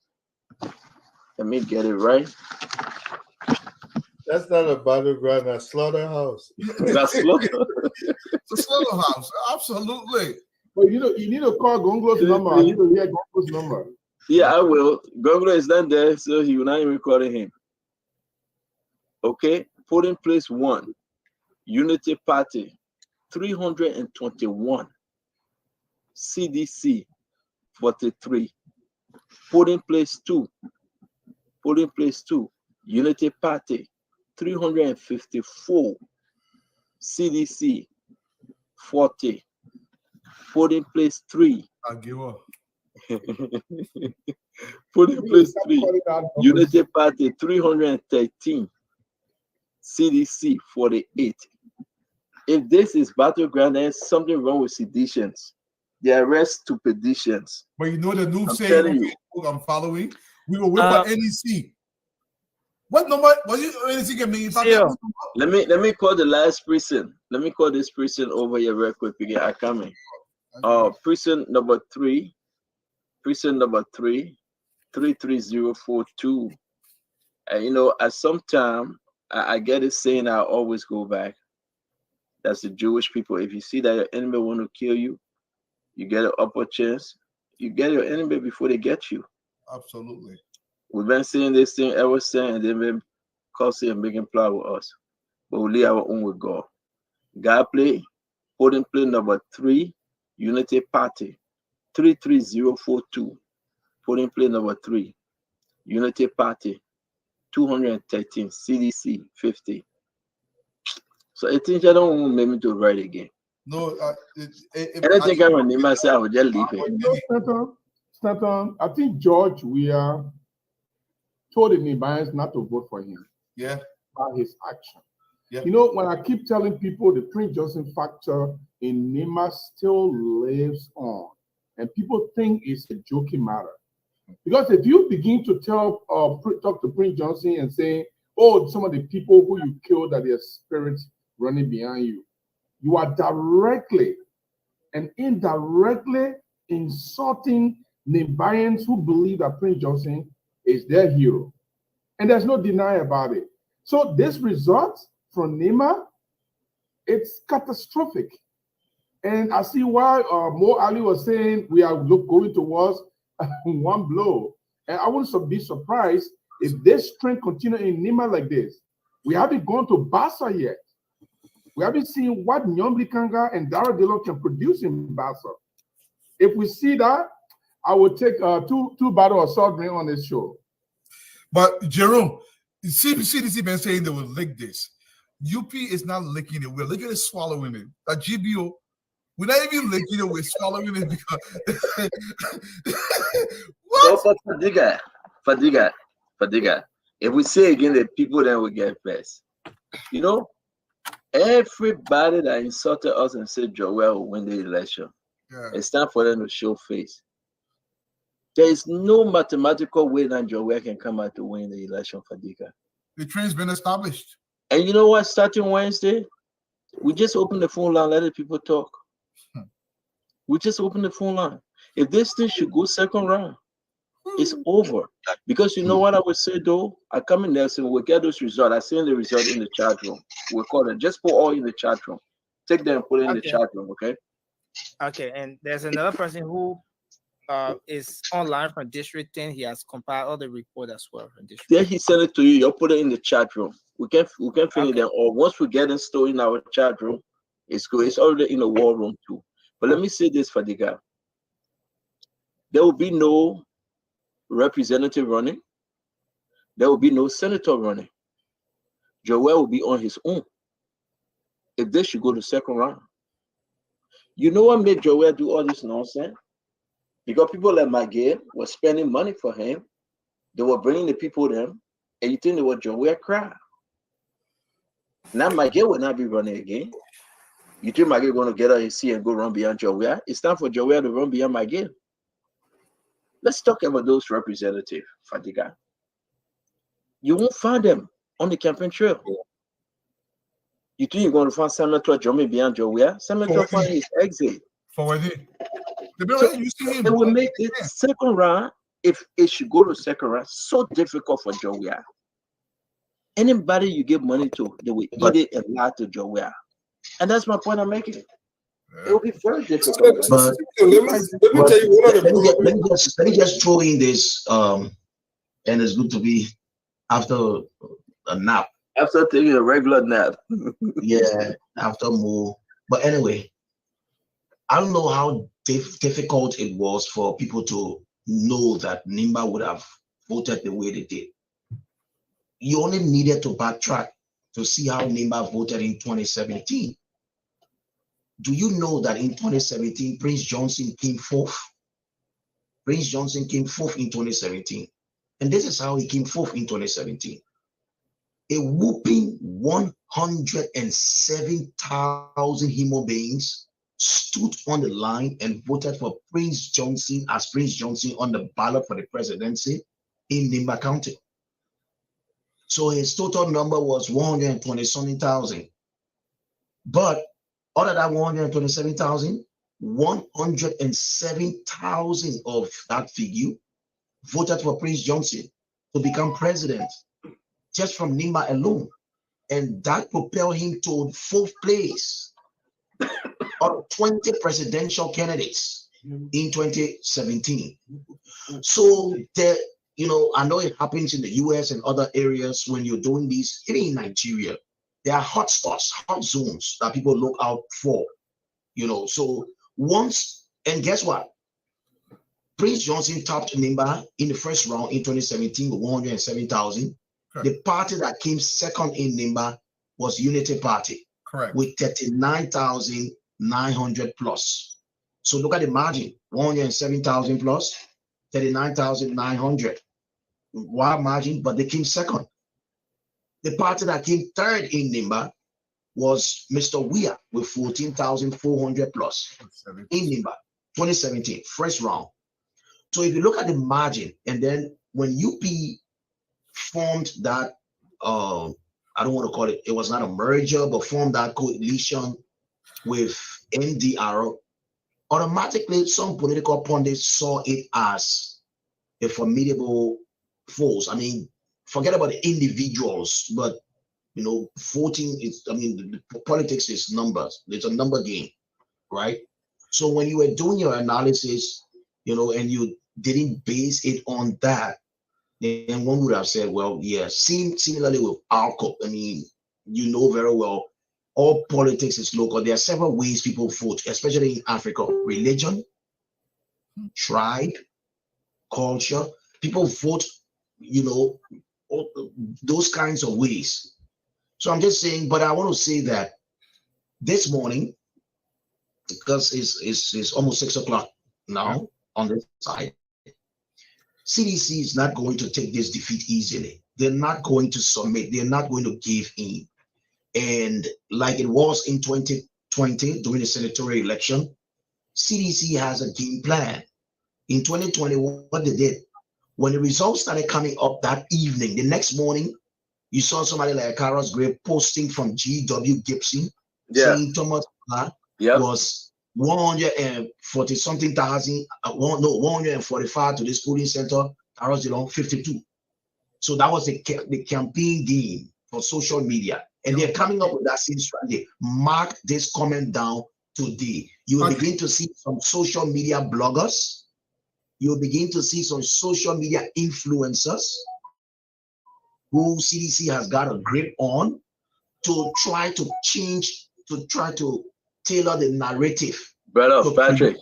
Let me get it right. That's not a battleground, a slaughterhouse. That's slaughter. It's a slaughterhouse, absolutely. But you need to call Gonglo's number. I need to hear Gonglo's number. Yeah, I will. Gonglo is not there, so he will not even call him. Okay, polling place 1. Unity Party, 321. CDC, 43. Polling place 2. Polling place 2. Unity Party, 354. CDC, 40. Polling place 3. I'll give up. Polling place 3. Unity Party, 313. CDC, 48. If this is battleground, there's something wrong with seditions. They arrest stupidicians. But you know the new I'm saying telling you. I'm following? We will wait for NEC. What number? Was it NEC can mean? Let me call the last prison. Let me call this prison over here real quick. I come in. Prison number 3. Prison number 3. 33042. And you know, at some time I get it saying I always go back. That's the Jewish people. If you see that your enemy want to kill you, you get an upper chance. You get your enemy before they get you. Absolutely. We've been seeing this thing ever since, and they've been causing and making plot with us. But we leave our own with God. God play, polling place number 3, Unity Party, 33042. Polling place number 3, Unity Party, 213. CDC, 50. So I think I don't want me to write again. No, anything I want to say, I would just leave it. Stanton, I think George Weah told the Nibans not to vote for him. Yeah. By his action. Yeah. You know, when I keep telling people the Prince Johnson factor in Nima still lives on, and people think it's a joking matter. Because if you begin to talk to Prince Johnson and say, oh, some of the people who you killed are their spirits running behind you, you are directly and indirectly insulting Nigerians who believe that Prince Johnson is their hero. And there's no denying about it. So this result from Nima, it's catastrophic. And I see why Mo Ali was saying we are going towards one blow. And I wouldn't be surprised if this trend continues in Nima like this. We haven't gone to Bassa yet. We haven't seen what Nyomli Kanga and Dara Dillon can produce in Bassa. If we see that, I would take two bottles of salt drink on this show. But Jerome, CDC been saying they will lick this. UP is not licking it. We're licking it, swallowing it. That GBO, we're not even licking it, we're swallowing it because what? So Fadiga. If we say again, the people then will get first. You know, everybody that insulted us and said Joel will win the election. Yeah. It's time for them to show face. There is no mathematical way that Joel can come out to win the election, Fadiga. The train's been established. And you know what? Starting Wednesday, we just open the phone line, let the people talk. We just open the phone line. If this thing should go second round, it's over. Because you know what I would say though? I come in there and say, we'll get those results. I send the result in the chat room. We'll call them. Just put all in the chat room. Take them and put it in the chat room, okay? Okay, and there's another person who is online from District 10. He has compiled all the report as well from District 10. Then he sent it to you. You'll put it in the chat room. We can finish them. Or once we get it stored in our chat room, it's good. It's already in the war room too. But let me say this for the guy. There will be no representative running. There will be no senator running. Joel will be on his own. If they should go to second round. You know what made Joel do all this nonsense? Because people like Maggie were spending money for him. They were bringing the people to him. And you think they were Joel crowd. Now Maggie will not be running again. You think Maggie going to get out his seat and go run beyond Jowiah? It's time for Jowiah to run beyond Maggie. Let's talk about those representatives, Fadiga. You won't find them on the campaign trail. You think you're going to find Senator Jomi beyond Jowiah? Senator find his exit. For what? So it will make it second round, if it should go to second round, so difficult for Jowiah. Anybody you give money to, they will eat it and lie to Jowiah. And that's my point I'm making. It will be very difficult. But let me tell you one of the let me just throw in this, and it's good to be after a nap. After taking a regular nap. Yeah, after more. But anyway, I don't know how difficult it was for people to know that Nimba would have voted the way they did. You only needed to backtrack to see how Nimba voted in 2017. Do you know that in 2017, Prince Johnson came fourth? Prince Johnson came fourth in 2017. And this is how he came fourth in 2017. A whooping 107,000 human beings stood on the line and voted for Prince Johnson as Prince Johnson on the ballot for the presidency in Nimba County. So his total number was 120-something thousand. But out of that 127,000, 107,000 of that figure voted for Prince Johnson to become president, just from Nimba alone. And that propelled him to fourth place out of 20 presidential candidates in 2017. So I know it happens in the US and other areas when you're doing this, even in Nigeria. There are hot spots, hot zones that people look out for, So and guess what? Prince Johnson topped Nimba in the first round in 2017 with 107,000. The party that came second in Nimba was Unity Party. Correct. With 39,900 plus. So look at the margin, 107,000 plus, 39,900. Wild margin, but they came second. The party that came third in Nimba was Mr. Weah with 14,400 plus in Nimba, 2017, first round. So if you look at the margin, and then when UP formed that, I don't want to call it, it was not a merger, but formed that coalition with NDR, automatically some political pundits saw it as a formidable force. I mean, forget about the individuals, but voting is, the politics is numbers. It's a number game, right? So when you were doing your analysis, and you didn't base it on that, then one would have said, well, yeah, similarly with ALCO. I mean, very well, all politics is local. There are several ways people vote, especially in Africa: religion, tribe, culture. People vote, those kinds of ways. So I'm just saying, but I want to say that this morning, because it's almost 6 o'clock now on this side, CDC is not going to take this defeat easily. They're not going to submit. They're not going to give in. And like it was in 2020 during the senatorial election, CDC has a game plan. In 2020, what they did, when the results started coming up that evening, the next morning, you saw somebody like Carlos Gray posting from GW Gibson saying Thomas was 140 something thousand, 145 to this polling center, Carlos Dillon 52. So that was the campaign game for social media. And they're coming up with that same strategy. Mark this comment down today. You will begin to see some social media bloggers. You'll begin to see some social media influencers who CDC has got a grip on to try to change, to try to tailor the narrative. Brother Patrick.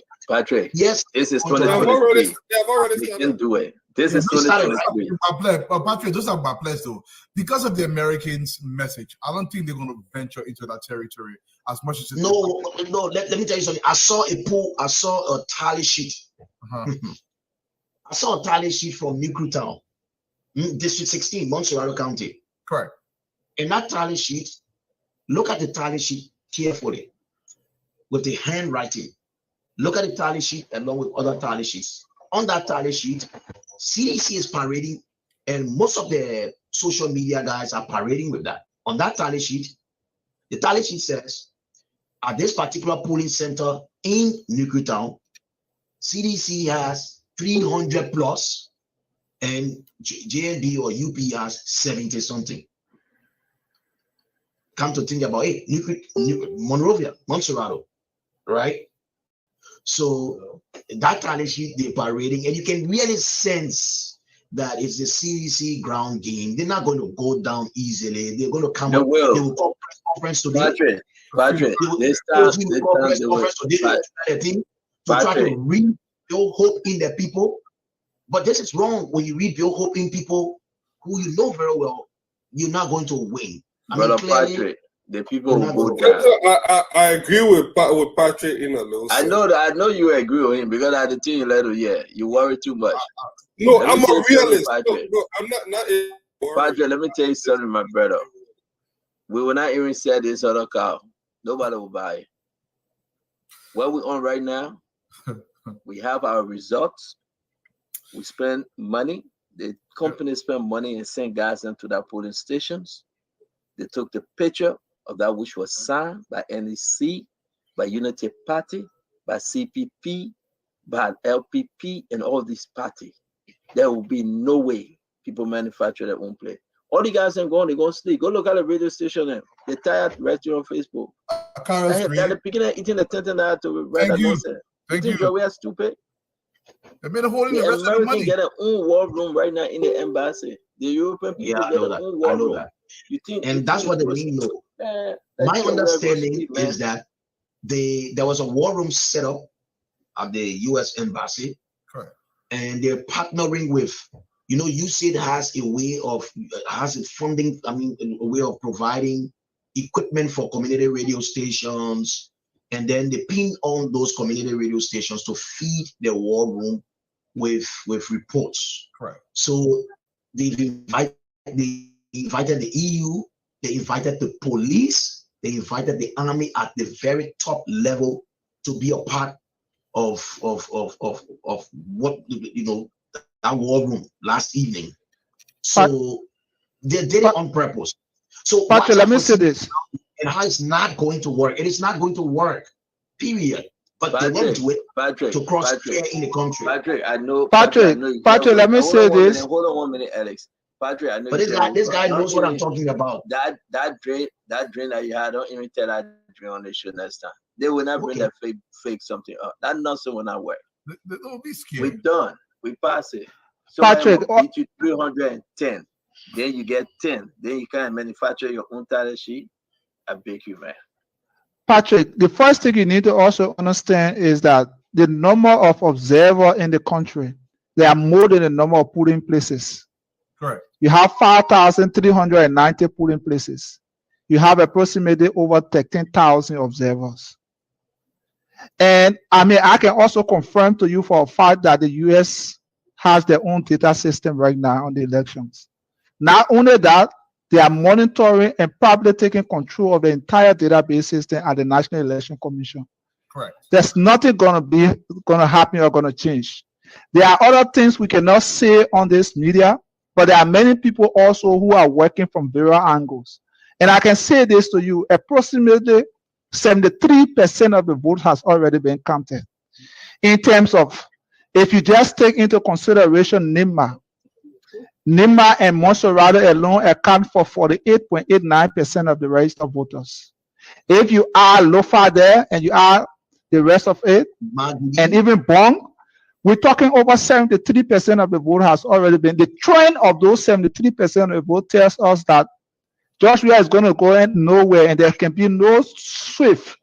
Yes. This is 2023. We can do it. This is 2023. Patrick, those are Baples though. Because of the Americans' message, I don't think they're going to venture into that territory as much as no. Let me tell you something. I saw a poll. I saw a tally sheet. I saw a tally sheet from New Town, District 16, Montserrat County. Correct. In that tally sheet, Look at the tally sheet carefully with the handwriting. Look at the tally sheet along with other tally sheets. On that tally sheet, CDC is parading, and most of the social media guys are parading with that. On that tally sheet, the tally sheet says, at this particular polling center in Newtown, CDC has 300 plus, and JNB or UP has 70 something. Come to think about it, Monrovia, Montserrat, right? So that tally sheet they're parading, and you can really sense that it's the CDC ground game. They're not going to go down easily. They're going to come up. They will call press conference today. Patrick, this time to try to rebuild hope in the people. But this is wrong. When you rebuild hope in people who you know very well, you're not going to win. Brother Patrick, the people will go down. I agree with Patrick in a little sense. I know you agree with him because I didn't think you let it. Yeah, you worry too much. No, I'm a realist. No, I'm not Patrick, let me tell you something, my brother. We will not even sell this other car. Nobody will buy it. What we're on right now, we have our results. We spend money. The company spent money and sent guys into that polling stations. They took the picture of that which was signed by NEC, by Unity Party, by CPP, by LPP, and all these parties. There will be no way people manufacture their own play. All the guys ain't going, they're going to sleep. Go look at the radio station there. They're tired writing on Facebook. They're beginning eating the tent and that to write a nonsense. Thank you. We are stupid. They've been holding the rest American of the money. get their own war room right now in the embassy. The European people get their own war room. You think, and that's what they need to know. My understanding is that there was a war room set up at the U.S. Embassy. Correct. And they're partnering with, USAID has a funding, a way of providing equipment for community radio stations, and then they pin on those community radio stations to feed the war room with reports. Correct. So they invited the EU, they invited the police, they invited the army at the very top level to be a part of what that war room last evening. So they did it on purpose. So Patrick, let me say this. And how it's not going to work. It is not going to work. Period. But they want to do it to cross fear in the country. Patrick, I know. Patrick, let me say this. Hold on 1 minute, Alex. Patrick, I know. But this guy knows what I'm talking about. That drain that you had, don't even tell that drain on the show next time. They will not bring that fake something up. That nonsense will not work. Don't be scared. We're done. We pass it. So Patrick, beat you 310. Then you get 10. Then you can manufacture your own title sheet. I beg you, man. Patrick, the first thing you need to also understand is that the number of observers in the country, there are more than the number of polling places. Correct. You have 5,390 polling places. You have approximately over 13,000 observers. And I can also confirm to you for a fact that the US has their own data system right now on the elections. Not only that, they are monitoring and probably taking control of the entire database system at the National Election Commission. Correct. There's nothing going to happen or going to change. There are other things we cannot say on this media, but there are many people also who are working from various angles. And I can say this to you, approximately 73% of the vote has already been counted. In terms of, if you just take into consideration NIMA and Montserrat alone account for 48.89% of the registered voters. If you add Lofa there and you add the rest of it, and even Bong, we're talking over 73% of the vote has already been. The trend of those 73% of the vote tells us that Joshua is going to go in nowhere and there can be no shift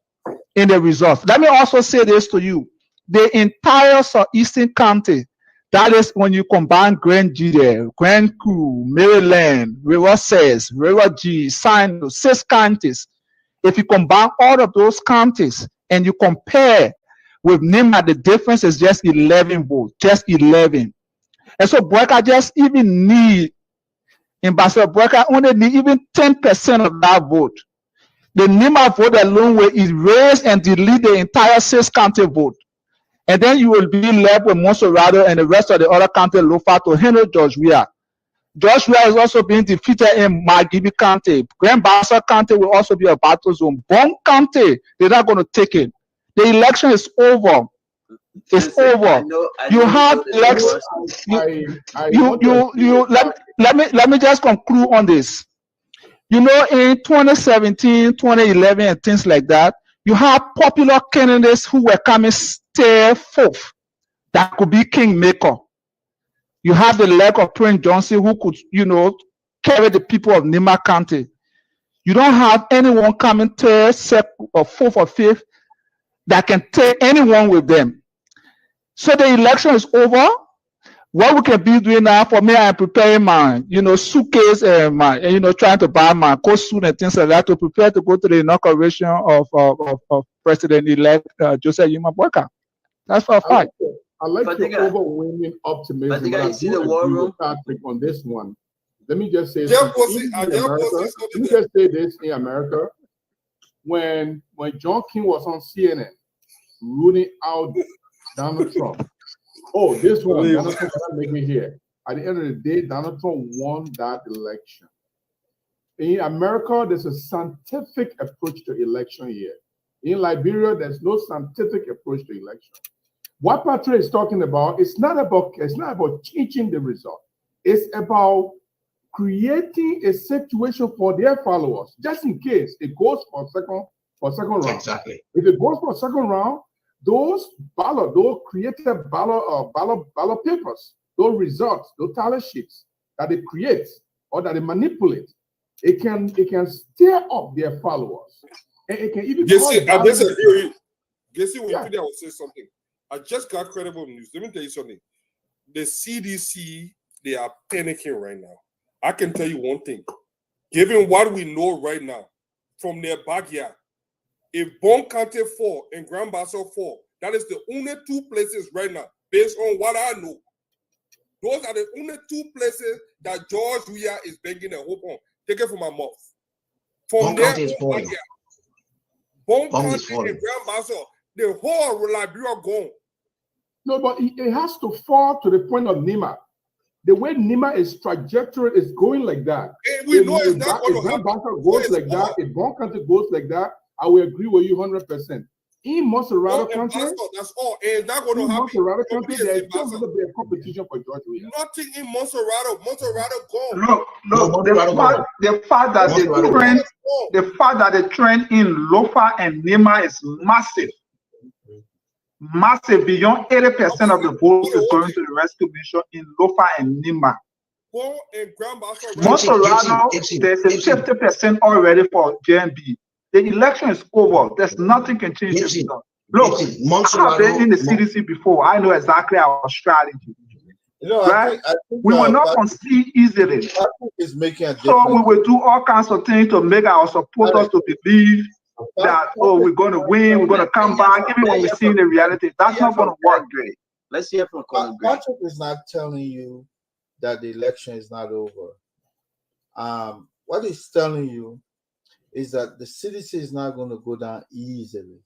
in the results. Let me also say this to you. The entire Southeastern County, that is when you combine Grand G there, Grand Coup, Maryland, River 6, River G, Sino, 6 counties. If you combine all of those counties and you compare with NIMA, the difference is just 11 votes, just 11. And so Boyka just even need, Ambassador Boyka only need even 10% of that vote. The NEMA vote alone will erase and delete the entire 6-county vote. And then you will be left with Monserrado and the rest of the other county LOFA to handle George Weah. George Weah is also being defeated in Margibi County. Grand Bassa County will also be a battle zone. Bon County, they're not going to take it. The election is over. It's over. You have election. Let me just conclude on this. You know, in 2017, 2011, and things like that, you have popular candidates who were coming stay fourth. That could be kingmaker. You have the leg of Prince Johnson who could, you know, carry the people of Nima County. You don't have anyone coming third, second, or fourth or fifth that can take anyone with them. So the election is over. What we can be doing now, for me, I'm preparing my, you know, suitcase and my, you know, trying to buy my coat suit and things like that to prepare to go to the inauguration of President-elect Joseph Yuma Boyka. That's for a fact. I like your overwhelming optimism, but I do agree with Patrick on this one. Let me just say this. Let me just say this in America. When John King was on CNN ruling out Donald Trump, oh, this one, Donald Trump cannot make me here. At the end of the day, Donald Trump won that election. In America, there's a scientific approach to election here. In Liberia, there's no scientific approach to election. What Patrick is talking about, it's not about changing the result. It's about creating a situation for their followers, just in case it goes for second round. Exactly. If it goes for second round, those created ballot papers, those results, those tally sheets that they create or that they manipulate, it can stir up their followers. And it can even I disagree. Guess when I will say something. I just got credible news. Let me tell you something. The CDC, they are panicking right now. I can tell you one thing. Given what we know right now from their backyard, if Bon County fall and Grand Bassa fall, that is the only two places right now, based on what I know. Those are the only two places that George Weah is begging a hope on. Take it from my mouth. From there, Bon County and Grand Bassa, the whole Liberia gone. No, but it has to fall to the point of Nima. The way Nima is trajectory is going like that. And we know it's not going to happen. If goes like that, if Bon County goes like that, I will agree with you 100%. In Monserrado County, that's all. And that's going to happen. Monserrado County, there's still going to be a competition for George Weah. Nothing in Monserrado. Monserrado gone. Look, the fact that the trend in Lofa and Nima is massive. Massive, beyond 80% of the votes is going to the rescue mission in Lofa and Nima. Monserrado, there's a 50% already for JNB. The election is over. There's nothing can change the result. Look, I've been in the CDC before. I know exactly our strategy. You know, right? I think we will not concede easily. Is making a so we will do all kinds of things to make our supporters to believe that, oh, we're going to win, we're going to come back, even when we see the reality. That's not going to work, Dre. Let's hear from Colin. Patrick is not telling you that the election is not over. What he's telling you is that the CDC is not going to go down easily.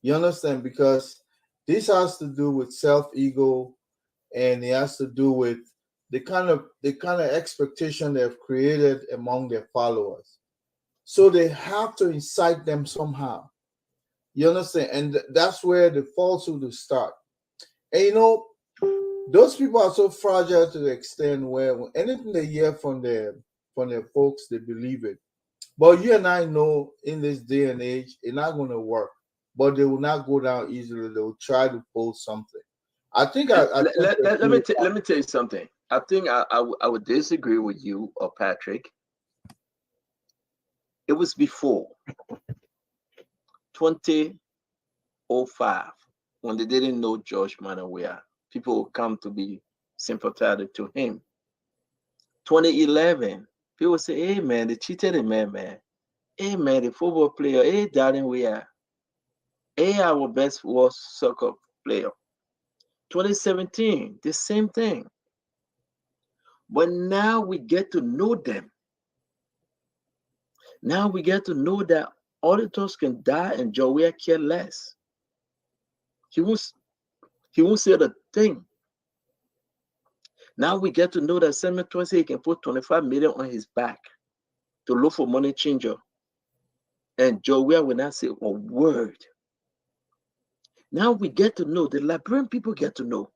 You understand? Because this has to do with self-ego, and it has to do with the kind of expectation they've created among their followers. So they have to incite them somehow. You understand? And that's where the falsehood will start. And you know, those people are so fragile to the extent where anything they hear from their folks, they believe it. But you and I know in this day and age, it's not going to work. But they will not go down easily. They will try to pull something. I think let me tell you something. I think I would disagree with you or Patrick. It was before 2005 when they didn't know George Weah. People would come to be sympathetic to him. 2011, people say, "Hey man, they cheated a man. Hey man, the football player. Hey, darling, we are. Hey, our best was soccer player." 2017, the same thing. But now we get to know them. Now we get to know that auditors can die and Joey care less. He won't say the thing. Now we get to know that Senator said he can put 25 million on his back to look for money changer. And Joey will not say a word. Now we get to know, the Liberian people get to know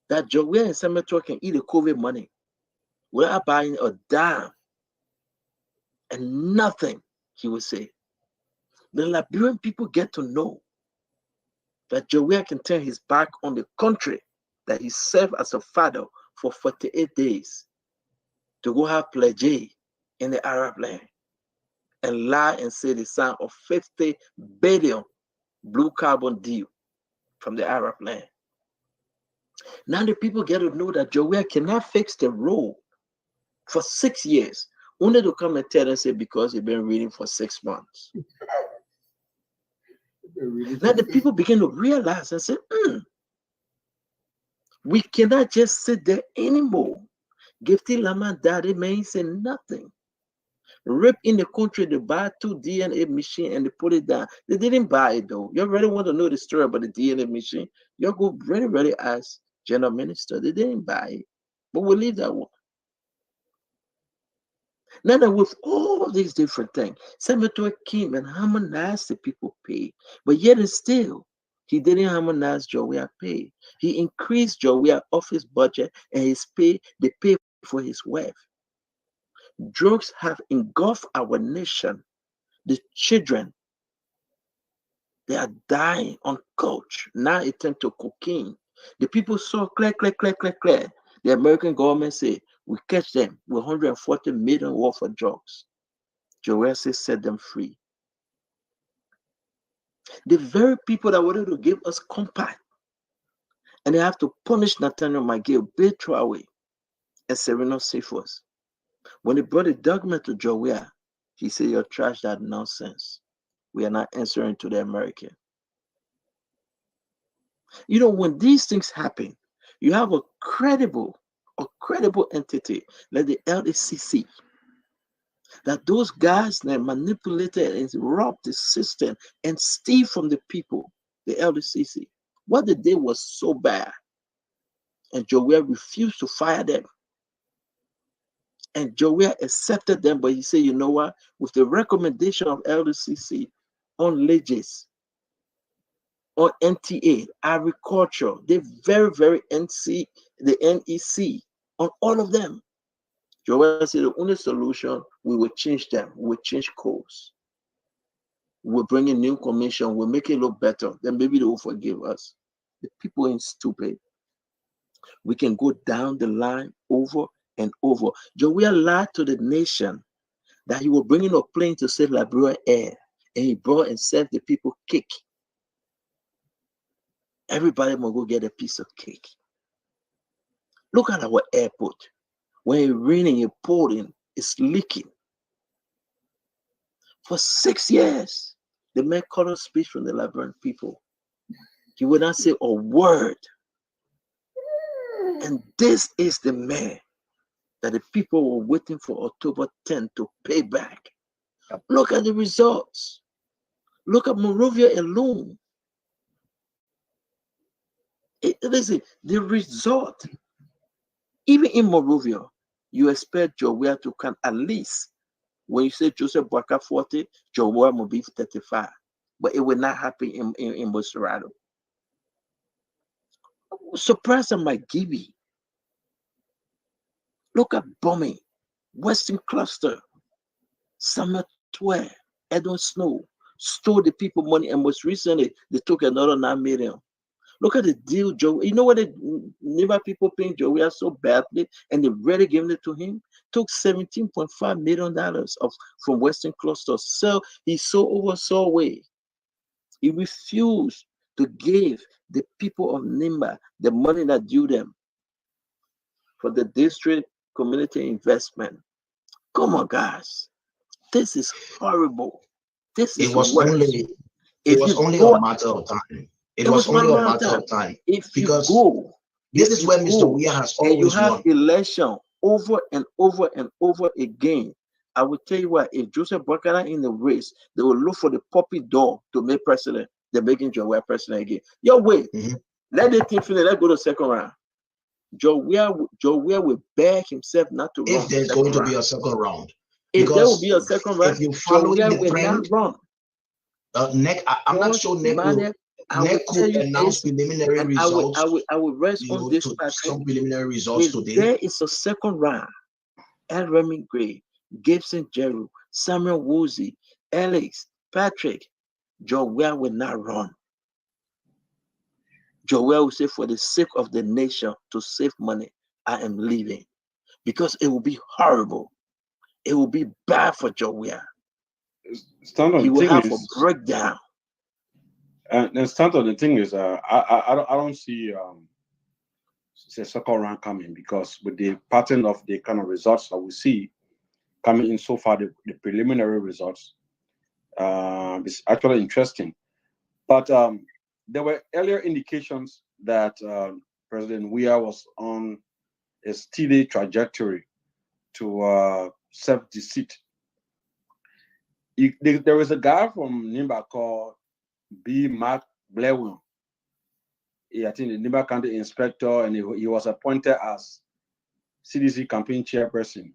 that Joey and Senator can eat the COVID money without buying a dime and nothing, he will say. The Liberian people get to know that Joey can turn his back on the country that he served as a father for 48 days to go have pledge in the Arab land and lie and say the sign of 50 billion blue carbon deal from the Arab land. Now the people get to know that Joey cannot fix the road for 6 years, only to come and tell and say because you've been reading for 6 months. Now the people begin to realize and say, we cannot just sit there anymore. Gifty Lama Daddy man say nothing. Rip in the country to buy 2 DNA machine and they put it down. They didn't buy it though. You really want to know the story about the DNA machine? You go really ask General Minister. They didn't buy it. But we'll leave that one. Now that with all these different things, Senator came and harmonized the people pay. But yet and still, he didn't harmonize Joey pay. He increased Joey office budget and his pay, the pay for his wife. Drugs have engulfed our nation. The children, they are dying on couch. Now it turned to cocaine. The people saw clear. The American government said, we catch them with 140 million worth of drugs. Joel says, set them free. The very people that wanted to give us compact, and they have to punish Nathaniel McGill, Bill Traore, and Serena Cephas. When they brought the document to Joel, he said, you're trash, that nonsense. We are not answering to the American. You know, when these things happen, you have a credible entity like the LDCC, that those guys that manipulated and robbed the system and steal from the people, the LDCC. What they did was so bad. And Joel refused to fire them. And Joel accepted them, but he said, you know what? With the recommendation of LDCC on leges, on NTA, agriculture, they very the NEC, on all of them. Joel said the only solution, we will change them. We will change course. We'll bring a new commission. We'll make it look better. Then maybe they will forgive us. The people ain't stupid. We can go down the line over and over. Joel lied to the nation that he was bringing a plane to save Liberia Air. And he brought and served the people cake. Everybody must go get a piece of cake. Look at our airport. When it's raining, it's pouring, it's leaking. For 6 years, the man called a speech from the Liberian people. He would not say a word. And this is the man that the people were waiting for October 10th to pay back. Look at the results. Look at Monrovia alone. Listen, the result, even in Monrovia, you expect Joel to come at least, when you say Joseph Boakai 40, Joel will be 35. But it will not happen in Bolsonaro. Surprise at my Gibby. Look at bombing, Western Cluster, Summer 12, Edwin Snow, stole the people money, and most recently, they took another 9 million. Look at the deal, Joe. You know what the Niva people paying Joey so badly, and they really giving it to him? Took $17.5 million from Western Cluster. So he oversaw away. He refused to give the people of Nimba the money that due them for the district community investment. Come on, guys. This is horrible. This is only a matter of time. It was only a matter of time. Because this is where Mr. Weah has always you have won. election over and over and over again I will tell you what, if Joseph Bokala in the race, they will look for the puppy dog to make president. They're making Joe Weah president again. Yo, wait. Let the team finish. Let's go to second round. Joe Weah will beg himself not to run. If there's going to be a second round. If there will be a second round, if you follow Joe Weah the will trend, not run. I'm not sure Nick could announce preliminary results. I will rest on this some preliminary results today. There is a second round. L. Remy Gray, Gibson Jeru, Samuel Woozy, Alex, Patrick. Joe Weah will not run. Joe Weah will say, for the sake of the nation, to save money, I am leaving. Because it will be horrible. It will be bad for Joe Weah. He will have a breakdown. And Stanton, the thing is, I don't see the second round coming, because with the pattern of the kind of results that we see coming in so far, the preliminary results, is actually interesting. But there were earlier indications that President Weah was on a steady trajectory to self-deceit. There was a guy from Nimba called B. Mark Blewin. I think the Nimba County inspector, and he was appointed as CDC campaign chairperson.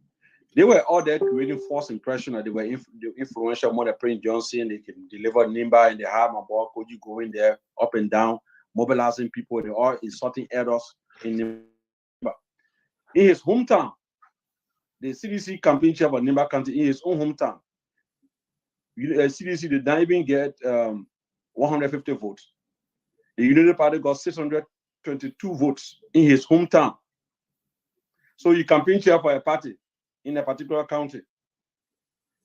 They were all there creating false impression that they were influential more than President Johnson. They can deliver Nimba, and they have my boy Koji going there up and down, mobilizing people. They are insulting elders in Nimba. In his hometown, the CDC campaign chair of Nimba County, in his own hometown, CDC did not even get 150 votes. The Unity Party got 622 votes in his hometown. So you campaign chair for a party in a particular county.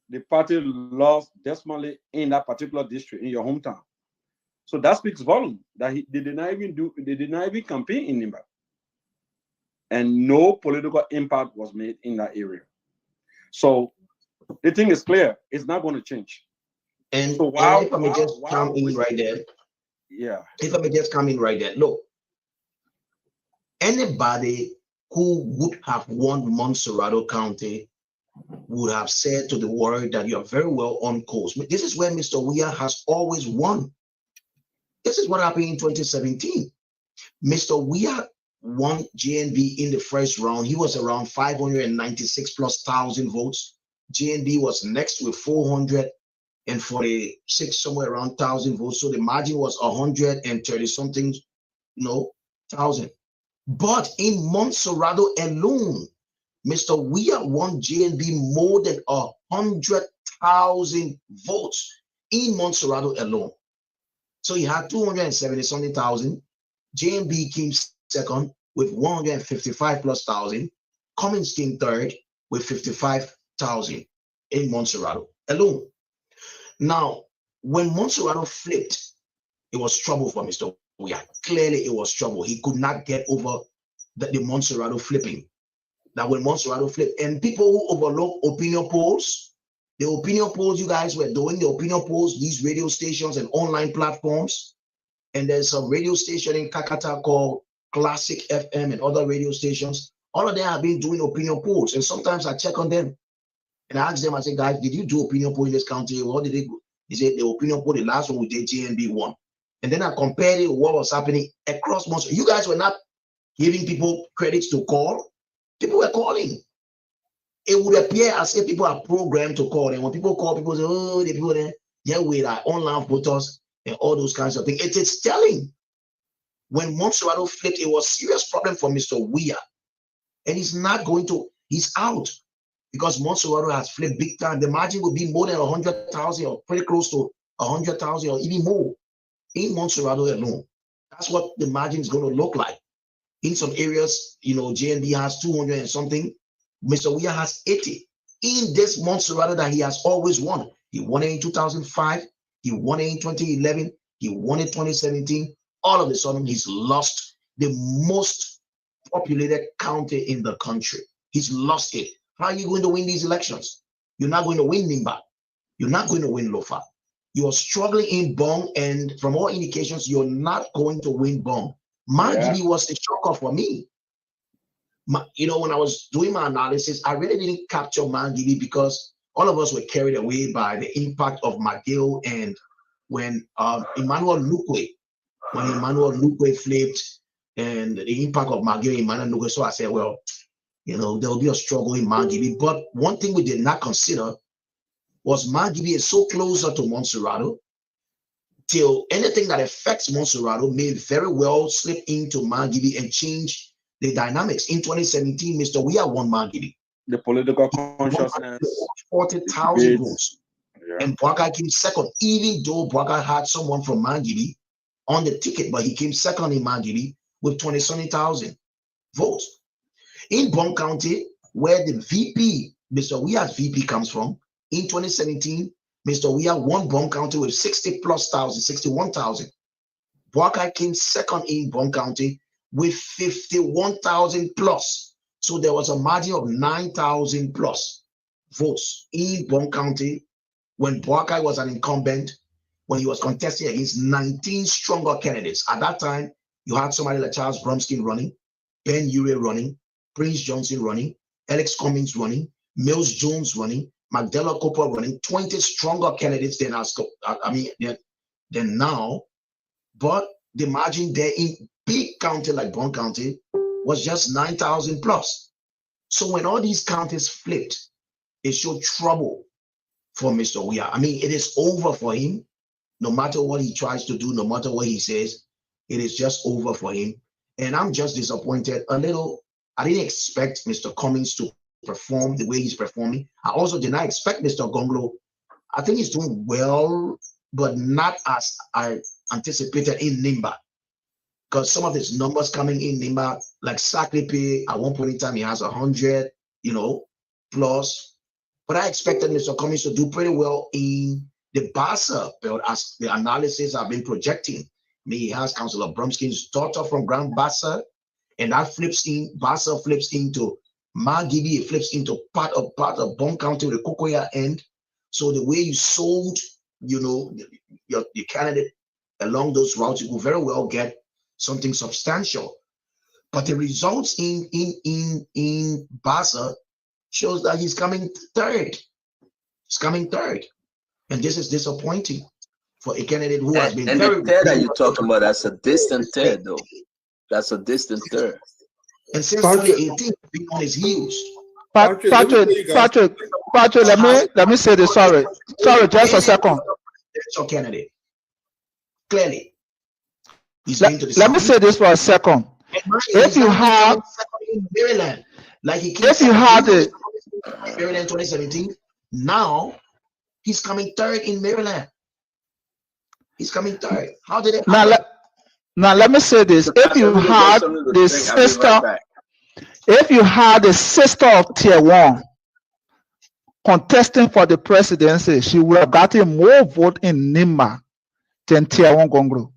The party lost dismally in that particular district in your hometown. So that speaks volume that they did not even campaign in Nimba. And no political impact was made in that area. So the thing is clear, it's not going to change. And, so if I may just come in right there. Yeah. If I may just come in right there. Look, anybody who would have won Montserrado County would have said to the world that you are very well on course. This is where Mr. Weah has always won. This is what happened in 2017. Mr. Weah won GNB in the first round. He was around 596,000+ votes. GNB was next with 446, somewhere around 1,000 votes. So the margin was 130 something, thousand. But in Montserrado alone, Mr. Weah won GNB more than 100,000 votes in Montserrado alone. So he had 270 something thousand. JNB came second with 155,000+. Cummins came third with 55,000 in Montserrado alone. Now, when Montserrado flipped, it was trouble for Mr. Weah. Clearly, it was trouble. He could not get over the Montserrado flipping. That when Montserrado flipped, and people who overlook opinion polls, the opinion polls you guys were doing, the opinion polls, these radio stations and online platforms, and there's some radio station in Kakata called Classic FM and other radio stations. All of them have been doing opinion polls, and sometimes I check on them and I ask them, I say, guys, did you do opinion poll in this county? What did they do? They said the opinion poll, the last one we did, GNB won. And then I compared it with what was happening across Montserrado. You guys were not giving people credits to call. People were calling. It would appear as if people are programmed to call. And when people call, people say, oh, the people there, yeah, with our online voters and all those kinds of things. It's telling. When Montserrado flipped, it was a serious problem for Mr. Weah. And he's not going to, he's out. Because Montserrado has flipped big time. The margin will be more than 100,000 or pretty close to 100,000 or even more in Montserrado alone. That's what the margin is going to look like. In some areas, JNB has 200 and something. Mr. Weah has 80. In this Montserrado that he has always won. He won it in 2005. He won it in 2011. He won it in 2017. All of a sudden, he's lost the most populated county in the country. He's lost it. How are you going to win these elections? You're not going to win Nimba. You're not going to win Lofa. You are struggling in Bong, and from all indications, you're not going to win Bong. Margibi was the shocker for me. When I was doing my analysis, I really didn't capture Margibi because all of us were carried away by the impact of McGill and when Emmanuel Nukwe flipped and the impact of McGill, Emmanuel Nukwe. So I said, well, you know, there will be a struggle in Margibi. But one thing we did not consider was Margibi is so closer to Montserrado till anything that affects Montserrado may very well slip into Margibi and change the dynamics. In 2017, Mr. We have won Margibi. The political consciousness. 40,000 votes. Yeah. And Bwaka came second, even though Bwaka had someone from Margibi on the ticket, but he came second in Margibi with 20,000 votes. In Bon County, where the VP, Mr. Weah's VP comes from, in 2017, Mr. Weah won Bon County with 61,000. Bwaka came second in Bon County with 51,000 plus. So there was a margin of 9,000 plus votes in Bon County when Bwaka was an incumbent, when he was contesting against 19 stronger candidates. At that time, you had somebody like Charles Bromskin running, Ben Ure running, Prince Johnson running, Alex Cummings running, Mills Jones running, Magdala Cooper running, 20 stronger candidates than now. But the margin there in big county like Bon County was just 9,000 plus. So when all these counties flipped, it showed trouble for Mr. Weah. I mean, it is over for him. No matter what he tries to do, no matter what he says, it is just over for him. And I'm just disappointed a little. I didn't expect Mr. Cummings to perform the way he's performing. I also did not expect Mr. Gonglo. I think he's doing well, but not as I anticipated in Nimba. Because some of his numbers coming in Nimba, like Sakripe, at one point in time, he has 100, plus. But I expected Mr. Cummings to do pretty well in the Bassa belt as the analysis have been projecting. He has Councillor Bromskin's daughter from Grand Bassa, and that Bassa flips into Margibi, it flips into part of Bon County, the Kokoya end. So the way you sold, your candidate along those routes, you could very well get something substantial. But the results in Bassa shows that he's coming third. He's coming third. And this is disappointing for a candidate who has been very... And the third that you're talking about, that's a distant third, though. That's a distant third. And since 2018, been on his heels. Patrick, let me say this. Sorry, just a second. That's your candidate. Clearly. Let me say this for a second. If you have Maryland, like he if you had it Maryland 2017, now he's coming third in Maryland. He's coming third. How did it happen? Now let me say this. If you had the sister of Tier 1 contesting for the presidency, she would have gotten more vote in Nimba than Tier 1 Gonglo.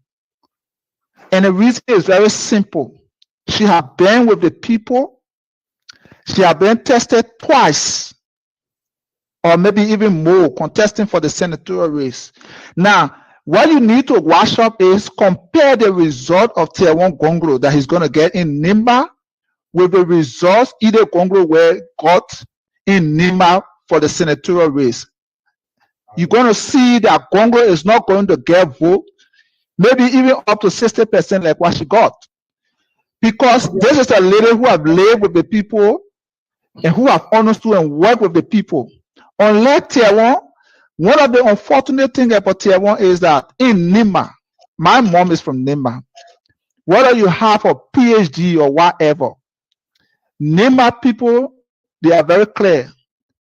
And the reason is very simple. She had been with the people. She had been tested twice, or maybe even more, contesting for the senatorial race. Now, what you need to wash up is compare the result of Tier 1 Gonglo that he's going to get in Nimba with the results either Gonglo got in Nimba for the senatorial race. You're going to see that Gonglo is not going to get vote, maybe even up to 60% like what she got. Because this is a lady who have lived with the people and who have understood and worked with the people. Unlike Tier 1, one of the unfortunate things about Tier 1 is that in Nimba, my mom is from Nimba, whether you have a PhD or whatever, Nimba people, they are very clear.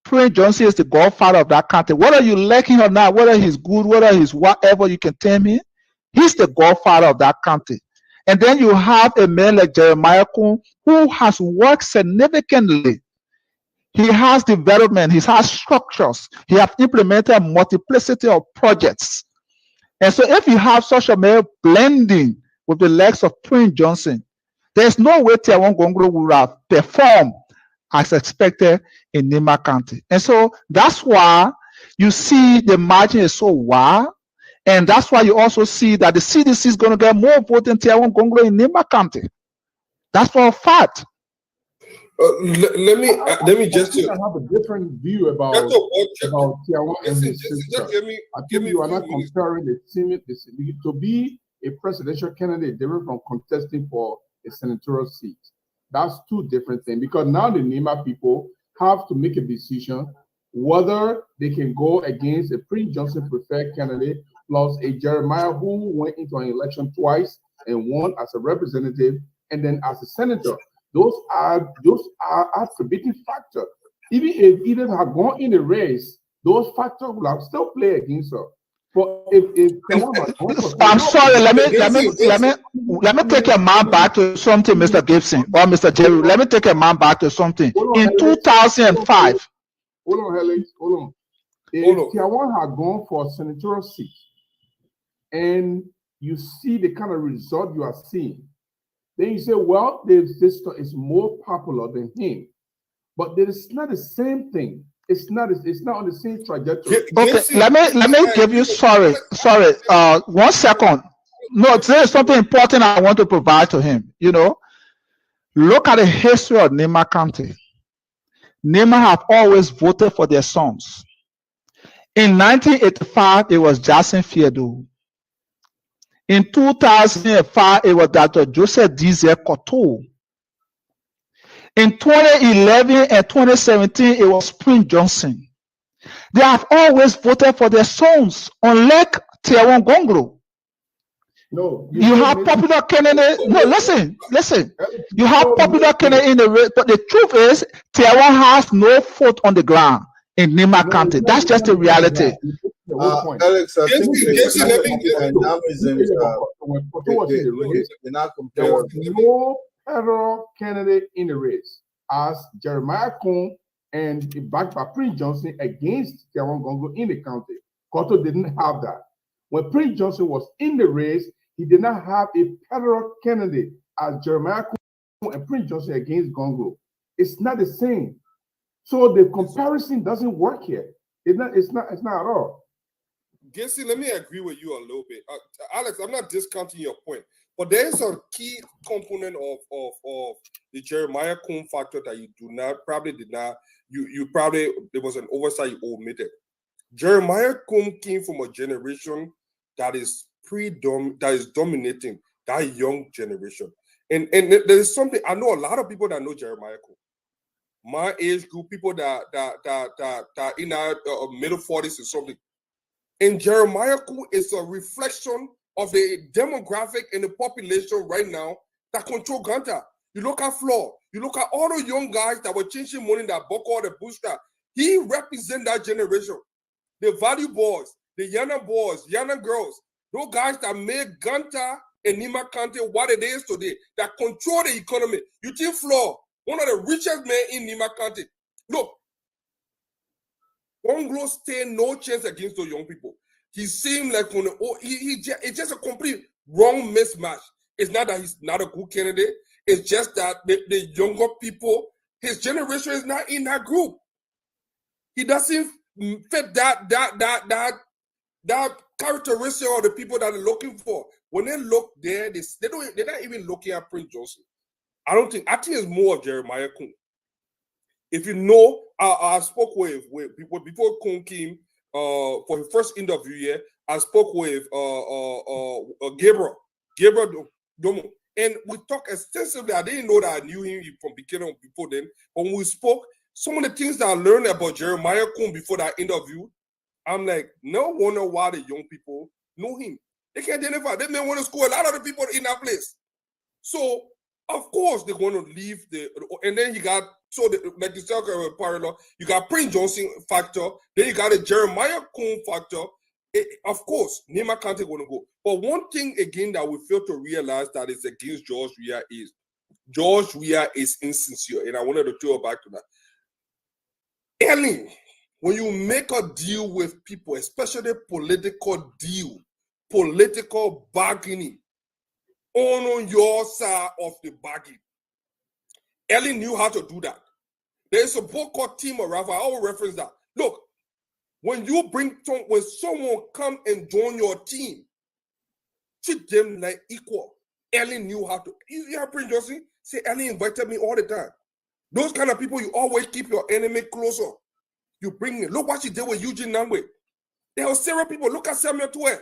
Prince Johnson is the godfather of that country. Whether you like him or not, whether he's good, whether he's whatever you can tell me, he's the godfather of that country. And then you have a man like Jeremiah Kuhn who has worked significantly. He has development, he has structures, he has implemented a multiplicity of projects. And so if you have such a man blending with the likes of Prince Johnson, there's no way Tier 1 Gonglo would have performed as expected in Nimba County. And so that's why you see the margin is so wide. And that's why you also see that the CDC is going to get more votes than Tier 1 Gonglo in Nimba County. That's for a fact. Let me just. I have a different view about Tiawan and his sister. I think you are not comparing to be a presidential candidate different from contesting for a senatorial seat. That's two different things, because now the Nema people have to make a decision whether they can go against a Prince Johnson preferred candidate plus a Jeremiah who went into an election twice and won as a representative and then as a senator. Those are attributing factors. Even if Edith had gone in the race, those factors will have still play against her. But if I'm sorry, let me take a man back to something, Mr. Gibson or Mr. Jerry. Let me take a man back to something. In 2005. Hold on, Helix. Hold on. If Tiawan had gone for a senatorial seat and you see the kind of result you are seeing, then you say, well, this is more popular than him. But it is not the same thing. It's not on the same trajectory. Okay, let me give you sorry. 1 second. No, there is something important I want to provide to him. You know, look at the history of Nema County. Nema have always voted for their sons. In 1985, it was Jackson Fiedu. In 2005, it was Dr. Joseph Dizel Koto. In 2011 and 2017, it was Prince Johnson. They have always voted for their sons, unlike Tiawan Gongro. No, you have popular candidate. No, listen. You have popular candidate in the race, but the truth is, Tiawan has no foot on the ground in Nema County. That's just the reality. Alex, I think there was no federal candidate in the race as Jeremiah Kuhn and backed by Prince Johnson against Tiawan Gongo in the county. Koto didn't have that. When Prince Johnson was in the race, he did not have a federal candidate as Jeremiah Kuhn and Prince Johnson against Gongo. It's not the same. So the comparison doesn't work here. It's not at all. Gissy, let me agree with you a little bit. Alex, I'm not discounting your point, but there is a key component of the Jeremiah Kuhn factor that you probably did not, there was an oversight you omitted. Jeremiah Kuhn came from a generation that is dominating that young generation. And there's something, I know a lot of people that know Jeremiah Kuhn. My age group, people that in our middle 40s or something. And Jeremiah Kuhn is a reflection of the demographic and the population right now that control Ganta. You look at Flo, you look at all the young guys that were changing money that Boko, the booster. He represents that generation. The value boys, the Yana boys, Yana girls, those guys that made Ganta and Nema County what it is today, that control the economy. You think Flo, one of the richest men in Nema County. Look, Onglo stand no chance against those young people. He seemed like it's just a complete wrong mismatch. It's not that he's not a good candidate. It's just that the younger people, his generation is not in that group. He doesn't fit that characteristic of the people that are looking for. When they look there, they're not even looking at Prince Johnson. I think it's more of Jeremiah Kuhn. If you know, I spoke with people before Kuhn came for his first interview here. I spoke with Gabriel Domo, and we talked extensively. I didn't know that I knew him from beginning before then. But when we spoke, some of the things that I learned about Jeremiah Kuhn before that interview, I'm like, no wonder why the young people know him. They can't identify. They may want to score a lot of the people in that place. So of course they're going to leave and then you got like you said, parallel. You got Prince Johnson factor. Then you got a Jeremiah Kuhn factor. Of course, Nema County going to go. But one thing again that we fail to realize that is against George Weah is George Weah is insincere, and I wanted to throw back to that. Ellen, when you make a deal with people, especially political deal, political bargaining, on your side of the bargain. Ellie knew how to do that. There's a book called Team Arafa. I will reference that. Look, when someone come and join your team, treat them like equal. Ellie knew how to. You hear Prince Johnson say, Ellie invited me all the time. Those kind of people, you always keep your enemy closer. You bring it. Look what she did with Eugene Nangwe. There were several people. Look at Samuel Twe.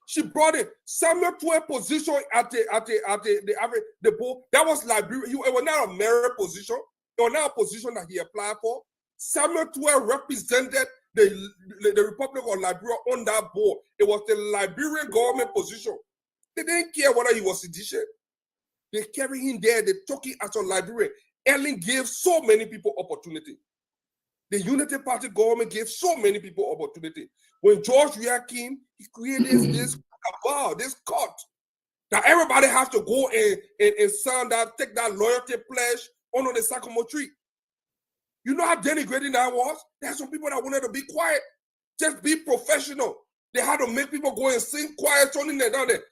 She brought it. Samuel Twe position at the board. That was Liberia. It was not a merit position. It was not a position that he applied for. Samuel Twe represented the Republic of Liberia on that board. It was the Liberian government position. They didn't care whether he was sedition. They carried him there. They took him as a Liberian. Ellen gave so many people opportunity. The Unity Party government gave so many people opportunity. When George Weah came, he created this cabal, this cult, that everybody has to go and sign that, take that loyalty pledge under the sycamore tree. You know how denigrating that was? There are some people that wanted to be quiet, just be professional. They had to make people go and sing quiet, turning them down there.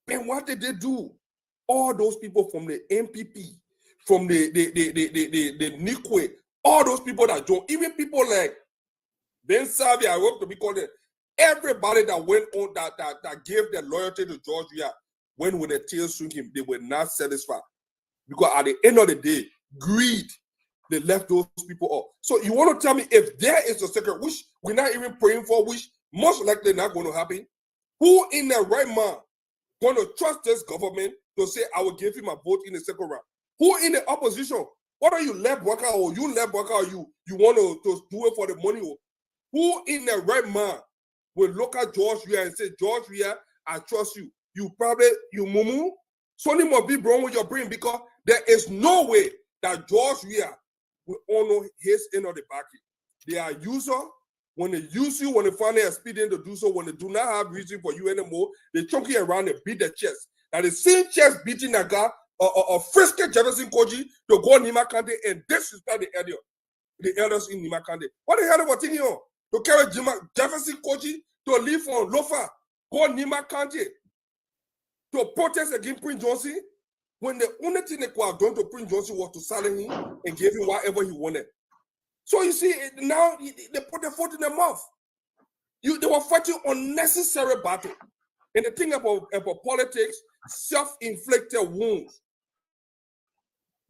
And what did they do? All those people from the MPP, from the Nikwe, all those people that joined, even people like Ben Savi, I hope to be called it, everybody that went on that gave their loyalty to George Weah, when the tail swing him, they were not satisfied. Because at the end of the day, greed, they left those people up. So you want to tell me if there is a secret, which we're not even praying for, which most likely not going to happen, who in their right mind going to trust this government to say, I will give him a vote in the second round? Who in the opposition? What are you left worker or you left worker or you want to do it for the money? Who in the right mind will look at George Weah and say, George Weah, I trust you. You mumu. Something must be wrong with your brain, because there is no way that George Weah will honor his end of the bargain. They are user. When they use you, when they find it expedient to do so, when they do not have reason for you anymore, they chunk you around and beat their chest. Now the same chest beating that guy, frisky Jefferson Koji to go Nima Kante and disrespect the elders in Nima Kante. What the hell are we thinking on? To carry Jefferson Koji to leave from Lofa, go Nima Kante to protest against Prince Johnson, when the only thing they could have done to Prince Johnson was to silence him and give him whatever he wanted. So you see, now they put their foot in their mouth. They were fighting unnecessary battle. And the thing about politics, self-inflicted wounds.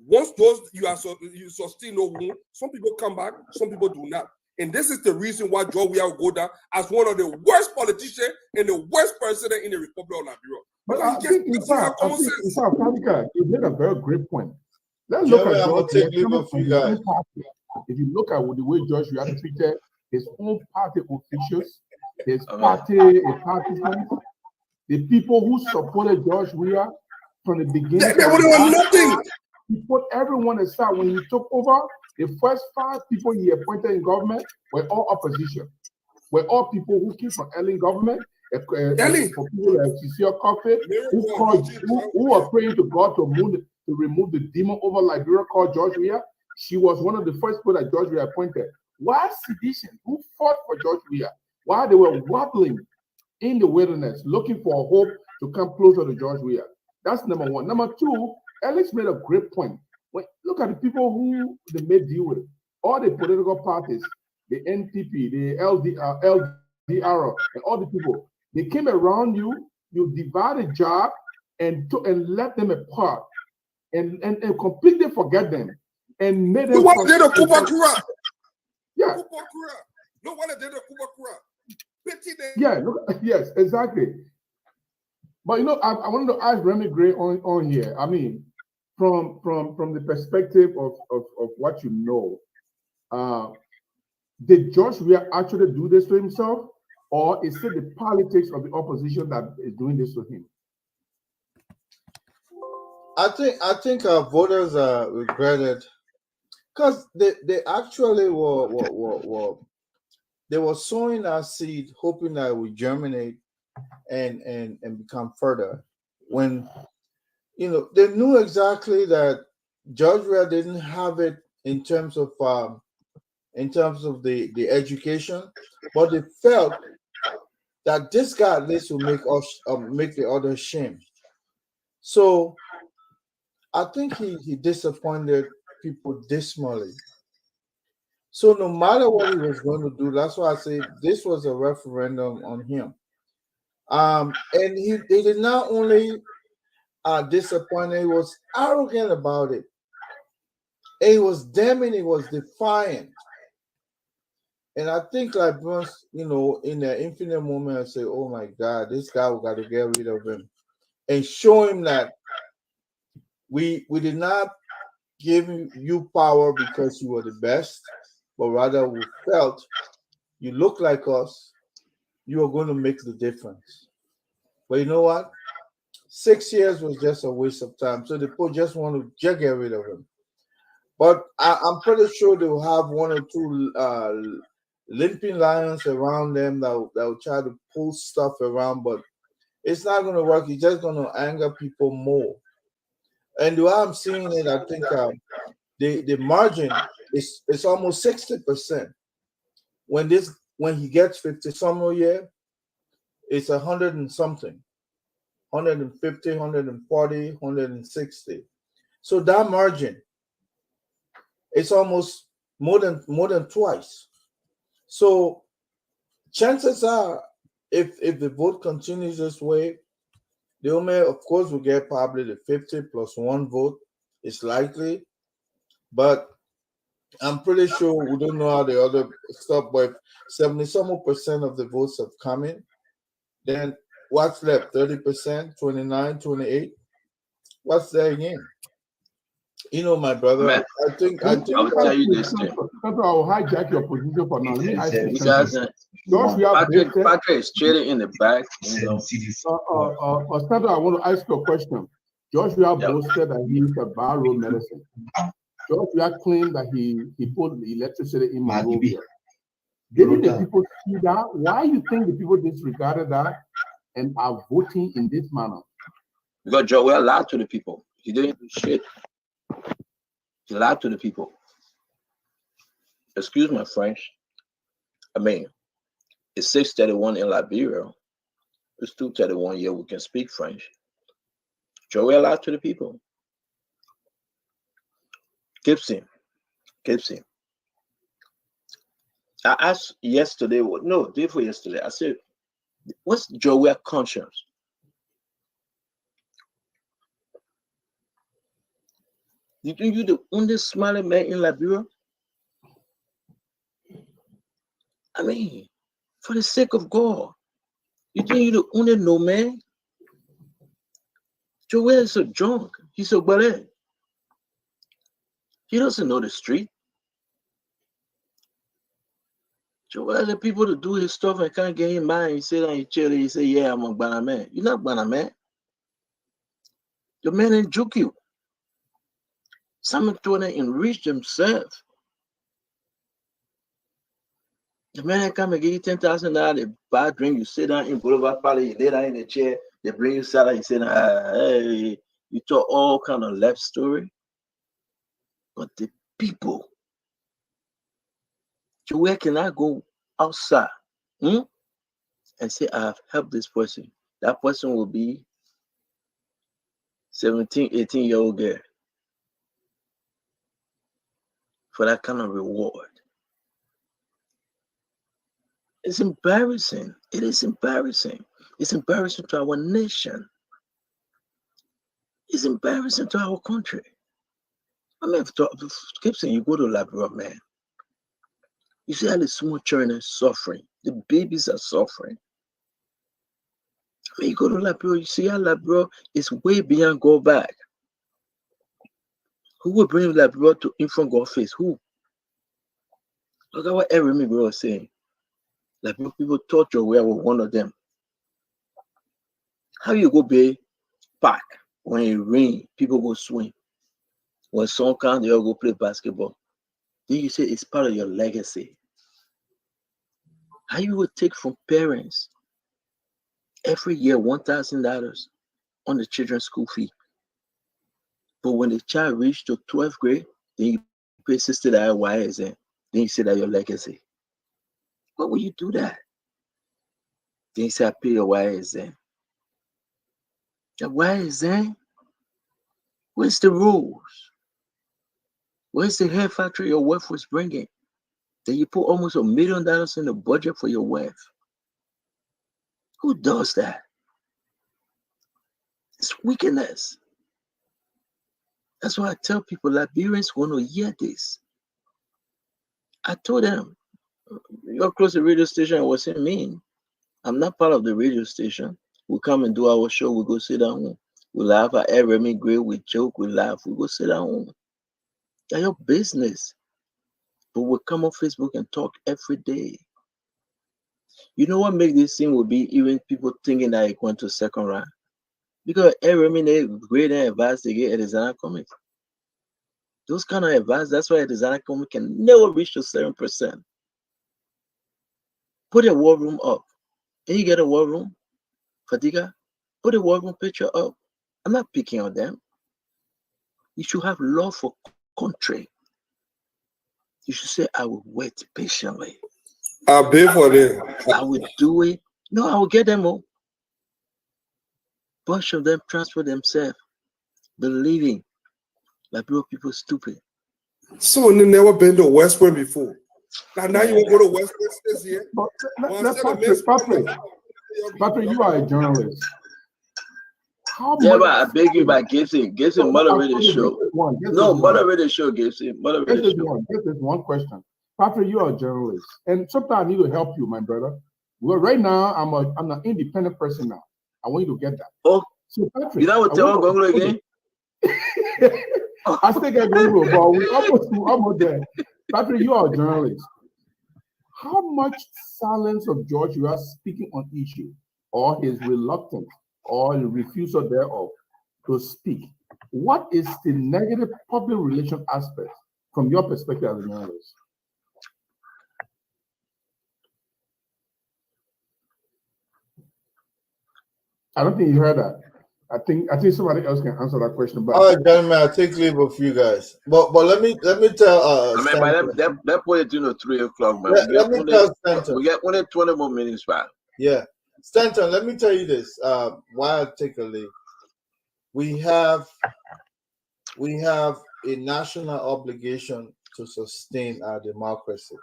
Once you sustain no wound, some people come back, some people do not. And this is the reason why George Weah will go down as one of the worst politicians and the worst president in the Republic of Liberia. But I think, in fact, you made a very great point. Let's look at George Weah. If you look at the way George Weah treated his own party officials, his party partisans, the people who supported George Weah from the beginning. They would have nothing. He put everyone aside. When he took over, the first 5 people he appointed in government were all opposition. Were all people who came from Ellen government. For people like Cecile Coffey, who were praying to God to remove the demon over Liberia called George Weah. She was one of the first people that George Weah appointed. Why sedition? Who fought for George Weah? Why they were wobbling in the wilderness, looking for a hope to come closer to George Weah. That's number one. Number two, Alex made a great point. Look at the people who they made deal with. All the political parties, the NPP, the LDR, and all the people. They came around you, you divide a job and let them apart and completely forget them. And made them. What did a Kubakura? Yeah. No one did a Kubakura. Yeah, look, yes, exactly. But I wanted to ask Remy Gray on here. I mean, from the perspective of what you know, did George Weah actually do this to himself, or is it the politics of the opposition that is doing this to him? I think our voters regretted, because they actually were sowing our seed, hoping that it would germinate and become further. When they knew exactly that George Weah didn't have it in terms of the education, but they felt that this guy at least will make the others shame. So I think he disappointed people dismally. So no matter what he was going to do, that's why I say this was a referendum on him. And he did not only disappointed, he was arrogant about it. It was damning, it was defiant. And I think like once, you know, in the infinite moment, I say, oh my God, this guy, we got to get rid of him. And show him that we did not give you power because you were the best, but rather we felt you look like us, you are going to make the difference. But you know what? 6 years was just a waste of time. So the people just want to just get rid of him. But I'm pretty sure they'll have one or two limping lions around them that will try to pull stuff around, but it's not going to work. It's just going to anger people more. And the way I'm seeing it, I think the margin is almost 60%. When he gets 50 some more year, it's 100 and something, 150, 140, 160. So that margin, it's almost more than twice. So chances are, if the vote continues this way, the Ome, of course, will get probably the 50 plus one vote. It's likely, but I'm pretty sure we don't know how the other stuff. But if 70% of the votes have come in, then what's left? 30%, 29, 28. What's there again? You know, my brother, Man, I think I will tell you this thing. I'll hijack your position for now. Let me ask you Because Patrick is trading in the back. You know. Sandra, I want to ask you a question. Joshua boasted that he is a borrowed medicine. Joshua claimed that he put the electricity in Monrovia. Didn't the people see that? Why you think the people disregarded that and are voting in this manner? Because Joel lied to the people. He didn't do shit. He lied to the people. Excuse my French. I mean, it's 6:31 in Liberia. It's 2:31 here. We can speak French. Joel lied to the people. Gibson. I asked yesterday, no, day before yesterday, I said, what's Joel's conscience? You think you're the only smiling man in Liberia? I mean, for the sake of God, you think you're the only no man? Joel is a drunk. He's a ballet. He doesn't know the street. Joel, the people to do his stuff and can't get him mind. He sit down, he chill, he say, yeah, I'm a banana man. You're not banana man. Your man ain't juke you. Someone trying to enrich themselves. The man come and give you $10,000, they buy a drink, you sit down in Boulevard Parley, you lay down in the chair, they bring you salad, you sit down, hey, you talk all kind of left story. But the people, so where can I go outside and say I have helped this person? That person will be 17, 18-year-old girl for that kind of reward. It's embarrassing. It is embarrassing. It's embarrassing to our nation. It's embarrassing to our country. I mean, keep saying you go to Liberia, man. You see how the small children are suffering. The babies are suffering. I mean, you go to Liberia, you see how Liberia is way beyond go back. Who will bring Liberia to in front of face? Who? Look at what every bro was saying. Liberia people thought you were one of them. How you go be park when it rain, people go swim. When sun comes, they all go play basketball. Then you say it's part of your legacy. How you would take from parents every year $1,000 on the children's school fee. But when the child reached to 12th grade, then you pay $60 YSN. Then you say that your legacy. Why would you do that? Then you say I pay your YSN. Why is that? Where's the rules? Where's the hair factory your wife was bringing? Then you put almost $1 million in the budget for your wife. Who does that? It's wickedness. That's why I tell people Liberians want to hear this. I told them, you're close to the radio station. What's it mean? I'm not part of the radio station. We come and do our show. We go sit down home. We laugh at every great. We joke. We laugh. We go sit down home. That's your business. But we come on Facebook and talk every day. You know what makes this thing will be even people thinking that it went to second round? Because every minute great and advice they get at designer comics. Those kind of advice, that's why a designer comic can never reach to 7%. Put a war room up. And you get a war room, Fatiga, put a war room picture up. I'm not picking on them. You should have love for country. You should say, I will wait patiently. I'll pay for them. I will do it. No, I will get them all. Bunch of them transfer themselves, believing like people stupid. Someone who never been to West Point before. Now you want to go to West Point this year? Patrick, you are a journalist. Yeah, but I beg you, by Gibson moderate the show. No, moderate the show, Gibson. Moderate the show. This is one question. Patrick, you are a journalist, and sometimes I need to help you, my brother. Well, right now I'm an independent person now. I want you to get that. Oh, so Patrick, you know what? Tell Gonglo again. I still get Gonglo, but we're almost there. Patrick, you are a journalist. How much silence of George you are speaking on issue, or his reluctance, or the refusal thereof to speak? What is the negative public relation aspect from your perspective as a journalist? I don't think you heard that. I think somebody else can answer that question. But all right, gentlemen, I'll take leave of you guys. But let me tell I mean, by that point it's 3 o'clock, man. We get only 20 more minutes, right? Yeah. Stanton, let me tell you this. Why I take a leave. We have a national obligation to sustain our democracy.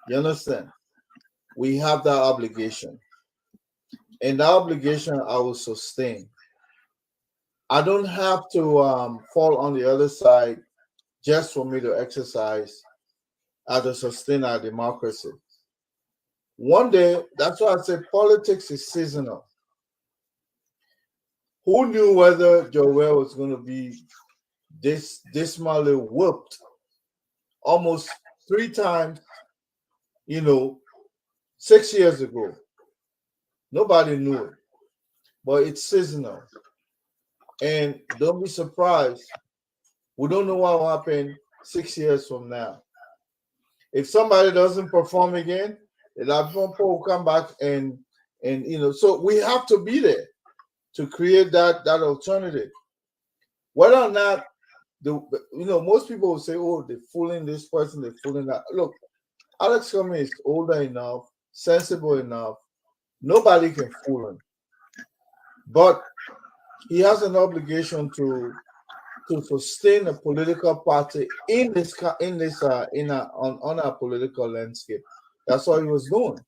You understand? We have that obligation. And that obligation I will sustain. I don't have to fall on the other side just for me to exercise to sustain our democracy. One day, that's why I say politics is seasonal. Who knew whether Joel was going to be dismally whooped almost 3 times, 6 years ago? Nobody knew it, but it's seasonal. And don't be surprised. We don't know what will happen 6 years from now. If somebody doesn't perform again, a lot of people will come back and so we have to be there to create that alternative. Whether or not most people will say, oh, they're fooling this person, they're fooling that. Look, Alex Cummings is older enough, sensible enough. Nobody can fool him. But he has an obligation to sustain a political party on our political landscape. That's what he was doing.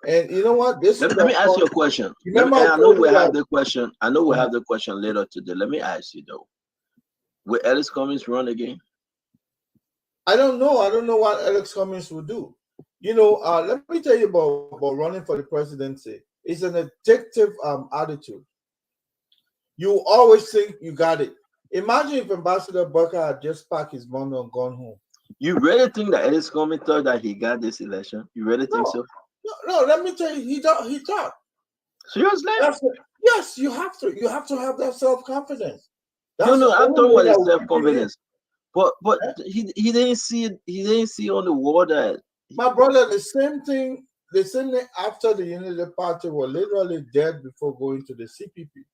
And you know what? Let me ask you a question. I know we have the question. I know we have the question later today. Let me ask you though. Will Alex Cummings run again? I don't know. I don't know what Alex Cummings will do. Let me tell you about running for the presidency. It's an addictive attitude. You always think you got it. Imagine if Ambassador Burker had just packed his bundle and gone home. You really think that Alex Cummings thought that he got this election? You really think so? No, let me tell you, he thought. Seriously? Yes, you have to. You have to have that self-confidence. No, I'm talking about the self-confidence. But he didn't see it. He didn't see on the wall that. My brother, the same thing after the Unity Party were literally dead before going to the CPP.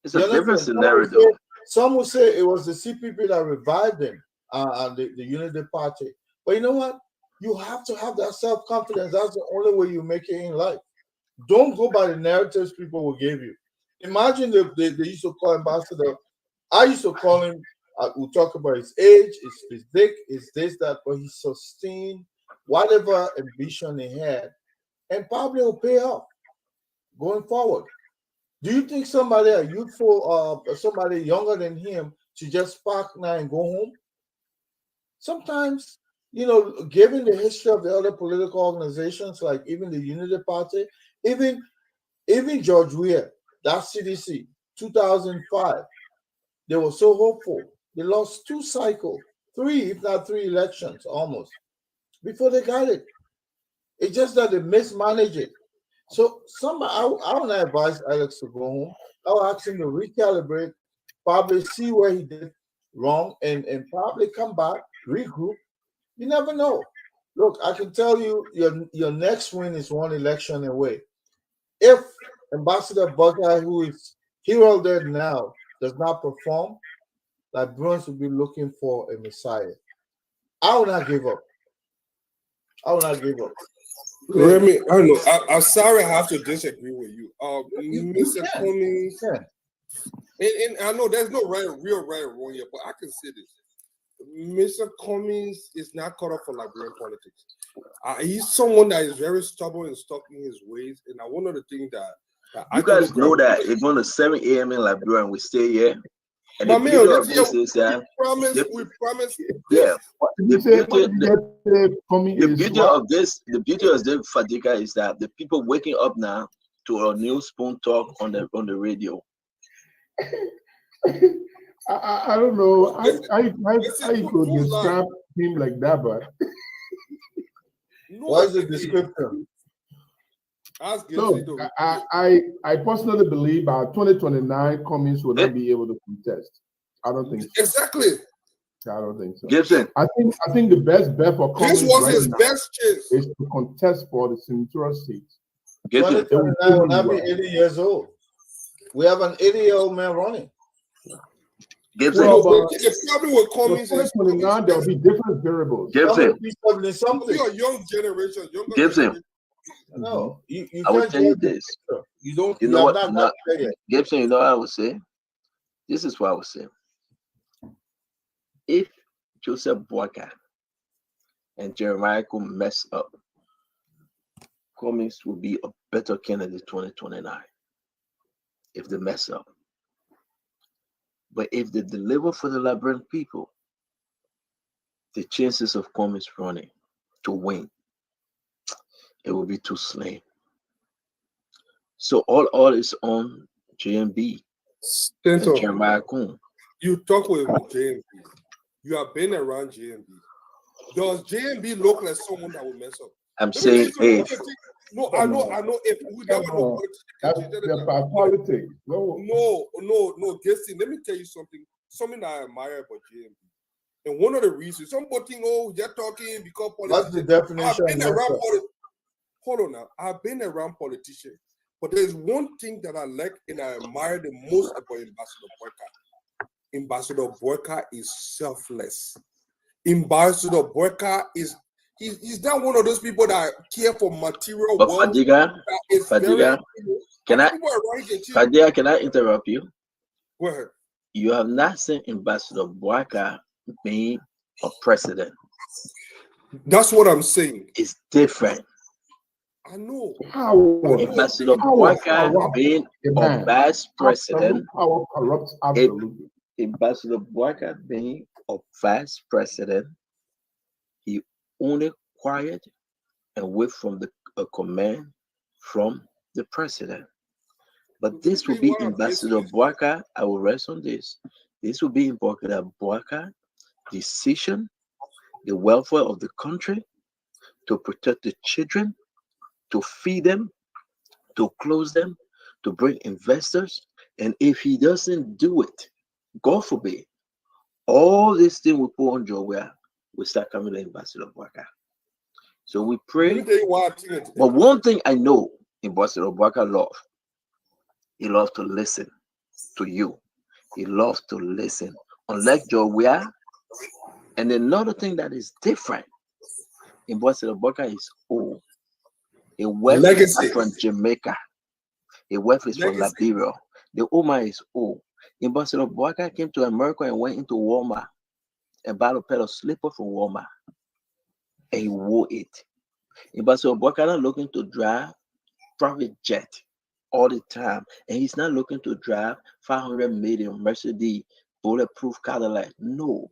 It's a different scenario, though. Some will say it was the CPP that revived them, the Unity Party. But you know what? You have to have that self-confidence. That's the only way you make it in life. Don't go by the narratives people will give you. Imagine they used to call Ambassador. I used to call him. We'll talk about his age, his physique, his this, that, but he sustained whatever ambition he had, and probably will pay off going forward. Do you think somebody youthful, somebody younger than him to just park now and go home? Sometimes, you know, given the history of the other political organizations, like even the Unity Party, even George Weah, that CDC, 2005, they were so hopeful. They lost 2 cycles, 3, if not 3 elections almost, before they got it. It's just that they mismanaged it. So I would not advise Alex to go home. I would ask him to recalibrate, probably see where he did wrong, and probably come back, regroup. You never know. Look, I can tell you your next win is 1 election away. If Ambassador Buckeye, who is heralded now, does not perform, Liberians will be looking for a Messiah. I will not give up. I will not give up. Remy, I know. I'm sorry I have to disagree with you. Mr. Cummings, and I know there's no real right or wrong here, but I can say this. Mr. Cummings is not caught up for Liberian politics. He's someone that is very stubborn and stuck in his ways, and one of the things that you guys know that it's going to 7 a.m. in Liberia and we stay here. And but the man, beauty of this is that we promise. Yeah, the beauty of this Fadika is that the people waking up now to a new spoon talk on the radio. I don't know. I could describe him like that, but what is the description? So I personally believe by 2029 Cummings will not be able to contest. I don't think so. Exactly. I don't think so. Gibson. I think the best bet for Cummings this was right his now best chance is to contest for the senatorial seats. 2029 will not be 80 years old. We have an 80-year-old man running. Gibson. Well, but the problem with Cummings is 2029 there will be different variables. Gibson. Something. You're a young generation. Gibson. No, you I will can't tell you this. You don't. You know what? Gibson, you know what I would say? This is what I would say. If Joseph Boyka and Jeremiah could mess up, Cummings will be a better candidate 2029 if they mess up. But if they deliver for the Liberian people, the chances of Cummings running to win, it will be too slim. So all is on JMB and Jeremiah Kuhn. You talk with JMB. You have been around JMB. Does JMB look like someone that will mess up? I'm saying if. No, I know. If we never know politics. No, Gibson, let me tell you something that I admire about JMB. And one of the reasons, somebody think, you're talking because politics. What's the definition? Hold on now. I've been around politicians, but there's one thing that I like and I admire the most about Ambassador Boyka. Ambassador Boyka is selfless. Ambassador Boyka he's not one of those people that care for material but wealth. Fadiga, can I interrupt you? Go ahead. You have not seen Ambassador Boyka being a president. That's what I'm saying. It's different. I know. Ambassador Boyka being a vice president. Ambassador Boyka being a vice president, he only quiet and wait from a command from the president. But this will be Ambassador Boyka. I will rest on this. This will be Ambassador Boyka decision, the welfare of the country, to protect the children, to feed them, to close them, to bring investors. And if he doesn't do it, God forbid, all this thing we put on Joe will start coming to Ambassador Boyka. So we pray. But one thing I know Ambassador Boyka loves, he loves to listen to you. He loves to listen. Unlike Joe, and another thing that is different, Ambassador Boyka is old. His wife is from Jamaica. His wife is from Liberia. The woman is old. Ambassador Boyka came to America and went into Walmart and bought a pair of slippers from Walmart. And he wore it. Ambassador Boyka not looking to drive private jet all the time. And he's not looking to drive 500 million Mercedes bulletproof Cadillac. No,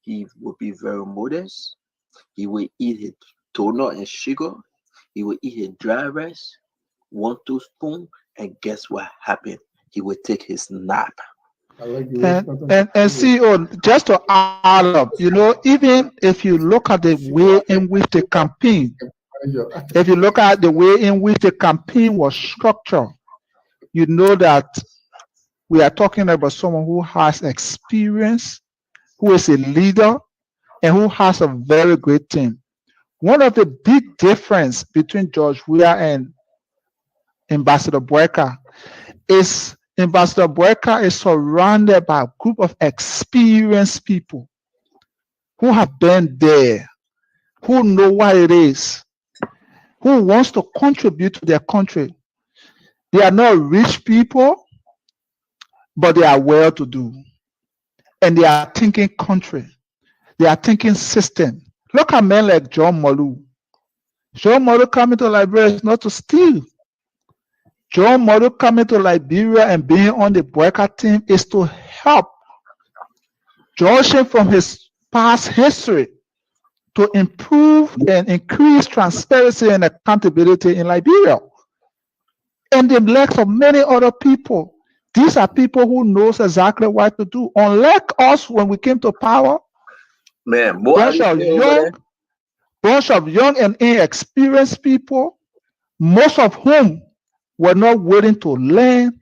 he will be very modest. He will eat his donut and sugar. He will eat his dry rice, 1-2 spoon, and guess what happened? He will take his nap. And CEO, just to add up, even if you look at the way in which the campaign, if you look at the way in which the campaign was structured, you know that we are talking about someone who has experience, who is a leader, and who has a very great team. One of the big difference between George Weah and Ambassador Boyka is Ambassador Boyka is surrounded by a group of experienced people who have been there, who know what it is, who wants to contribute to their country. They are not rich people, but they are well-to-do. And they are thinking country. They are thinking system. Look at men like John Molu. John Molu coming to Liberia is not to steal. John Molu coming to Liberia and being on the Boyka team is to help, judging from his past history, to improve and increase transparency and accountability in Liberia. And the likes of many other people. These are people who knows exactly what to do. Unlike us when we came to power, Man, bunch of young and inexperienced people, most of whom were not willing to learn.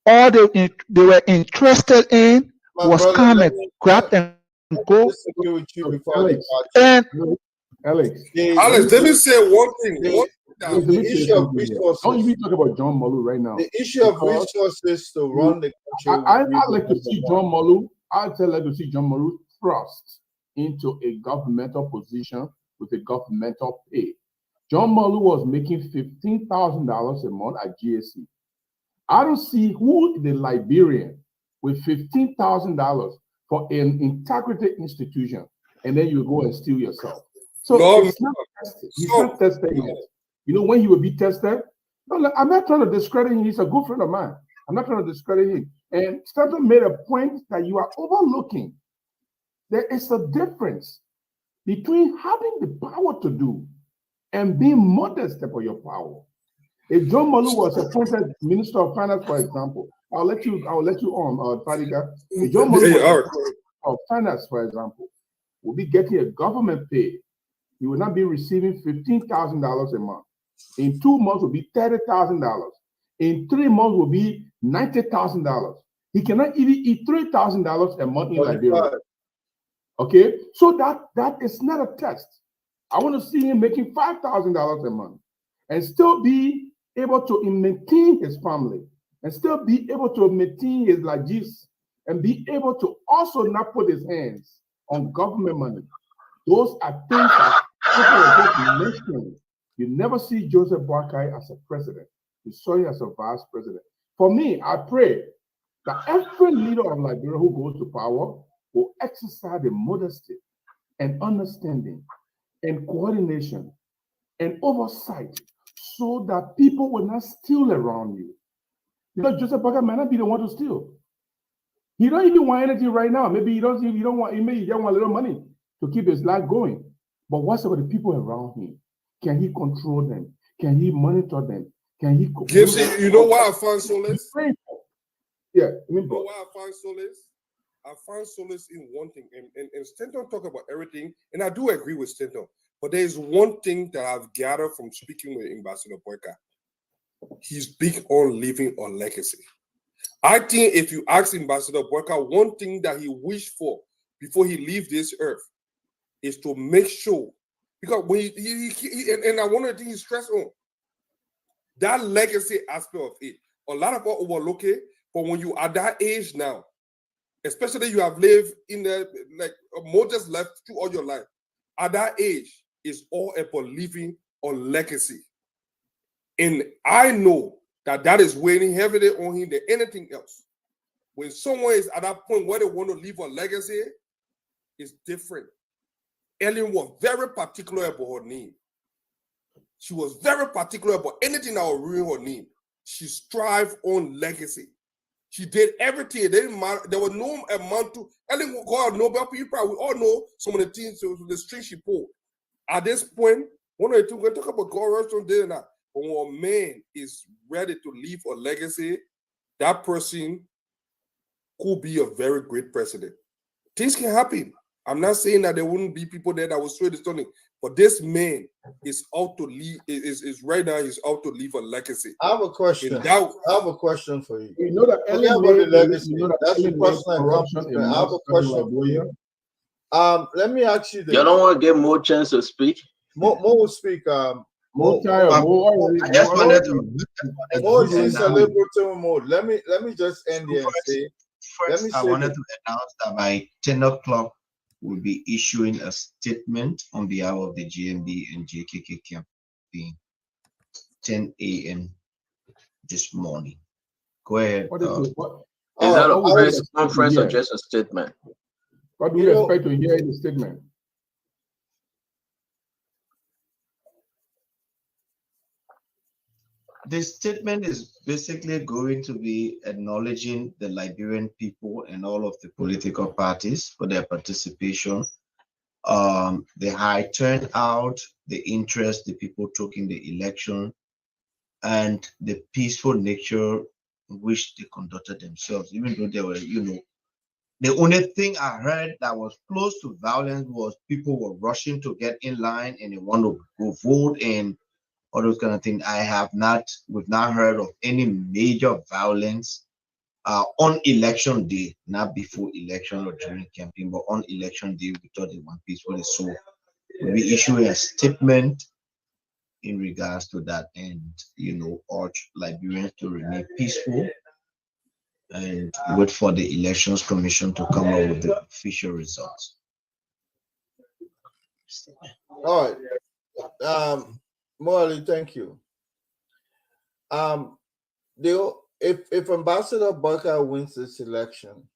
All they were interested in was come and grab and go. And Alex, let me say one thing. The issue of resources. Don't even talk about John Molu right now. The issue of resources to run the country. I like to see John Molu. I'd like to see John Molu thrust into a governmental position with a governmental pay. John Molu was making $15,000 a month at GSC. I don't see who the Liberian with $15,000 for an integrity institution, and then you go and steal yourself. So he's not tested. He's not tested yet. You know when he will be tested? No, I'm not trying to discredit him. He's a good friend of mine. I'm not trying to discredit him. And Stanton made a point that you are overlooking. There is a difference between having the power to do and being modest for your power. If John Molu was appointed Minister of Finance, for example, I'll let you on, Fadiga. If John Molu was Minister of Finance, for example, will be getting a government pay. He will not be receiving $15,000 a month. In 2 months will be $30,000. In 3 months will be $90,000. He cannot even eat $3,000 a month in Liberia. Okay, so that is not a test. I want to see him making $5,000 a month and still be able to maintain his family and still be able to maintain his lagis and be able to also not put his hands on government money. Those are things that people are just mentioning. You never see Joseph Boakai as a president. You saw him as a vice president. For me, I pray that every leader of Liberia who goes to power will exercise the modesty and understanding and coordination and oversight so that people will not steal around you. Because Joseph Boakai might not be the one to steal. He don't even want anything right now. Maybe he don't want a little money to keep his life going. But what's about the people around him? Can he control them? Can he monitor them? Can he you know why I find solace? Yeah, you know why I find solace? I find solace in one thing, and Stanton talk about everything, and I do agree with Stanton. But there is one thing that I've gathered from speaking with Ambassador Boyka. He's big on leaving a legacy. I think if you ask Ambassador Boyka one thing that he wished for before he leaves this earth is to make sure, because when and I want to think he stressed on that legacy aspect of it. A lot of us overlook it, but when you are that age now, especially you have lived in the more just left through all your life, at that age, it's all about living a legacy. And I know that is weighing heavily on him than anything else. When someone is at that point where they want to leave a legacy, it's different. Ellen was very particular about her name. She was very particular about anything that would ruin her name. She strived on legacy. She did everything. It didn't matter. There was no amount to. Ellen got Nobel Peace Prize. We all know some of the things, the strings she pulled. At this point, one or two, we're going to talk about God restaurant there now. But when a man is ready to leave a legacy, that person could be a very great president. Things can happen. I'm not saying that there wouldn't be people there that will sway the stunning, but this man is out to leave. Is right now. He's out to leave a legacy. I have a question. I have a question for you. You know that Forget about the legacy. That's the personal accomplishment. I have a question for you. Let me ask you this. You don't want to give Mo chance to speak? Mo will speak. Mo just wanted to. Mo is in celebratory mode. Let me just end here and say. First, I wanted to announce that by 10 o'clock, we'll be issuing a statement on behalf of the GMB and JKK campaign. 10 a.m. this morning. Go ahead. Is that a press conference or just a statement? What do you expect to hear in the statement? This statement is basically going to be acknowledging the Liberian people and all of the political parties for their participation, the high turnout, the interest the people took in the election, and the peaceful nature in which they conducted themselves, even though they were, the only thing I heard that was close to violence was people were rushing to get in line and they want to go vote and all those kind of things. We've not heard of any major violence on election day, not before election or during campaign, but on election day, we thought it went peacefully. So we issue a statement in regards to that and, urge Liberians to remain peaceful and wait for the Elections Commission to come up with the official results. All right. Morally, thank you. If Ambassador Barker wins this election,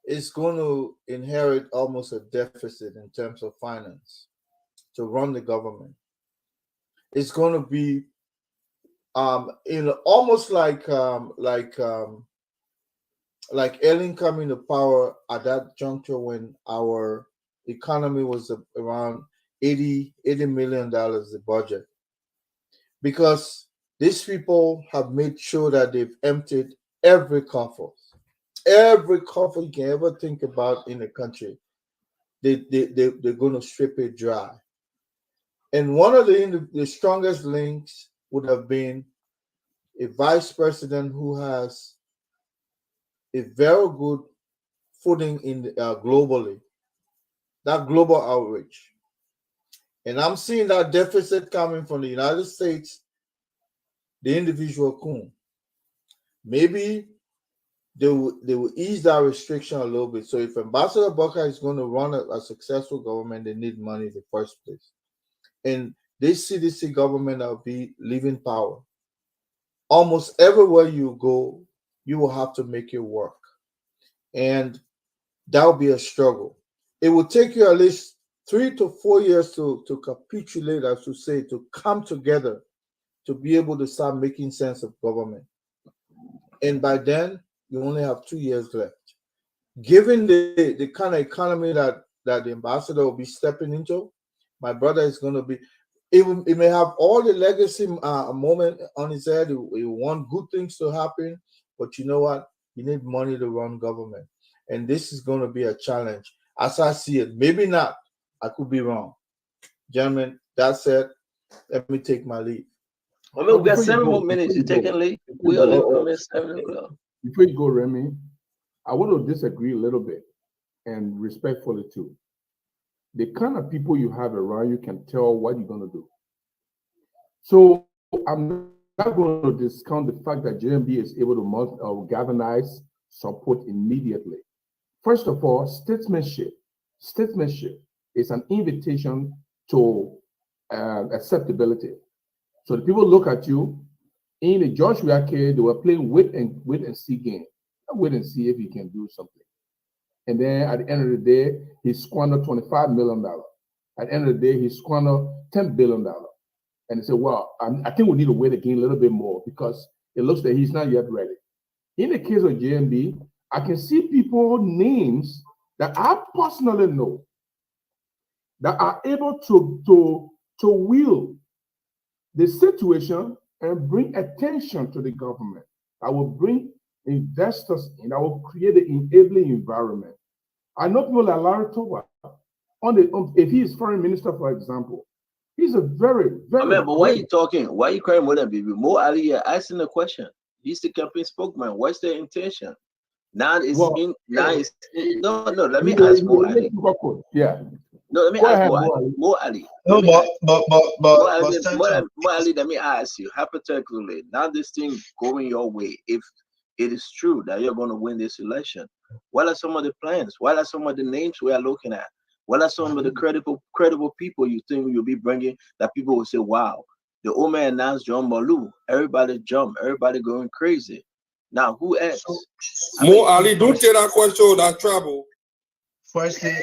it's going to inherit almost a deficit in terms of finance to run the government. It's going to be almost like Ellen coming to power at that juncture when our economy was around $80 million the budget, because these people have made sure that they've emptied every coffer you can ever think about in the country. They're going to strip it dry. And one of the strongest links would have been a vice president who has a very good footing in globally, that global outreach. And I'm seeing that deficit coming from the United States, the individual Kun. Maybe they will ease that restriction a little bit. So if Ambassador Barker is going to run a successful government, they need money in the first place. And this CDC government will be leaving power. Almost everywhere you go, you will have to make it work. And that will be a struggle. It will take you at least 3 to 4 years to capitulate, as to say, to come together, to be able to start making sense of government. And by then, you only have 2 years left. Given the kind of economy that the ambassador will be stepping into, my brother is going to be, it may have all the legacy moment on his head. He want good things to happen, but you know what? You need money to run government. And this is going to be a challenge. As I see it, maybe not. I could be wrong. Gentlemen, that said, let me take my leave. I mean, we got 7 more minutes. You taking leave? We only come at 7 o'clock. Before you go, Remy, I want to disagree a little bit, and respectfully too. The kind of people you have around you can tell what you're going to do. So I'm not going to discount the fact that JMB is able to galvanize support immediately. First of all, statesmanship is an invitation to acceptability. So the people look at you. In the Joshua case, they were playing wait and see game. Wait and see if he can do something. And then at the end of the day, he squandered $25 million. At the end of the day, he squandered $10 billion. And he said, well, I think we need to wait again a little bit more because it looks that he's not yet ready. In the case of JMB, I can see people names that I personally know that are able to wield the situation and bring attention to the government. I will bring investors in. I will create an enabling environment. I know people like Larry Toba. If he is foreign minister, for example, he's a very, very. But why are you talking? Why are you crying more than baby? Mo Ali, you're asking a question. He's the campaign spokesman. What's their intention? Now it's no. Let me ask Mo Ali. Yeah. No, let me ask Mo Ali. No, but Mo Ali, let me ask you hypothetically. Now this thing going your way, if it is true that you're going to win this election, what are some of the plans? What are some of the names we are looking at? What are some of the credible people you think you'll be bringing that people will say, wow, the old man announced John Malou. Everybody jump. Everybody going crazy. Now, who else? Mo Ali, don't take that question without trouble. Firstly,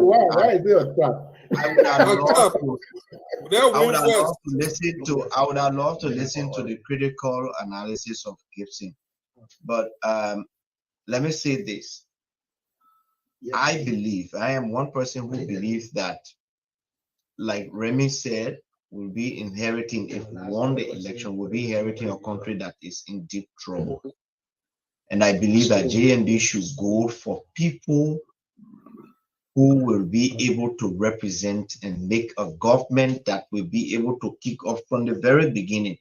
why is it a trap? I would have loved to listen to the critical analysis of Gibson. But let me say this. I am one person who believes that, like Remy said, we'll be inheriting, if we won the election, we'll be inheriting a country that is in deep trouble. And I believe that JMB should go for people who will be able to represent and make a government that will be able to kick off from the very beginning.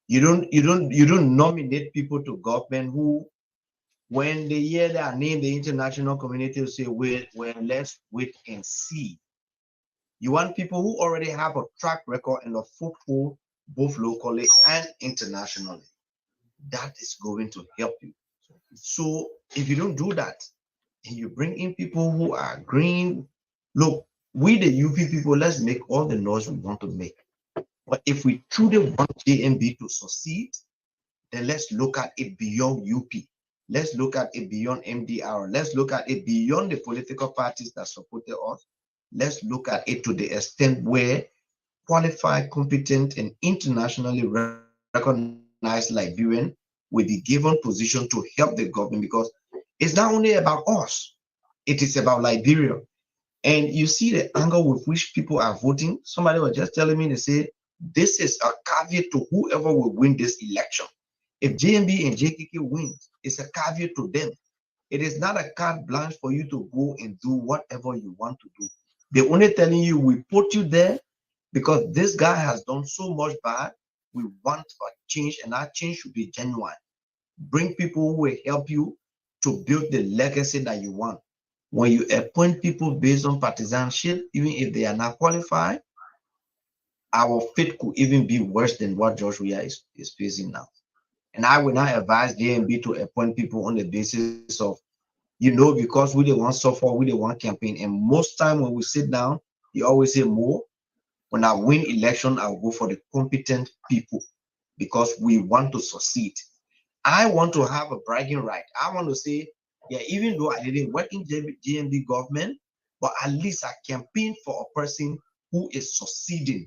You don't nominate people to government who, when they hear their name, the international community will say, well, let's wait and see. You want people who already have a track record and a foothold, both locally and internationally. That is going to help you. So if you don't do that, and you bring in people who are green, look, we the UP people, let's make all the noise we want to make. But if we truly want JMB to succeed, then let's look at it beyond UP. Let's look at it beyond MDR. Let's look at it beyond the political parties that supported us. Let's look at it to the extent where qualified, competent, and internationally recognized Liberian will be given position to help the government, because it's not only about us, it is about Liberia. And you see the angle with which people are voting. Somebody was just telling me, they say, this is a caveat to whoever will win this election. If JMB and JKK wins, it's a caveat to them. It is not a carte blanche for you to go and do whatever you want to do. They're only telling you, we put you there because this guy has done so much bad. We want a change, and that change should be genuine. Bring people who will help you to build the legacy that you want. When you appoint people based on partisanship, even if they are not qualified, our fate could even be worse than what George Weah is facing now. And I would not advise JMB to appoint people on the basis of, because we don't want suffer, we don't want campaign. And most time when we sit down, you always say, more. When I win election, I'll go for the competent people because we want to succeed. I want to have a bragging right. I want to say, yeah, even though I didn't work in JMB government, but at least I campaigned for a person who is succeeding.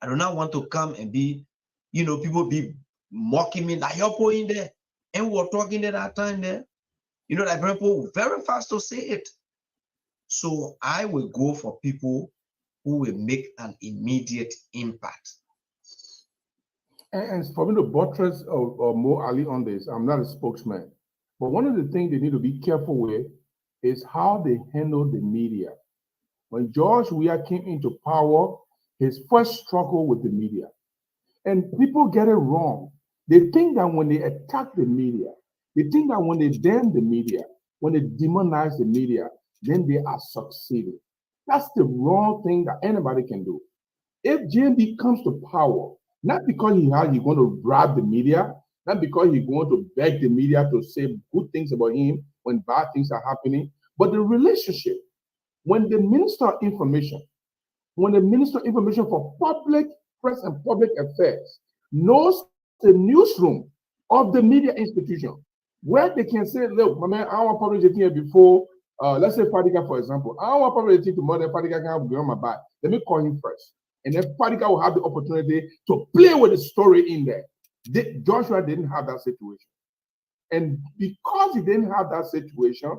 I do not want to come and be, people be mocking me like you're in there. And we're talking at that time there. Like people very fast to say it. So I will go for people who will make an immediate impact. And for me to buttress or Mo Ali on this, I'm not a spokesman. But one of the things they need to be careful with is how they handle the media. When George Weah came into power, his first struggle with the media. And people get it wrong. They think that when they attack the media, they think that when they damn the media, when they demonize the media, then they are succeeding. That's the wrong thing that anybody can do. If JMB comes to power, not because he's going to bribe the media, not because he's going to beg the media to say good things about him when bad things are happening, but the relationship. When the Minister of Information for Public Press and Public Affairs knows the newsroom of the media institution, where they can say, look, my man, I want public here before, let's say Fadiga, for example. I want public tomorrow, Fadiga can be on my back. Let me call him first. And then Fadiga will have the opportunity to play with the story in there. Joshua didn't have that situation. And because he didn't have that situation,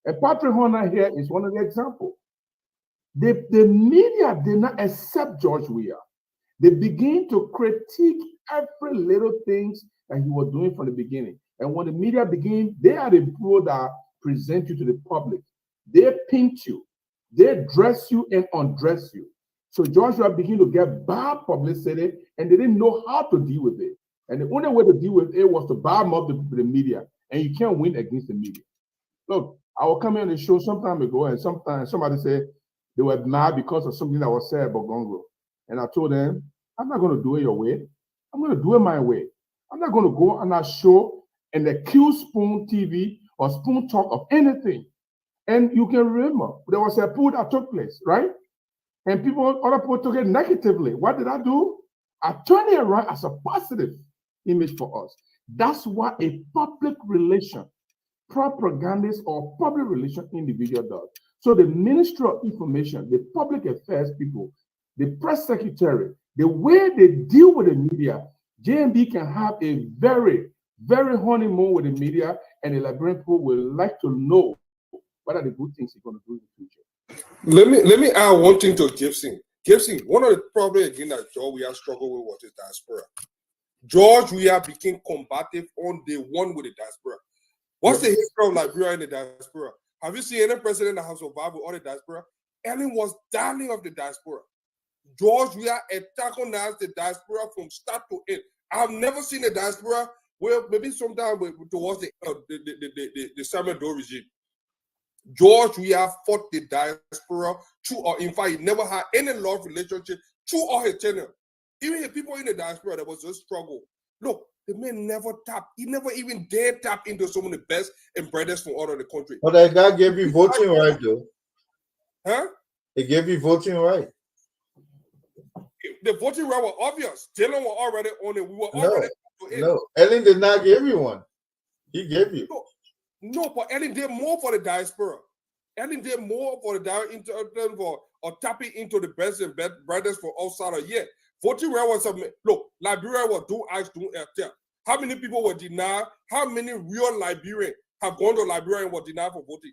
and Patrick Horner here is one of the examples. The media did not accept George Weah. They begin to critique every little things that he was doing from the beginning. And when the media begin, they are the people that present you to the public. They paint you, they dress you and undress you. So Joshua began to get bad publicity, and they didn't know how to deal with it. And the only way to deal with it was to bomb up the media, and you can't win against the media. Look, I will come on the show some time ago, and sometimes somebody said they were mad because of something that was said about Gongo. And I told them, I'm not going to do it your way. I'm going to do it my way. I'm not going to go on that show and accuse Spoon TV or Spoon Talk of anything. And you can remember, there was a poll that took place, right? And other people took it negatively. What did I do? I turned it around as a positive image for us. That's what a public relation, propagandist or public relation individual does. So the Ministry of Information, the public affairs people, the press secretary, the way they deal with the media, JMB can have a very, very honeymoon with the media, and the Liberian people will like to know what are the good things he's going to do in the future. Let me add one thing to Gibson. Gibson, one of the problems again that George Weah struggled with was his diaspora. George Weah became combative on day one with the diaspora. What's the history of Liberia in the diaspora? Have you seen any president that has survived with all the diaspora? Ellen was darling of the diaspora. George Weah antagonized the diaspora from start to end. I've never seen a diaspora where maybe sometime towards the Samuel Doe regime. George Weah fought the diaspora through, or in fact, he never had any love relationship through all his tenure. Even the people in the diaspora, there was a struggle. Look, the man never tapped. He never even dared tap into some of the best and brightest from all of the country. But that guy gave you voting right, though. Huh? He gave you voting right. The voting right was obvious. Dylan was already on it. We were already on it. No, Ellen did not give you one. He gave you. No, but Ellen did more for the diaspora. Ellen did more for the diaspora or tapping into the best and brightest for outside of yet. Voting right was look, Liberia was do ask, do tell. How many people were denied? How many real Liberians have gone to Liberia and were denied for voting?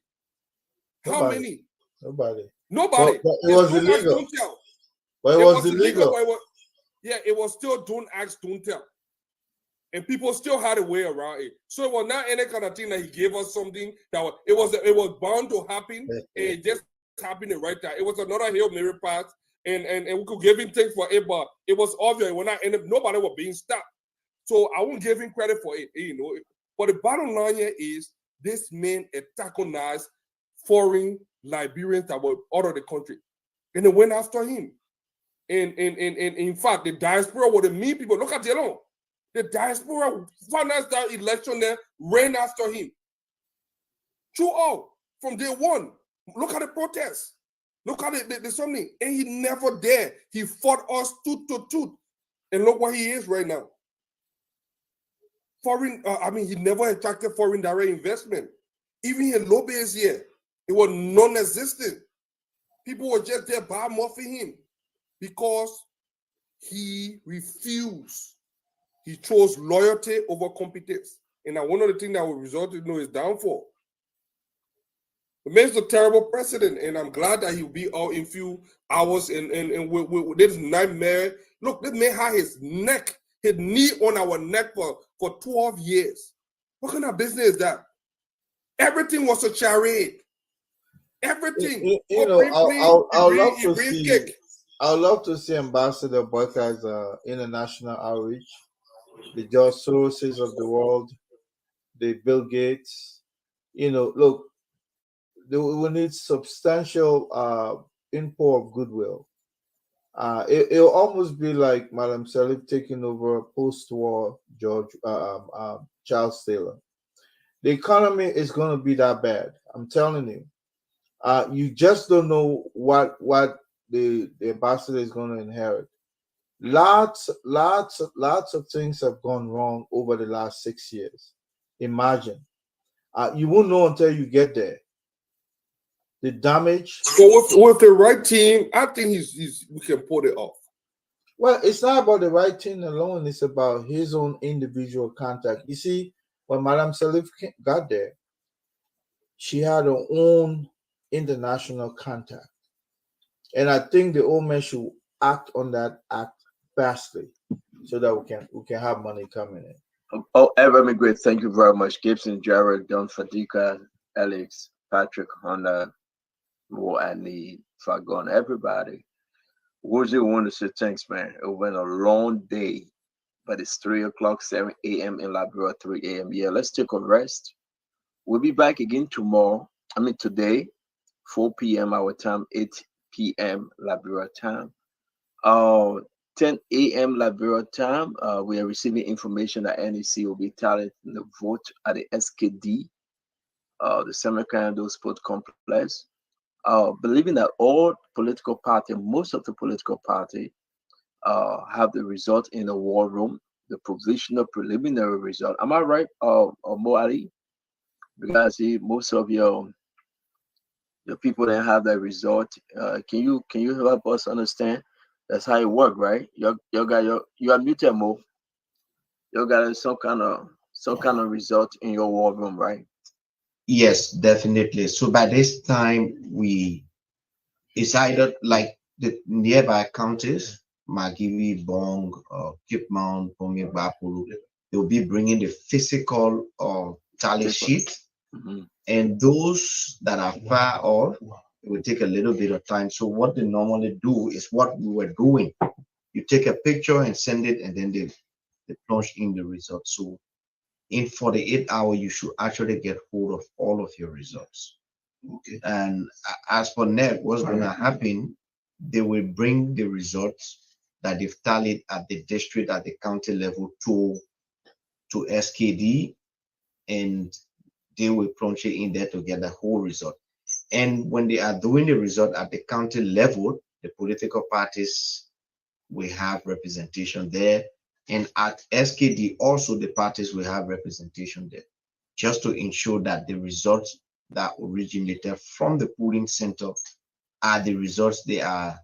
How many? Nobody. Nobody. But it was illegal. But it was illegal. But it was still don't ask, don't tell. And people still had a way around it. So it was not any kind of thing that he gave us something that it was bound to happen, and it just happened at the right time. It was another Hail Mary pass, and we could give him things for it, but it was obvious when nobody was being stopped. So I won't give him credit for it, you know. But the bottom line here is this man antagonized foreign Liberians that were out of the country, and they went after him. And in fact, the diaspora were the mean people. Look at Jelon. The diaspora financed that election there, ran after him. True all, from day one. Look at the protests. Look at the something. And he never dared. He fought us tooth to tooth. And look what he is right now. He never attracted foreign direct investment. Even in low base here, it was non-existent. People were just there by muffing him because he refused. He chose loyalty over competence. And now one of the things that will result in his downfall. The man's a terrible president, and I'm glad that he'll be out in few hours and with this nightmare. Look, this man had his knee on our neck for 12 years. What kind of business is that? Everything was a charade. Everything. I would love to see Ambassador Boyka's international outreach. The George Soroses of the world, the Bill Gates. Look, we need substantial import of goodwill. It'll almost be like Madam Salif taking over post-war Charles Taylor. The economy is going to be that bad. I'm telling you. You just don't know what the ambassador is going to inherit. Lots of things have gone wrong over the last 6 years. Imagine. You won't know until you get there. The damage. So with the right team, I think we can pull it off. Well, it's not about the right team alone. It's about his own individual contact. You see, when Madame Salif got there, she had her own international contact. And I think the old man should act on that act fastly so that we can have money coming in. Oh, Ever great. Thank you very much. Gibson, Jared, Don Fadika, Alex, Patrick, Honda, Mo, Annie, Fagon, everybody. Would you want to say thanks, man? It been a long day, but it's 3 o'clock, 7 a.m. in Liberia, 3 a.m. Yeah, let's take a rest. We'll be back again tomorrow. Today, 4 p.m. our time, 8 p.m. Liberia time. 10 a.m. Liberia time, we are receiving information that NEC will be tallying the vote at the SKD, the Semiconductor Sport Complex. Believing that all political party, most of the political party, have the result in the war room, the provisional preliminary result. Am I right, Mo Ali? Because see, most of your people that have that result. Can you help us understand? That's how it work, right? You are muted, Mo. You got some kind of result in your war room, right? Yes, definitely. So by this time, it's either like the nearby counties, Magiwi, Bong, Kipmount, Pomi, Bapulu, they'll be bringing the physical tally sheet. Mm-hmm. And those that are far off, it will take a little bit of time. So what they normally do is what we were doing. You take a picture and send it, and then they plunge in the results. So in 48 hours, you should actually get hold of all of your results. Okay. And as for NEC, what's going to happen, they will bring the results that they've tallied at the district, at the county level to SKD, and they will plunge it in there to get the whole result. And when they are doing the result at the county level, the political parties will have representation there. And at SKD, also the parties will have representation there, just to ensure that the results that originated from the polling center are the results they are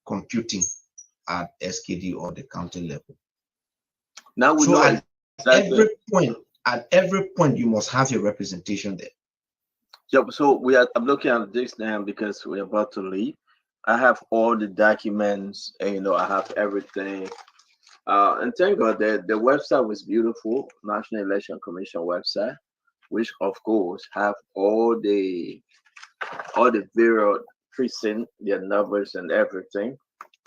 computing at SKD or the county level. Now we so know at exactly. every point, you must have your representation there. Yep. So I'm looking at this now because we're about to leave. I have all the documents, and, I have everything. And thank God that the website was beautiful, National Election Commission website, which of course have all the various precinct, their numbers and everything.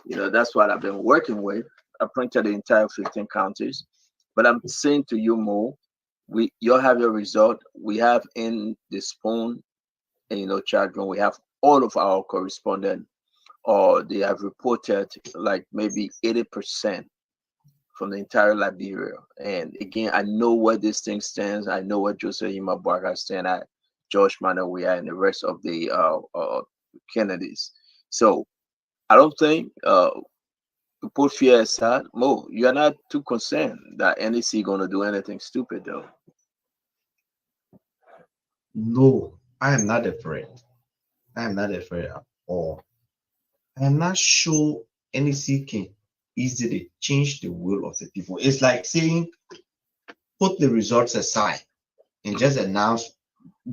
That's what I've been working with. I printed the entire 15 counties. But I'm saying to you, Mo, you'll have your result. We have in the spoon, and chat room, we have all of our correspondent, or they have reported like maybe 80% from the entire Liberia. And again, I know where this thing stands. I know where Joseph Imabwaka stands at, George Manawe, and the rest of the Kennedys. So I don't think to put fear aside, Mo, you're not too concerned that NEC going to do anything stupid, though. No, I am not afraid. I am not afraid at all. I am not sure NEC can easily change the will of the people. It's like saying, put the results aside and just announce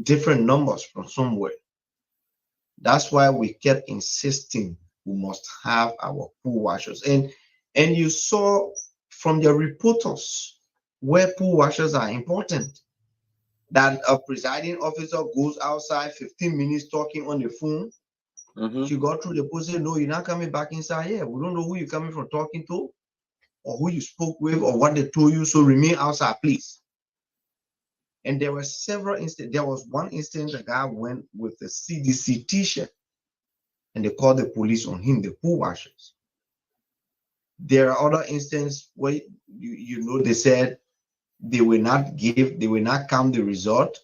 different numbers from somewhere. That's why we kept insisting we must have our poll watchers. And you saw from the reporters where poll watchers are important. That a presiding officer goes outside 15 minutes talking on the phone. Mm-hmm. She got through the post, said, no, you're not coming back inside here. We don't know who you're coming from talking to, or who you spoke with, or what they told you. So remain outside, please. And there were several instances. There was one instance, a guy went with the CDC t-shirt, and they called the police on him, the poll watchers. There are other instances where they said they will not count the result,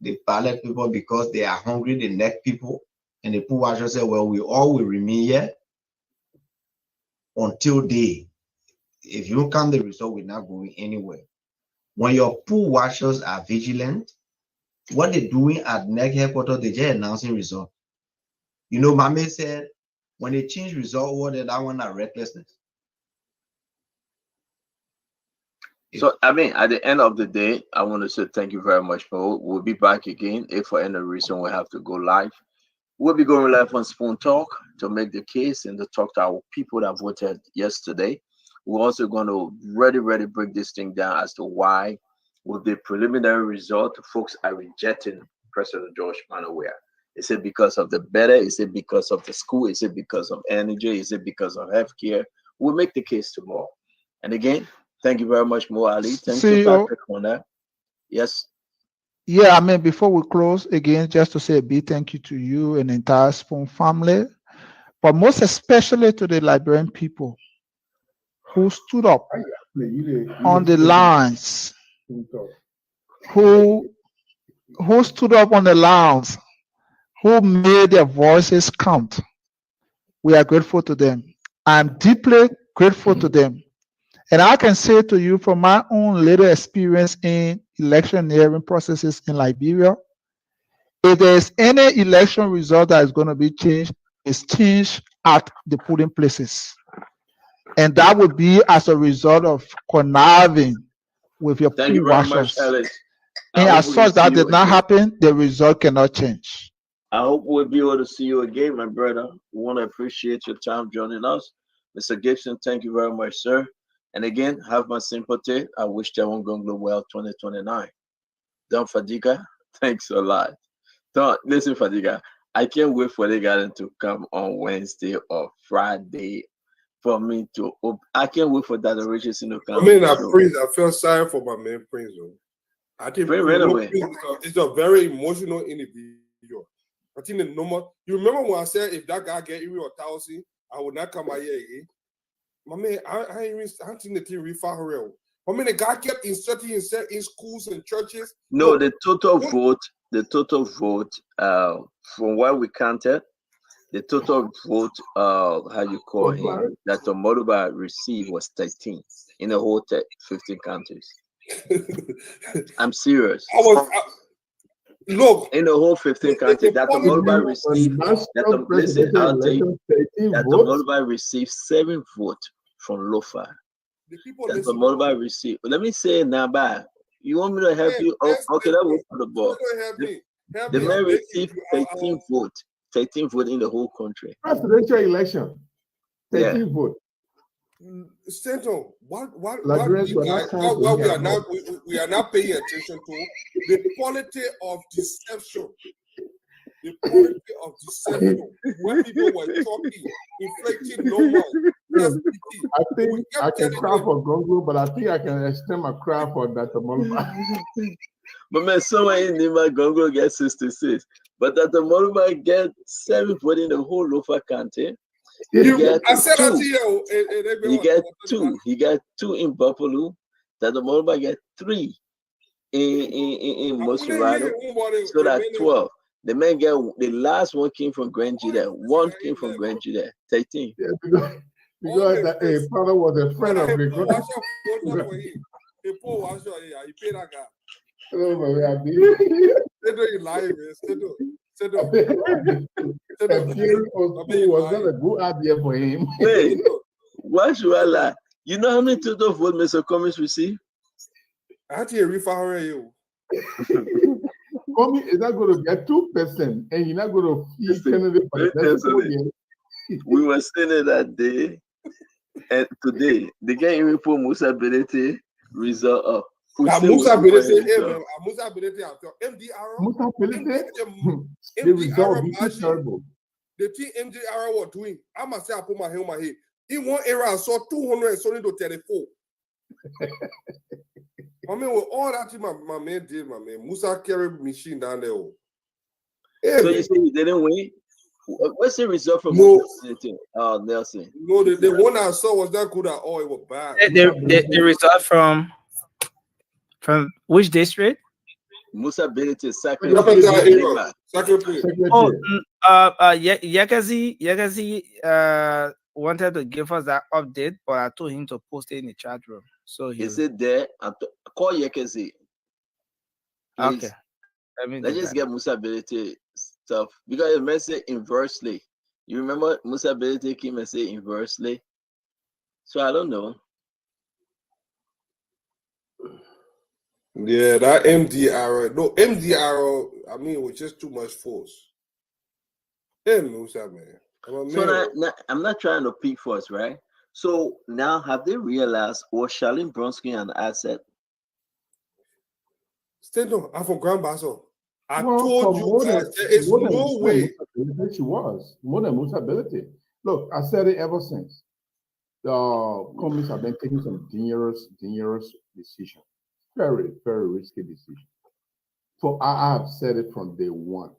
the ballot people, because they are hungry, the neck people. And the poll watchers said, well, we all will remain here until they, if you don't count the result, we're not going anywhere. When your poll watchers are vigilant, what they're doing at NEC headquarters, they're just announcing result. Mame said, when they change result, what that one are recklessness. So, I mean, at the end of the day, I want to say thank you very much, Mo. We'll be back again. If for any reason we have to go live, we'll be going live on Spoon Talk to make the case and to talk to our people that voted yesterday. We're also going to really break this thing down as to why, with the preliminary result, folks are rejecting President George Manawea. Is it because of the better? Is it because of the school? Is it because of energy? Is it because of healthcare? We'll make the case tomorrow. And again, thank you very much, Mo Ali. Thank you, Patrick, on that. Yes. Yeah, I mean, before we close, again, just to say a big thank you to you and the entire Spoon family, but most especially to the Liberian people who stood up on the lines, who stood up on the lines, who made their voices count. We are grateful to them. I'm deeply grateful to them. And I can say to you from my own little experience in electioneering processes in Liberia, if there's any election result that is going to be changed, it's changed at the polling places. And that would be as a result of conniving with your Thank you very much, Alex. And as such that did not happen, the result cannot change. I hope we'll be able to see you again, my brother. We want to appreciate your time joining us. Mr. Gibson, thank you very much, sir. And again, have my sympathy. I wish Taiwan Gonglo well 2029. Don Fadiga, thanks a lot. Don, listen, Fadiga, I can't wait for the garden to come on Wednesday or Friday for me to. I can't wait for that Richardson to come. I mean, Prince, I feel sorry for my man Prince. I think it's a very emotional individual. I think the number. You remember when I said if that guy get Erie or Tausi, I would not come out here again. My man, I ain't seen the thing refer her. I mean, the guy kept inserting himself in schools and churches. No, the total vote, from what we counted, the total vote, how you call him, that Omoluba received was 13 in the whole 15 countries. I'm serious. Look, in the whole 15 countries, that Omoluba received, that Omoluba received 7 votes from Lofa. That Omoluba received. Let me say it now, bye. You want me to help you? Oh, okay, that was for the ball. The man received 13 votes. 13 votes in the whole country. Presidential election. 13 votes. Central, what we are not paying attention to the quality of deception. The quality of deception. When people were talking, inflicting normal. I think I can cry for Gongo, but I think I can extend my cry for Dr. Moluba. But man, someone in Nima Gongo gets 66, but Dr. Moluba get 7 votes in the whole Lofa County. He got 2. He got 2 in Buffalo. That the Moluba get 3 in Mosurado. So that's 12. The man get the last one came from Grand Juda. 1 came from Grand Juda. 13. Yeah, because that father was a friend of the group. Was not a good idea for him. Hey, why should I lie? You know how many total votes Mr. Cummings received? I think refer you. Cummings is not going to get 2%, and you're not going to feed Kennedy for the next 4 years. We were saying it that day, and today they can't even put Musa Belete result up. Musa Belete, MDR. The result is terrible. The thing MDR was doing, I must say, I put my hand on my head. In one era, I saw 200 and something to 34. I mean, with all that thing my man did, my man, Musa carried machine down there. Yeah, so you say he didn't win? What's the result from Nelson? No, the one I saw was not good at all. It was bad. The result from which district? Musa Belete, Yakazi wanted to give us that update, but I told him to post it in the chat room. So is it there? Call Yakazi. Okay. Let's just get Musa Belete stuff because it may say inversely. You remember Musa Belete came and say inversely? So I don't know. Yeah, that MDR. No, MDR, I mean, it was just too much force. Hey, Musa, man. So I'm not trying to pick first, right? So now have they realized was Charlene Bronsky an asset? Stay no, I'm from Grand Basso. I Well, told you guys there is no way. She was more than Musability. Look, I said it ever since. The companies have been taking some dangerous decisions. Very, very risky decision. So I have said it from day one.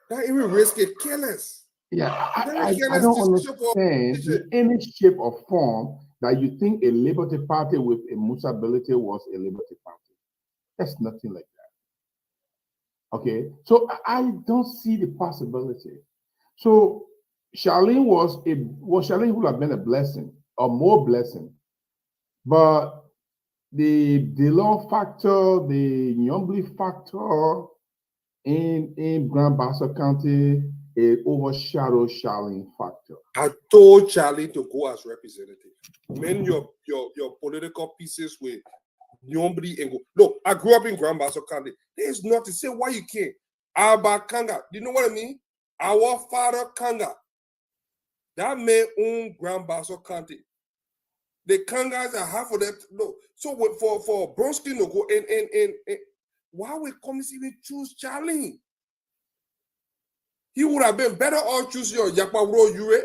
Not even risk it, careless. Yeah, I don't understand in any shape or form that you think a Liberty Party with a Musability was a Liberty Party. That's nothing like that. Okay, so I don't see the possibility. So Charlene Charlene would have been a blessing or more blessing, but the law factor, the Nyombli factor in Grand Bassa County, it overshadowed Charlene factor. I told Charlie to go as representative. Men your political pieces with nobody and go. Look, I grew up in Grand Bassa County. There's not to say why you can't. Abba Kanga. Do you know what I mean? Our father Kanga. That man owned Grand Bassa County. The Kangas are half of that. No. So for Bronsky to go and why would commies even choose Charlie? He would have been better off choosing your Yakpawro Yure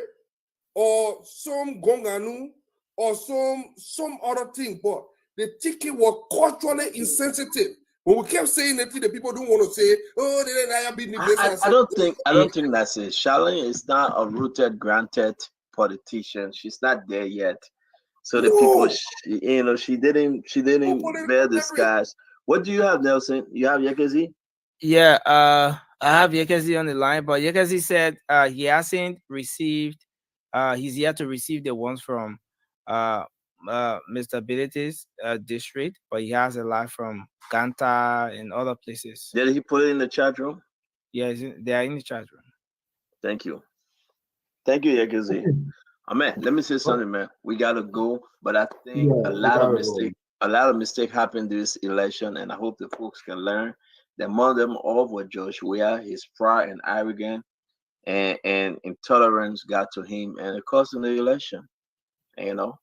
or some Gonganu or some other thing. But the ticket was culturally insensitive. When we kept saying that, the people don't want to say, oh, they didn't be I don't think that's it. Charlene is not a rooted, granted politician. She's not there yet. So the people, she didn't bear the scars. What do you have, Nelson? You have Yekezi? Yeah, I have Yekezi on the line, but Yekezi said he hasn't received. He's yet to receive the ones from Mr. Ability's district, but he has a lot from Ganta and other places. Did he put it in the chat room? Yes, they are in the chat room. Thank you, Yekezi. Man, let me say something, man. We gotta go, but I think a lot of mistake happened this election, and I hope the folks can learn that among them all were Josh Weah. His pride and arrogance and intolerance got to him, and it cost him the election. You know,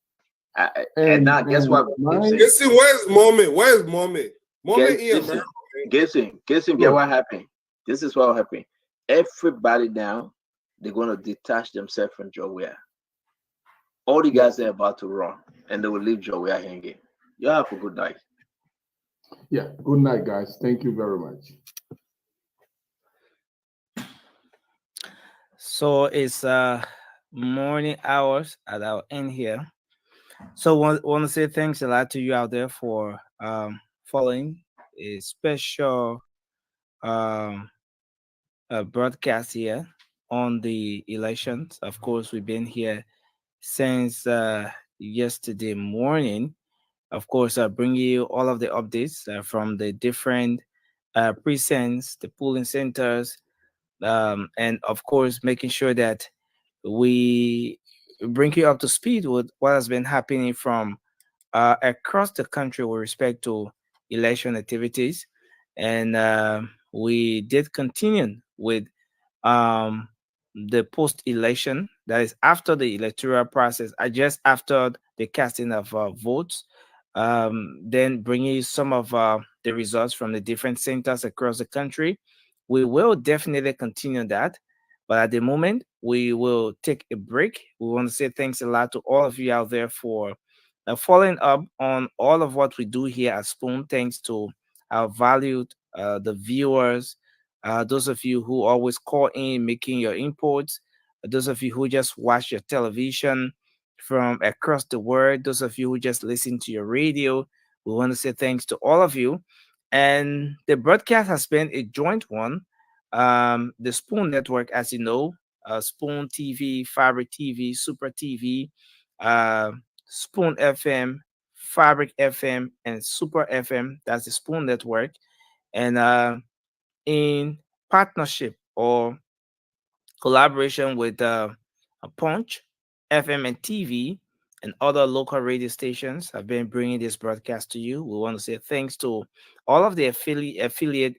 and now guess what? Listen, where's Mommy? Where's Mommy? Mommy in America. Guess get what happened. This is what happened. Everybody now, they're gonna detach themselves from Joe Weah. All the guys are about to run, and they will leave Joe hanging. You have a good night. Yeah, good night, guys. Thank you very much. So it's morning hours at our end here. So want to say thanks a lot to you out there for following a special broadcast here on the elections. Of course, we've been here since yesterday morning. Of course, bring you all of the updates from the different precincts, the polling centers, and of course, making sure that we bring you up to speed with what has been happening from across the country with respect to election activities. And we did continue with um, the post-election, that is after the electoral process, just after the casting of votes, then bringing you some of the results from the different centers across the country. We will definitely continue that, but at the moment, we will take a break. We want to say thanks a lot to all of you out there for following up on all of what we do here at Spoon. Thanks to our valued the viewers, those of you who always call in, making your inputs, those of you who just watch your television from across the world, those of you who just listen to your radio. We want to say thanks to all of you. And the broadcast has been a joint one. The Spoon Network, as you know, Spoon TV, Fabric TV, Super TV, Spoon FM, Fabric FM, and Super FM. That's the Spoon Network. And in partnership or collaboration with Punch FM and TV and other local radio stations have been bringing this broadcast to you. We want to say thanks to all of the affiliate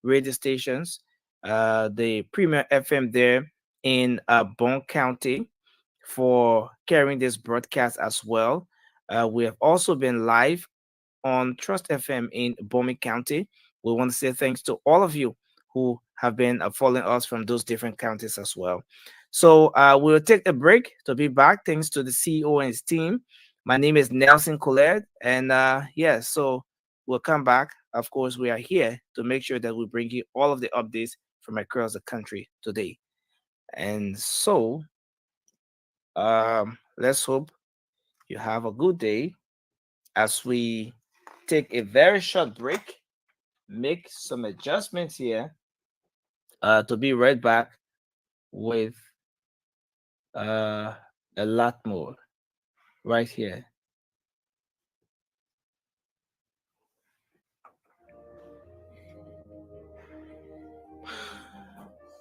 radio stations, the Premier FM there in Bon County, for carrying this broadcast as well. We have also been live on Trust FM in Bomi County. We want to say thanks to all of you who have been following us from those different counties as well. So we'll take a break to be back. Thanks to the CEO and his team. My name is Nelson Collette, and so we'll come back. Of course, we are here to make sure that we bring you all of the updates from across the country today. And so let's hope you have a good day as we take a very short break, make some adjustments here to be right back with a lot more right here.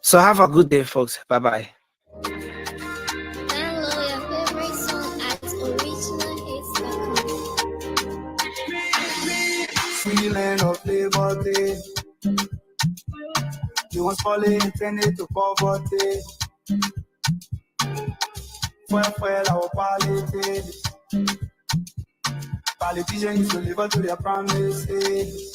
So have a good day, folks. Bye-bye. Feeling of liberty. You want falling intended to poverty. Fuel our politics. Politicians to live up to their promises.